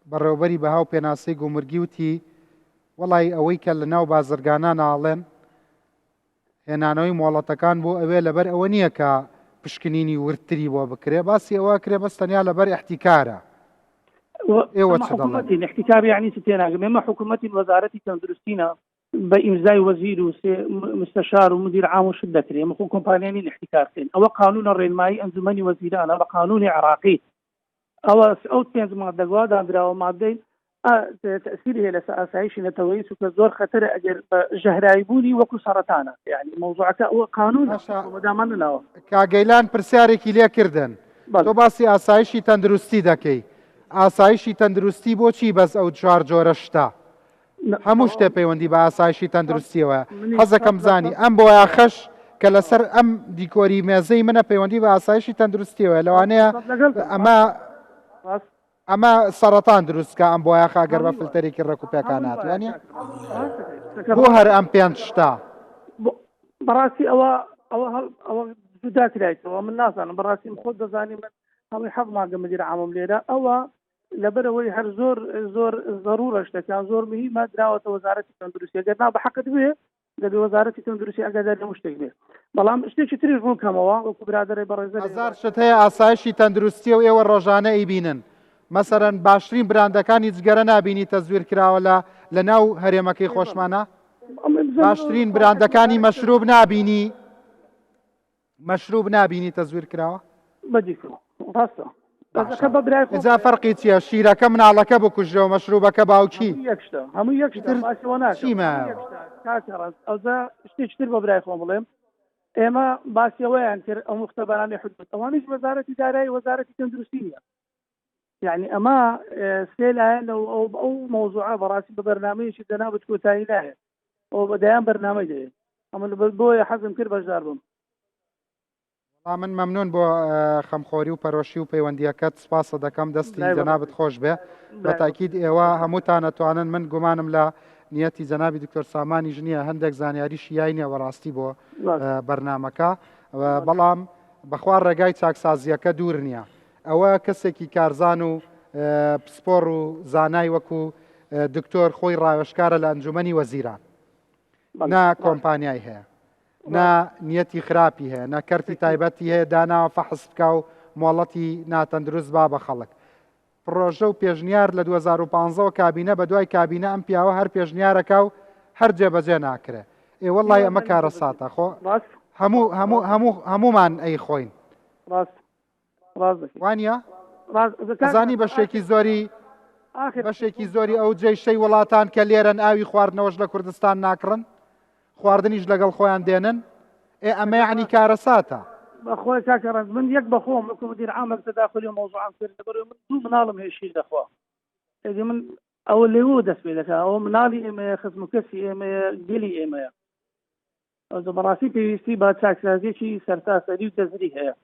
بەڕێوەبەری بە هاو پێناسەی گومرگی وتی وەڵی ئەوەی کە لە ناو بازرگانان ناڵێن هێنانەوەی مۆڵەتەکان بۆ ئەوێ لەبەر ئەوە نییە کە پشکنینی ورتری بۆ بکرێ، باسی ئەوە کرێ بەستەنیا لەبەر احتیکارە. ئێوە چ دەڵێن؟ احتیکار یعنی چ تێناگەم؟ ئێمە حکوومەتی وەزارەتی تەندروستینە بە ئیمزای وەزیر و مستەشار و مدیر عام و شت دەکرێ، ئێمە خۆ کۆمپانیانی احتیکارکەین. ئەوە قانونە ڕێنمایی ئەنجومەنی وەزیرانە بە قانونی عراقی. ئەو پێنج مادەگوا دانراوە مادەی تأثیر هەیە لەسەر ئاسایشی نەتەوەیی و کە زۆر خەتەرە ئەگەر ژەهرایی بوونی وەکو سەرەتانە، یعنی مەوزوعەکە ئەوە قانون بەدامانەوە. کاگەیلان پرسیارێکی لێ کردن، تۆ باسی ئاسایشی تەندروستی دەکەی، ئاسایشی تەندروستی بۆچی بەس ئەو چوار جۆرە شتە؟ هەموو شتێ پەیوەندی بە ئاسایشی تەندروستیەوە. حەزەکەم زانی ئەم بۆ یاخەش کە لەسەر ئەم دیکۆری مێزەی منە پەیوەندی بە ئاسایشی تەندروستیەوە، لەوانەیە ئەمە سەرەتان دروستکە ئەم بۆ یاخا گەر بە فلتەرێکی ڕێکوپێکان هاتوانە بۆ هەر ئەم پێنج شتە. بەڕاستی ئەوە جودا کرایتەوە، من نازانم بەڕاستی خۆت دەزانی من هەمووی حەڵ ماگە مدیر عامم لێرە ئەوە لەبەرەوەی هەر زۆر ضرورە شتەکان زۆر مهمە دراوەتە وەزارەتی تەندروستی. ئەگەر نا بە حەقت بێ دەبێ وەزارەتی تەندروستی ئەگادار لەموو شتێک بێ. بەڵام شتێکی تریش ڕووکەمەوە وەکو برادەرەی بەڕێزەر هەزار شت هەیە ئاسایشی تەندروستی و ئێوە ڕۆژانە ئەیبینن. مەسەرەن باشترین براندەکانی جگەرە نابینی تەزویر کراوە لە ناو هەرێمەکەی خۆشمانە؟ باشترین براندەکانی مەشروب نابینی تەزویر کراوە؟ بەدیکە ڕاستە. ئێجا فەرقی چییە؟ شیرەکە مناڵەکە بکوژرەوە مەشروبەکە باوکی هەموو یەکتر ئەوجا شتێکی تر بە برای خۆم بڵێم، ئێمە باسیەوەیان کرد ئەو مختبەرانی حکومەت ئەوانش وەزارەتی دارایی وەزارەتی تەندروستی نیە. یعنی ئەمە سێ لایەن ئەو مۆزوعە بەڕاستی بە بەرنامەیەکی دەنابێت کۆتایی ناهێت، ئەو بەدایان بەرنامەی دەوێت. ئەمە بۆیە حەزم کرد بەشدار بم. من مەمنون بۆ خەمخۆری و پەرۆشی و پەیوەندیەکەت سپاسە دەکەم، دەستی جەنابەت خۆش بێ. بە تاکید ئێوە هەمووتان ئەتوانن، من گومانم لە نیەتی جەنابی دکتۆر سامانی ژنیە هەندێک زانیاری شیای نیە وەڕاستی بۆ بەرنامەکە، بەڵام بەخوا ڕێگای چاکسازیەکە دوور نییە. ئەوە کەسێکی کارزان و پسپۆڕ و زانای وەکو دکتۆر خۆی ڕاوێژکارە لە ئەنجومەنی وەزیران، نا کۆمپانیای هەیە، نا نیەتی خراپی هەیە، نا کەرتی تایبەتی هەیە داناوە فەحس بکە و مۆڵەتی ناتەندروست با بە خەڵک. پرۆژە و پێشنیار لە 2015 کابینە بە دوای کابینە ئەم پیاوە هەر پێشنیارەکە و هەر جێبەجێ ناکرێ. وەڵڵای ئەمە کارە ساتە خۆ هەمومان ئەی خۆین وانە زانی بەشێکی زۆری ئەو جێشەی وڵاتان کە لێرەن ئاوی خواردنەوەش لە کوردستان ناکڕن، خواردنیش لەگەڵ خۆیان دێنن، ئەمە یعنی کارە ساتە. بەخۆی کاکەڕەنج من یەک بەخۆم وەکو مدیر عامە تەداخلی مۆزوعام کرد لەبەرەوەی من دوو مناڵم هەیە شیر دەخوا. ئەگە من ئەوە لێوە دەست پێ دەکات، ئەوە مناڵی ئێمەیە، خزمەکەسی ئێمەیە، گەلی ئێمەیە. بەڕاستی پێویستی با چاکسازیێکی سەرتاسەری و دەزری هەیە.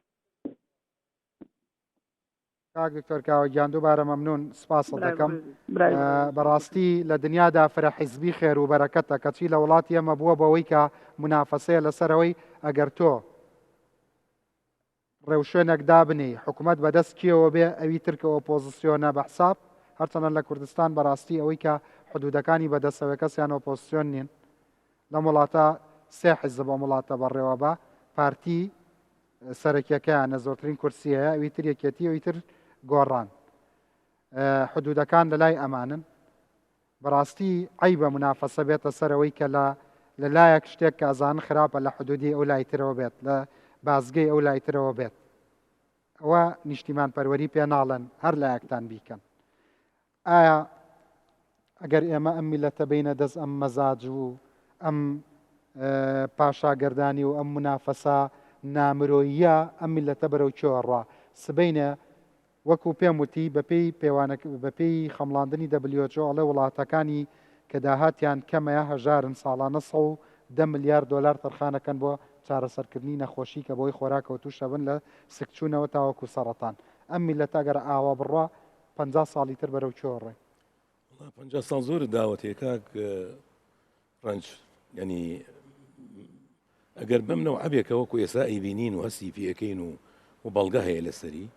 کاک دکتۆر کاوەگیان دووبارە مەمنون سپاس دەکەم. بەڕاستی لە دنیادا فرە حیزبی خێر و بەرەکەتە کەچی لە وڵاتی ئەمە بووە بەوەی کە منافەسەیە لەسەرەوەی ئەگەر تۆ ڕێوشێنێک دابنی حکوومەت بەدەست کێوە بێ ئەوی ترکە ئۆپۆزیسیۆنە بە حساب هەرچەنە لە کوردستان بەڕاستی ئەوەی کە حدودەکانی بەدەستەوە کەسیان ئۆپۆزیسیۆن نین لە وڵاتە سێ حیزب بە وڵاتە بەڕێوە بە پارتی سەرەکیەکەیانە زۆرترین کورسیەیە ئەوی تر یەکێتی ئەوی تر گۆڕان حدودەکان لە لای ئەمانن بەڕاستی عیبە منافەسە بێتە سەرەوەی کە لە لایەک شتێک کە ئەزان خراپە لە حدودی ئەو لایترەوە بێت لە بازگەی ئەو لایترەوە بێت ئەوە نیشتیمان پەروەری پێ ناڵێن هەر لایەکتان بیکەن. ئایا ئەگەر ئێمە ئەم میلەتە بینە دەست ئەم مەزاج و ئەم پاشاگەردانی و ئەم منافەسە نامرۆیە ئەم میلەتە بەرەو چۆڕە سبەینە وەکو پێم وتی بەپێی خەمڵاندنی WHO ئەڵێ وڵاتەکانی کە داهاتیان کەمەیە هەژارن ساڵانە 110 ملیار دلار تەرخانەکەن بۆ چارەسەرکردنی نەخۆشی کە بۆی خۆراکەوە تووشە بن لە سکچوونەوە تاوەکو سەرەتان. ئەم میلەتە ئەگەر ئاوا بڕوا 50 ساڵی تر بەرەو چۆڕێ. 50 ساڵ زۆر داوەتێ کاک ڕەنج ینی ئەگەر بەم نەوە عەبێکە وەکو ئێستا ئەیبینین و هەستی پێەکەین و بەڵگە هەیە لەسەری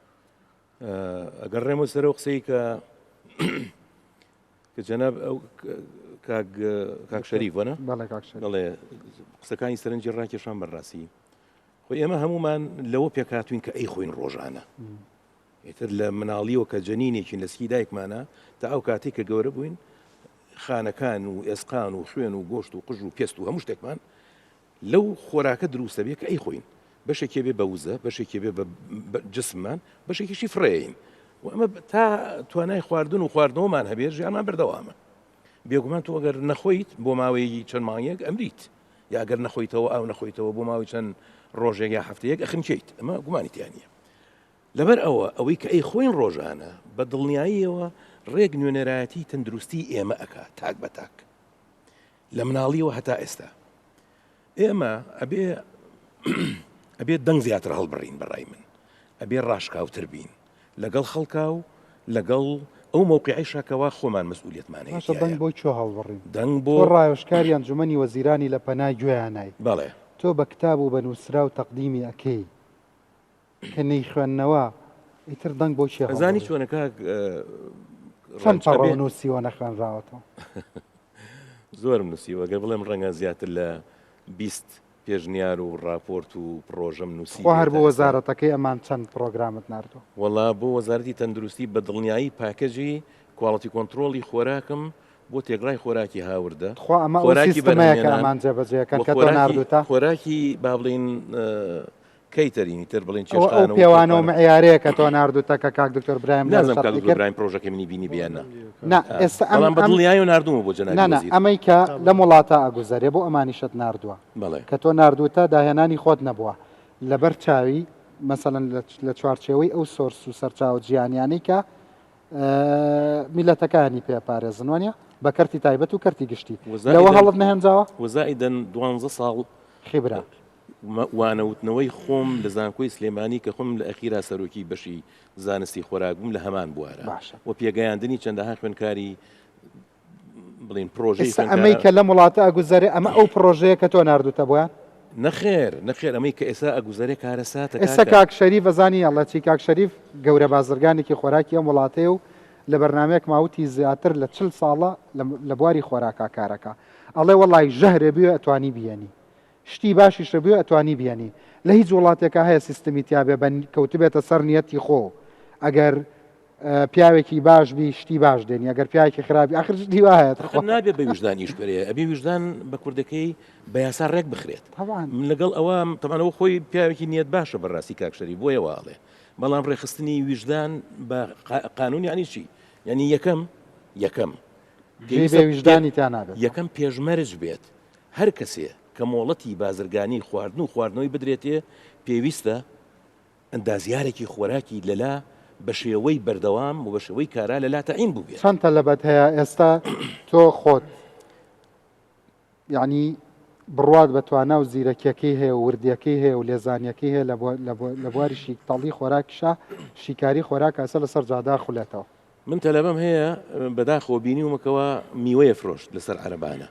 ئەگەر ڕێمە سەرەوە قسەی کە جەناب ئەو کاک شەریف وەنە دەڵێ قسەکانی سەرنجی ڕاکێشان بەڕاستی خۆی ئێمە هەمومان لەوە پێکاتوین کە ئەی خۆین ڕۆژانە ئێتر لە مناڵیەوە کە جەنینێکین لە سکی دایکمانە تا ئەو کاتێک کە گەورە بووین خانەکان و ئێسقان و خوێن و گۆشت و قژ و پێست و هەموو شتێکمان لەو خۆراکە دروستە بێ کە ئەی خۆین بەشێکی بێ بە وزە بەشێکی بێ بە جسممان بەشێکیشی فرێین و ئەمە تا توانای خواردن و خواردنەوەمان هەبێت ژیانمان بەردەوامە بێگومان تۆ ئەگەر نەخۆیت بۆ ماوەیەکی چەند مانگێک ئەمریت یا ئەگەر نەخۆیتەوە ئاو نەخۆیتەوە بۆ ماوەی چەند ڕۆژێک یا هەفتەیەک ئەخنچیت ئەمە گومانیتیانە لەبەر ئەوەی کە ئەی خۆین ڕۆژانە بە دڵنیاییەوە ڕێک نوێنەرایەتی تەندروستی ئێمە ئەکا تاک بە تاک لە مناڵیەوە هەتا ئێستا ئێمە ئەبێ دەنگ زیاتر هەڵبڕین بەڕای من ئەبێ ڕاشکاوتر بین لەگەڵ خەڵکا و لەگەڵ ئەو مووقعی شاکەوا خۆمان مەسئولیتمان هەیە دەنگ بۆی چۆ هەڵبڕین دەنگ بۆ ڕایۆشکاری ئەنجومەنی وەزیرانی لە پەنای گوێیانای بەڵێ تۆ بە کتاب و بە نووسرا و تەقدیمی ئەکەی کە نەی خوێندنەوە ئیتر دەنگ بۆ چێ ئەزانی چۆنەکە چەند پەڕۆ نووسیوە نەخوێنراوەتەوە زۆرم نووسیوە گەر بڵێم ڕەنگە زیاتر لە 20 پێشنیار و راپۆرت و پرۆژەم نووسی هەر بۆ وەزارەتەکەی ئەمان چەند پرۆگرامت نردووە وەڵا بۆ وەزارەتی تەندروستی بە دڵنیایی پاکەجی کواڵەتی کۆنتترۆلی خۆراکم بۆ تێگڕای خۆراکی هاوردە ئەمان جێبەجێەکەن کە تۆ نردوتە خۆراکی با بڵین کەیتەرینی تر بڵین پێوانەوە معیارەیە کە تۆ نردوتە کە کاک دکتۆر برایم برایم پرۆژەکە منی بینی بیانە ئێستا بە دڵنیایی و نردومە بۆ جەنابی ئەمەی کە لە وڵاتە ئەگوزارێ بۆ ئەمانیشت نردووە کە تۆ نردوتە داهێنانی خۆت نەبووە لەبەر چاوی مەسەڵەن لە چوارچێوەی ئەو سۆرس و سەرچاو جیهانیانی کە میلەتەکانی پێپارێزن وانە بە کەرتی تایبەت و کەرتی گشتی لەوە هەڵت نەهێنجاوە وەزائیدەن 12 ساڵ خیبرا وانەوتنەوەی خۆم لە زانکۆی سلێمانی کە خۆم لە ئەخیرا سەرۆکی بەشی زانستی خۆراک بووم لە هەمان بوارە و پێگەیاندنی چەندەها خوێنکاری بڵین پرۆژەی ئەمەی کە لە وڵاتە ئەگوزارێ ئەمە ئەو پرۆژەیە کە تۆ نردوتە بۆیان نەخێر ئەمەی کە ئێستا ئەگوزارێ کارەساتە ئێستا کاک شەریف بەزانی ئەڵەتی کاک شەریف گەورە بازرگانێکی خۆراکی ئەم وڵاتەیە و لە بەرنمەیەک ماوەتی زیاتر لە 40 ساڵە لە بواری خۆراکا کارەکە ئەڵێ وەڵای ژەهرێ بێ ئەتوانی بیێنی شتی باشی شەبێ ئەتوانی بیێنی لە هیچ وڵاتێکە هەیە سیستمی تیاابێ بە کەوتبێتە سەر نیەتی خۆ ئەگەر پیاوێکی باش بی شتی باش دێنی ئەگەر پیاوێکی خراپی آخر دیوایە نابێت بە ویژدانی شکرەیە ئەبی ویژدان بە کوردەکەی بە یاسا ڕێک بخرێت لەگەڵ ئەوە تەمانەوە خۆی پیاوێکی نیەت باشە بەڕاستی کاکشەری بۆیە واڵێ بەڵام ڕێخستنی ویژدان بە قانونی عنی چی یعنی یەکەم ویژدانی تا نابێت یەکەم پێشمەرج بێت هەر کەسێ کە مۆڵەتی بازرگانی خواردن و خواردنەوەی بدرێتێ پێویستە ئەندازیارێکی خۆراکی لەلا بە شێوەی بەردەوام و بە شێوەی کارا لەلا تەعین بوو بێت چەند تەلەبەت هەیە ئێستا تۆ خۆت یعنی بڕوات بەتوانە و زیرەکیەکەی هەیە و وردیەکەی هەیە و لێزانیەکەی هەیە لە بواری شیکتەڵی خۆراکیشە شیکاری خۆراک ئەسە لەسەر جادار خولێتەوە. من تەلەبەم هەیە بەداخەوە بینیومەکەوە میوەیە فرۆشت لەسەر عەرەبانە،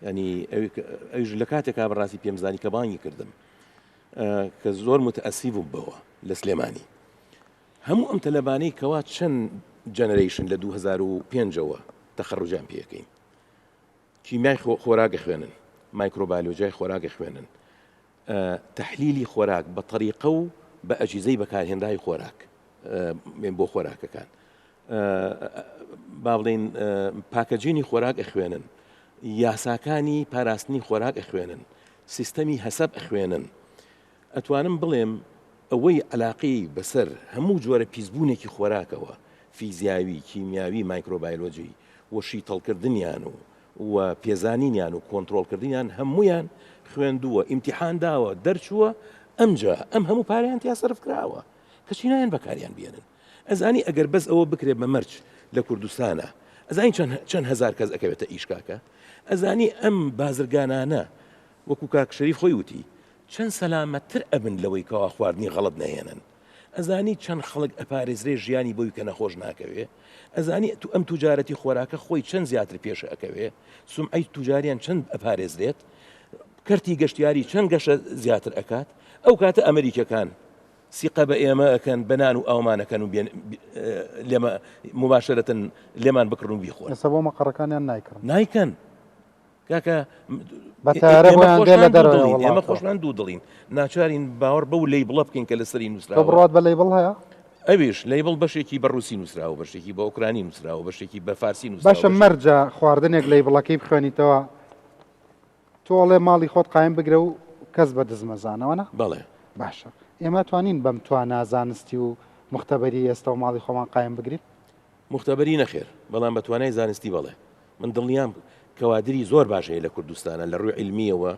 ینی ئەویش لە کاتێکا بەڕاستی پێمزانی کە بانگی کردم کە زۆر متئەسیف بووم بەوە لە سلێمانی. هەموو ئەم تەلەبانەی کەوا چەند جەنەرەیشن لە 2005ەوە تەخەڕوجان پێەکەین، کیمیای خۆراک خوێنن، مایکرۆبایۆلۆژیای خۆراک خوێنن، تەحلیلی خۆراک بە طریقە و بە ئەجیزەی بەکارهێنرای خۆراک بۆ خۆراکەکان، با بڵێن پاکەجینی خۆراک خوێنن، یاساکانی پاراستنی خۆراک خوێنن، سیستەمی هەسەب خوێنن. ئەتوانم بڵێم ئەوەی علاقی بەسەر هەموو جۆرە پیسبوونێکی خۆراکەوە، فیزیاوی، کیمیاوی، مایکرۆبایۆلۆژی و شیتەڵکردنیان و پێزانینیان و کۆنتترۆلکردنیان هەمویان خوێندووە، ئیمتیحان داوە، دەرچووە، ئەمجا ئەم هەموو پاریان تیا سەرف کراوە کەچی نایەن بەکاریان بێنن. ئەزانی ئەگەر بەس ئەوە بکرێ بە مەرج لە کوردستانە، ئەزانی چەند هزار کەس ئەکەوێتە ئیشکاکە، ئەزانی ئەم بازرگانانە وەکو کاک شەریف خۆی وتی چەند سەلامەتتر ئەبن لەوەی کەوا خواردنی غەڵت نەهێنن، ئەزانی چەند خەڵک ئەپارێزرێ ژیانی بۆی کە نەخۆش ناکەوێ، ئەزانی تو ئەم توجارەتی خۆراکە خۆی چەند زیاتر پێشە ئەکەوێ، سومعی توجاریان چەند ئەپارێزرێت، کەرتی گەشتیاری چەند گەشە زیاتر ئەکات. ئەو کاتە ئەمریکەکان سیقە بە ئێمە ئەکەن بەنان و ئاومانەکەن و لێمە مباشرەتەن لێمان بکڕن و بیخۆن. ئێستا بۆ مەقەڕەکانیان نایکەن کاکە ئێمە خۆشمان دوو دڵین، ناچارین باوەڕ بەو لەیبڵە بکەین کە لەسەری نووسراوە. بڕات بە لەیبڵ هەیە؟ ئەویش لەیبڵ بەشێکی بە ڕووسی نووسراوە، بەشێکی بە ئوکرانی نووسراوە، بەشێکی بە فارسی نووسراوە. باشە مەرجە خواردنێک لەیبڵەکەی بخوێنیتەوە تۆڵێ ماڵی خۆت قایم بگرە و کەس بە دزمەزانەوەە؟ بەڵێ باشە. ئێمە توانین بەم توانە زانستی و مختبەری ئێستا و ماڵی خۆمان قایم بگرین؟ مختبەری نەخێر، بەڵام بە توانای زانستی بەڵێ. من دڵنیام کەوادری زۆر باشەیە لە کوردستانە لە ڕووی علمیەوە،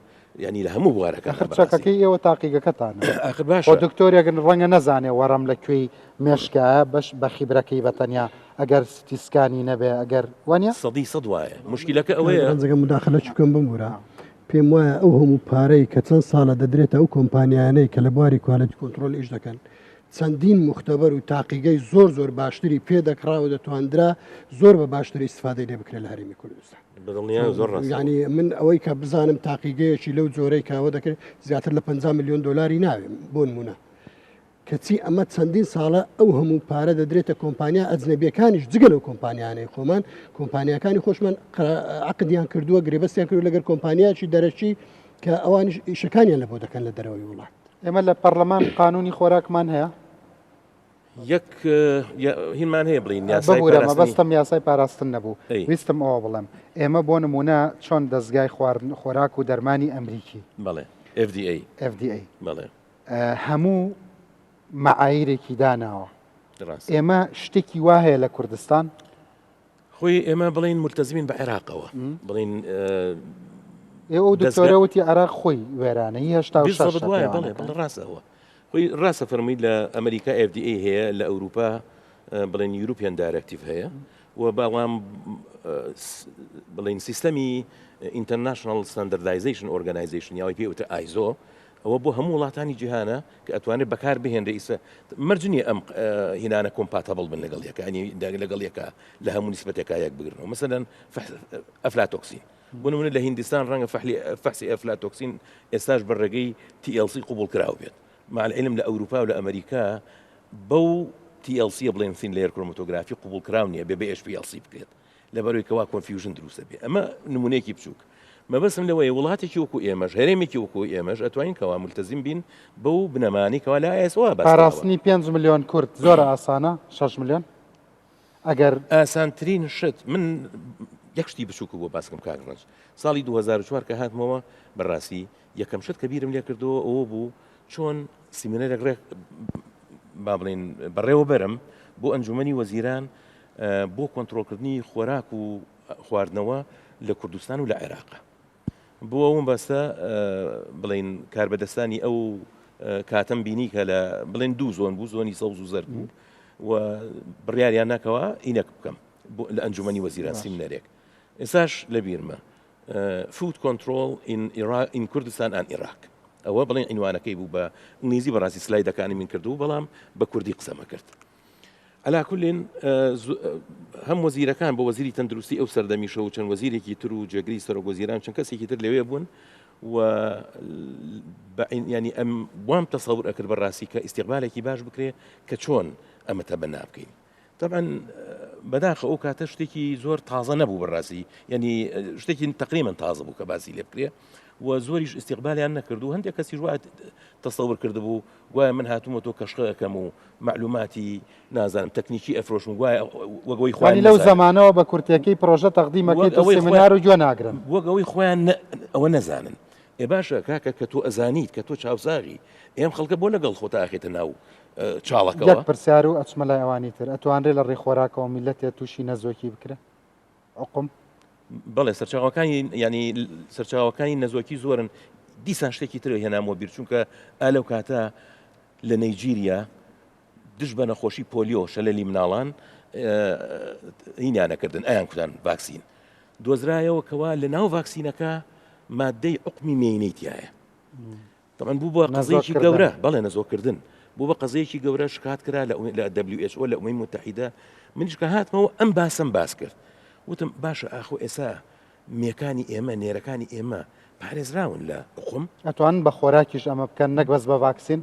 ینی لە هەموو بوارەکە چەکەکەی ئێوە تاقیگەکەتانە ئاخر باشە دکتۆرێکن ڕەنگە نەزانێ وەڕم لەکوێی مێشکایە بەش بە خیبرەکەی بەتەنیا ئەگەر ستیسکانی نەبێ ئەگەر وانە 100% وایە. مشکلەکە ئەوەیە ڕەنجەکە مداخلە چکەم بمورە پێم وایە ئەو هەموو پارەی کە چەند ساڵە دەدرێتە ئەو کۆمپانیانەی کە لە بواری کوالەتی کۆنتترۆل ئیش دەکەن چەندین مختبەر و تاقیگەی زۆر باشتری پێدەکراوە دەتواندرا زۆر بە باشتری استفادەی لێ بکرێت لە هەرێمی کوردستان. ینی من ئەوەی کە بزانم تاقیگەیەکی لەو جۆرەی کاوە دەکرێت زیاتر لە 50 میلیۆن دلاری ناوێ بۆ نمونە کەچی ئەمە چەندین ساڵە ئەو هەموو پارە دەدرێتە کۆمپانیا ئەجنەبیەکانیش جگە لەو کۆمپانیانەی خۆمان کۆمپانیەکانی خۆشمان عقدیان کردووە گرێبەستیان کردو لەگەر کۆمپانیاکی دەرەچی کە ئەوانش ئیشەکانیان لە بۆ دەکەن لە دەرەوەی وڵات. ئێمە لە پەرلەمان قانونی خۆراکمان هەیە؟ یەک هینمان هەیە بڵین بەستم یاسای پاراستن نەبوو ویستم ئەوە بڵێم ئێمە بۆ نمونە چۆن دەستگای خواردن خۆراک و دەرمانی ئەمریکی بڵێ FDA بڵێ هەموو مەعایرێکی داناوە ئێمە شتێکی وا هەیە لە کوردستان خۆی ئێمە بڵین ملتەزمین بە عێراقەوە بڵین ئێوە دکتۆرەوتی عێراق خۆی وێرانەی هێشتا بڵێ ڕاستەوە خۆی ڕاستە فەرمووی لە ئەمریکا FDA هەیە لە ئەوروپا بڵێن یوروپیان دایرەکتیڤ هەیە و بەڵام بڵین سیستەمی ئینتەرناشنال ستاندەردایزیشن ئۆرگانایزیشن یاوەی پێوتە ئایزۆ ئەوە بۆ هەموو وڵاتانی جیهانە کە ئەتوانێت بەکار بهێنرە ئیسە مەرجنیە ئەم هینانە کۆمپاتەبڵ بن لەگەڵ یەکە لەگەڵ یەکە لە هەموو نیسبەتێکا یەک بگرنەوە مەسەلەن ئەفلاتۆکسین بۆ نمونە لە هیندستان ڕەنگە فەحسی ئەفلاتۆکسین ئێستاش بەڕێگەی TLC قوبوڵ کراو بێت مع العلم لە ئەوروپا و لە ئەمریکا بەو TLC بڵێن ثین لێر کرۆمەتۆگرافی قوبوڵ کراو نییە بێ HPLC بکرێت لەبەرەوەی کەوا کۆنفیوژن دروستە بێ ئەمە نمونەیەکی بچووک مەبەستم لەوەیە وڵاتێکی وەکو ئێمەش هەرێمێکی وەکو ئێمەش ئەتوانین کەوا ملتەزم بین بەو بنەمانی کەوا لە ئایسوا بەس پاراستنی 5 میلیۆن کورد زۆر ئاسانە 6 میلیۆن ئەگەر ئاسانترین شت من یەک شتی بچووکە بۆ باسکەم کاگڕنج ساڵی 2004 کە هاتمەوە بەڕاستی یەکەم شت کە بیرم لێ کردەوە ئەوە بوو چۆن سیمینەرێک ڕێک با بڵێن بەڕێوە بەرم بۆ ئەنجومەنی وەزیران بۆ کۆنتترۆلکردنی خۆراک و خواردنەوە لە کوردستان و لە عێراق بۆ ئەوم بەستە بڵێن کاربەدەستانی ئەو کاتەم بینی کە لە بڵێن دوو زۆن بوو زۆنی سەوز و زەرد بوو و بڕیاریان ناکەوە ئینەک بکەم لە ئەنجومەنی وەزیران سیمینەرێک ئێستاش لە بیرمە food control in Kurdistan and Iraq ئەوە بڵێن عنوانەکەی بوو بە ئینگلیزی بەڕاستی سلایدەکانی من کردو بەڵام بە کوردی قسەمە کرد ئەلا کولین هەم وەزیرەکان بە وەزیری تەندروستی ئەو سەردەمیشە و چەند وەزیرێکی تر و جێگری سەرۆکوەزیران چەند کەسێکی تر لەوێ بوون و ینی ئەم وام تەسەور ئەکرد بەڕاستی کە ئیستیقبالێکی باش بکرێ کە چۆن ئەمەتە بەنا بکەین طبعا بەداخە ئەو کاتە شتێکی زۆر تازە نەبوو بەڕاستی ینی شتێکی تقریبا تازە بوو کە باسی لێ بکرێ و زۆریش ئیستیقبالیان نەکرد و هەندێک کەسی ژوات تەسەور کردبوو گوایە من هاتوومە تۆ کەشقەکەم و معلوماتی نازانم تەکنیکی ئەفرۆشم گوایە وەگەوەی خوانی لەو زمانەوە بە کورتەکەی پرۆژە تەقدیمەکەیت و سێمینار و گوێ ناگرن وەگەوەی خۆیان ئەوە نەزانن ئێ باشە کاکە کە تۆ ئەزانیت کە تۆ چاوساغی ئێم خەڵکە بۆ لەگەڵ خۆتا ئاخێتە ناو چاڵەکەەوە یەک پرسیار و ئەچمە لای ئەوانی تر ئەتوانرێت لە ڕێخۆراکەەوە میلەتێ تووشی نەزۆکی بکرێ عقم بەڵێ سەرچاوەکانی ینی سەرچاوەکانی نەزۆکی زۆرن دیسان شتێکی تر هێنامەوە بیر چونکە ئالەو کاتە لە نەیجیریا دش بە نەخۆشی پۆلیۆ شەلەلی مناڵان هینیانەکردن ئەیان کوتان ڤاکسین دۆزرایەوە کەوا لە ناو ڤاکسینەکە مادەی عقمی مێینەیتیایە طبعا بوو بە قزەیەکی گەورە بەڵێ نەزۆکردن بوو بە قزەیەکی گەورە شکات کرا لە WHO لە ئومەی متحیدە منیش کە هاتمەوە ئەم باسم باس کرد وتم باشە ئاخۆ ئێسا میەکانی ئێمە نێرەکانی ئێمە پارێزراون لە قوم ئەتوان بە خۆراکیش ئەمە بکەن نەک بەس بە ڤاکسین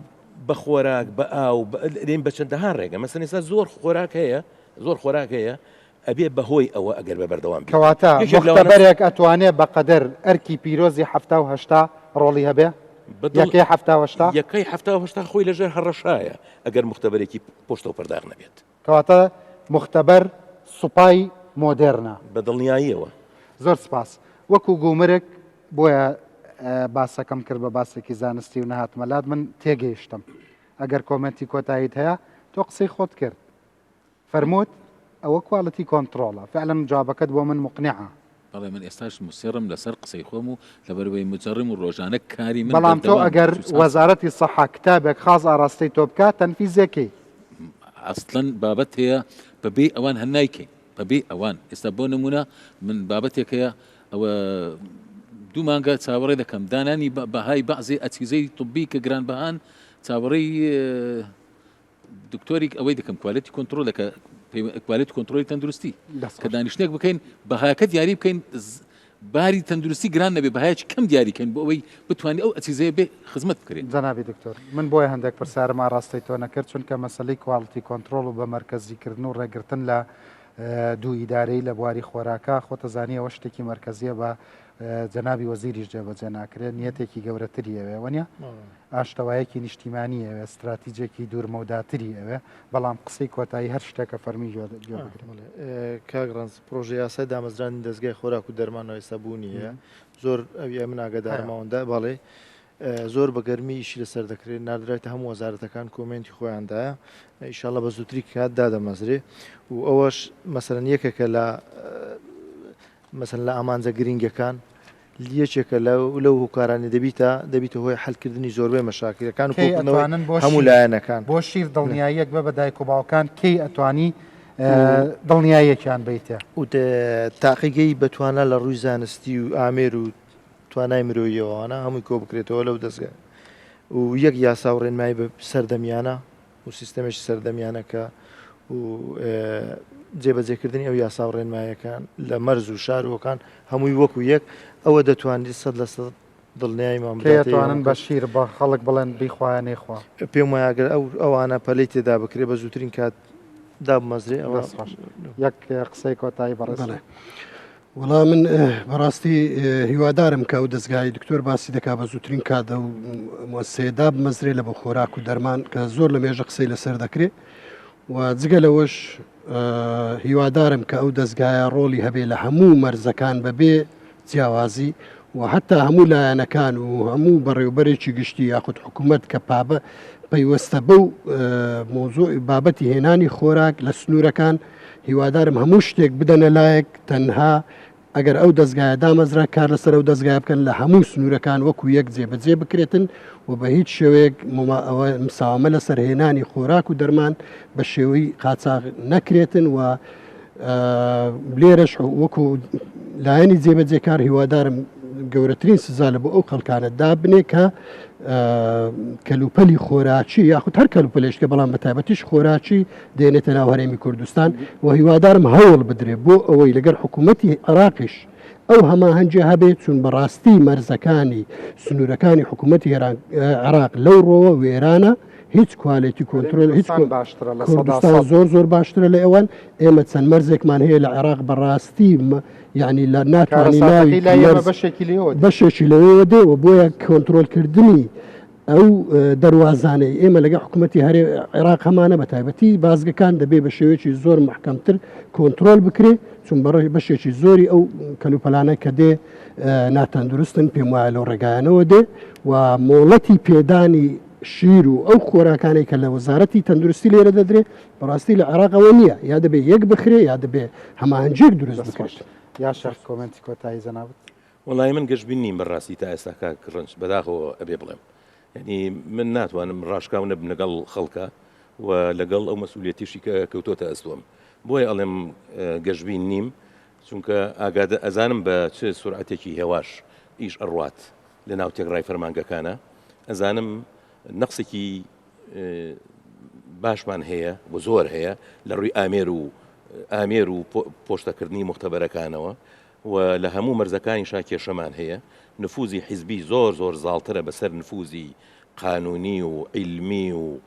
بە خۆراک بە ئاو لێن بە چەندەها ڕێگە مەسەن ئێستا زۆر خۆراک هەیە زۆر خۆراک هەیە ئەبێ بەهۆی ئەوە ئەگەر بە بەردەوام کەواتە مختبەرێک ئەتوانێت بە قەدەر ئەرکی پیرۆزی هەفتا و هەشتا ڕۆڵی هەبێ یەکەی هەفتا هەشتا یەکەی هەفتا و هەشتا خۆی لەژێر هەڕەشایە ئەگەر مختبەرێکی پۆشتە و پەرداغ نەبێت کەواتە مختبەر سوپای مۆدێرنە بە دڵنیاییەوە زۆر سپاس وەکو گومرک بۆیە باسەکەم کرد بە باسێکی زانستی و نەهاتمەلات من تێگەیشتم ئەگەر کۆمنتی کۆتاییت هەیە تۆ قسەی خۆت کرد فەرمووت ئەوە کوالەتی کۆنتترۆڵە فعلەن جوابەکەت بۆ من مقنعە بەڵێ من ئێستاش موسێڕم لەسەر قسەی خۆم و لەبەرەوەی مجەڕم و ڕۆژانە کاری من بەڵام تۆ ئەگەر وەزارەتی سەحا کتابێک خاص ئاراستەی تۆ بکات تەنفیزەکەی ئەسڵەن بابەت هەیە بەبێ ئەوان هەر نایکەین بەبێ ئەوان ئێستا بۆ نمونە من بابەتێک هەیە ئەوە دوو مانگە چاوەڕێ دەکەم دانانی بەهای بەعزێ ئەچیزەی طبی کە گرانبەهان چاوەڕێی دکتۆری ئەوەی دەکەم کوالەتی کۆنتترۆلەکە کوالەتی کۆنتترۆلی تەندروستی کە دانیشتێک بکەین بەهایەکە دیاری بکەین باری تەندروستی گران نەبێ بەهایەکی کەم دیاریکەین بۆ ئەوەی بتوانانی ئەو ئەچیزەیە بێ خزمەت بکرێن جەنابی دکتۆر من بۆیە هەندێک پرسیارم ئاراستەی تۆ نەکرد چونکە مەسەلەی کوالتی کۆنتترۆل و بە مەرکەزیکردن و ڕێگرتن لە دوو ئیدارەی لە بواری خۆراکە خۆتە زانی ئەوە شتێکی مەرکەزیە بە جەنابی وەزیریش جێبەجێ ناکرێت نیەتێکی گەورەتری ئەوێ وەنیە ئاشتەوایەکی نیشتیمانی ئەوێ استراتیجێکی دوورمەوداتری ئەوێ بەڵام قسەی کۆتایی هەر شتێکە فەرمی کاگڕنس پرۆژه یاسای دامەزرانی دەستگای خۆراک و دەرمانەوە ئێستا بوونیە زۆر ئەوێ من ئاگادارمەوەندا بەڵێ زۆر بە گەرمی ئیشی لەسەر دەکرێت نادرێتە هەموو وەزارەتەکان کۆمنتی خۆیاندایە ئیشاڵە بە زووتری کات دادەمەزرێ و ئەوەش مەسەرەن یەکێکە لە مەسەن لە ئامانجە گرنگەکان یەکێکە لەو هوکارانی دەبیتە هۆی حەلکردنی زۆربەی مەشاکلەکان هەموو لایەنەکان بۆ شیر دڵنیاییەک بە دایک و باوکان کەی ئەتوانی دڵنیاییەکیان بیتە و تاقیگەی بەتوانە لە ڕووی زانستی و ئامێر و توانای مرۆیەوەوانە هەمووی کۆ بکرێتەوە لەو دەستگا و یەک یاسا و ڕێنمایی بە سەردەمیانە و سیستەمێکی سەردەمیانەکە و جێبەجێکردنی ئەو یاسا و ڕێنمایەکان لە مەرز و شارۆکان هەمووی وەکو یەک ئەوە دەتوانیت 100% دڵنیایی مامەتوانن بە شیر بە خەڵک بڵێن بیخوایان نێخوا پێم وایەگەر ئەوانە پەلەی تێدا بکرێ بە زووترین کات دابمەزرێ ئەوە یەک قسەی کۆتایی بەڕێزانە وەڵام من بەڕاستی هیوادارم کە ئەو دەستگای دکتۆر باسی دەکا بە زووترین کاتە و مۆسێدا بمەزرێ لە بۆ خۆراک و دەرمان کە زۆر لە مێژە قسەی لەسەر دەکرێت و جگە لەوەش هیوادارم کە ئەو دەستگایە ڕۆڵی هەبێ لە هەموو مەرزەکان بەبێ جیاوازی و حتا هەموو لایەنەکان و هەموو بەڕێوبەرێکی گشتی یاخود حکوومەت کە پەیوەستە بەو مۆزوع بابەتی هێنانی خۆراک لە سنوورەکان هیوادارم هەموو شتێک بدەنە لایەک تەنها ئەگەر ئەو دەستگایە دامەزرا کار لەسەر ئەو دەستگای بکەن لە هەموو سنوورەکان وەکو یەک جێبەجێ بکرێتن و بە هیچ شێوەیەک مساوامە لەسەر هێنانی خۆراک و دەرمان بە شێوەی قاچاق نەکرێتن و لێرەش وەکو لایەنی جێبەجێکار هیوادارم گەورەترین سزا لە بۆ ئەو خەڵکانە دابنێ کە کەلوپەلی خۆراکی یاخود هەر کەلوپەلێشکە بەڵام بە تایبەتیش خۆراکی دێنێتە ناو هەرێمی کوردستان و هیوادارم هەوڵ بدرێ بۆ ئەوەی لەگەر حکوومەتی عێراقیش ئەو هەماهەنگێ هەبێت چون بەڕاستی مەرزەکانی سنوورەکانی حکوومەتی عێراق لەو ڕۆوە وێرانە هیچ کوالیتی کۆنتترۆل هیچ کوردستان زۆر باشترە لە ئەوان ئێمە چەند مەرزێکمان هەیە لە عێراق بەڕاستی یعنی لە ناتوانانی بەشێکی لەوەوە دێ و بۆیە کۆنتترۆلکردنی ئەو دەواازانەی ئێمە لەگە حکوومەتی هەرێ عێراق هەمانە بە تایبەتی بازگەکان دەبێ بە شێوەیەکی زۆر محکەمتر کۆنتترۆل بکرێ چون بەڕۆژ بەشێکی زۆری ئەو کەلوپەلانە کە دێ ناتەندروستن پێم وایە لەو ڕێگایانەوە دێ و مۆڵەتی پێدانی شیر و ئەو خۆراکانی کە لە وەزارەتی تەندروستی لێرە دەدرێ بەڕاستی لە عێراقەوە نییە یا دەبێ یەک بخرێ یا دەبێ هەماهەنگێک دروست بکرێت یا شەر کۆمنتی کۆتایی زەنابێت وڵی من گەشتبین نیم بەڕاستی تا ئێستا ڕنج بەداخەوە ئەبێ بڵێم ینی من ناتوانم ڕاشکاو نەبم لەگەڵ خەڵکە و لەگەڵ ئەو مەسئولیەتیشی کە کەوتۆتە ئەستۆم بۆیە ئەڵێم گەشتبین نیم چونکە ئاگادە ئەزانم بە چ سورعەتێکی هێواش ئیش ئەڕوات لە ناو تێگڕای فەرمانگەکانە ئەزانم نەقسێکی باشمان هەیە بۆ زۆر هەیە لە ڕووی ئامێر و پۆشتەکردنی مختبەرەکانەوە و لە هەموو مەرزەکانی کێشەمان هەیە نفوزی حیزبی زۆر زاڵترە بەسەر نفوزی قانونی و عیلمی و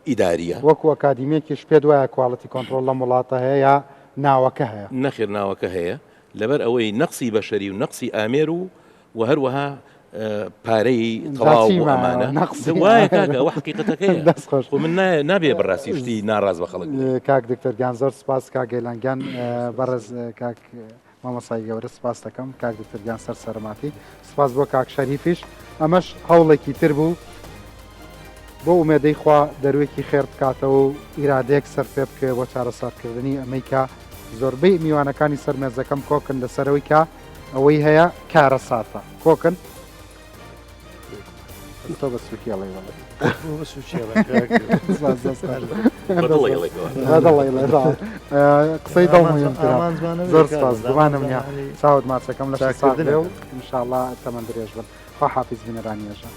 ئیداریە وەکو ئەکادیمێکیش پێ وایە کواڵەتی کۆنتترۆل لە وڵاتە هەیە یا ناوەکە هەیە نەخێر ناوەکە هەیە لەبەر ئەوەی نەقسی بەشەری و نەقسی ئامێر و هەروەها پارەی تەواو ئەمانە وایە کاکە ئەوە حقیقەتەکەی من نابێ بەڕاستی شتی ناڕاز بە خەڵک کاک دکتەر گیانزۆر سپاس کاک گەیلانگیان بەڕێز کاک مامۆسای گەورە سپاس دەکەم کاک دکتەر گیان سەرماتی سپاس بۆ کاک شەریفیش ئەمەش هەوڵێکی تر بوو بۆ ئومێدەی خوا دەروێکی خێر بکاتەوە و ئیرادەیەک سەر پێ بکە بۆ چارەسەرکردنی ئەمریکا زۆربەی میوانەکانی سەرمێزەکەم کۆکن لەسەرەوەی کە ئەوەی هەیە کارە ساتە کۆکن تۆ بە سوکی ئەڵێ قسەی دڵمەیەمتر زۆر سپاس گومانم نیە چاوت ماچەکەم لە ساکردێ و ئینشاءڵڵا تەمەند درێژ بن خوا حافیز بینەرانیێژە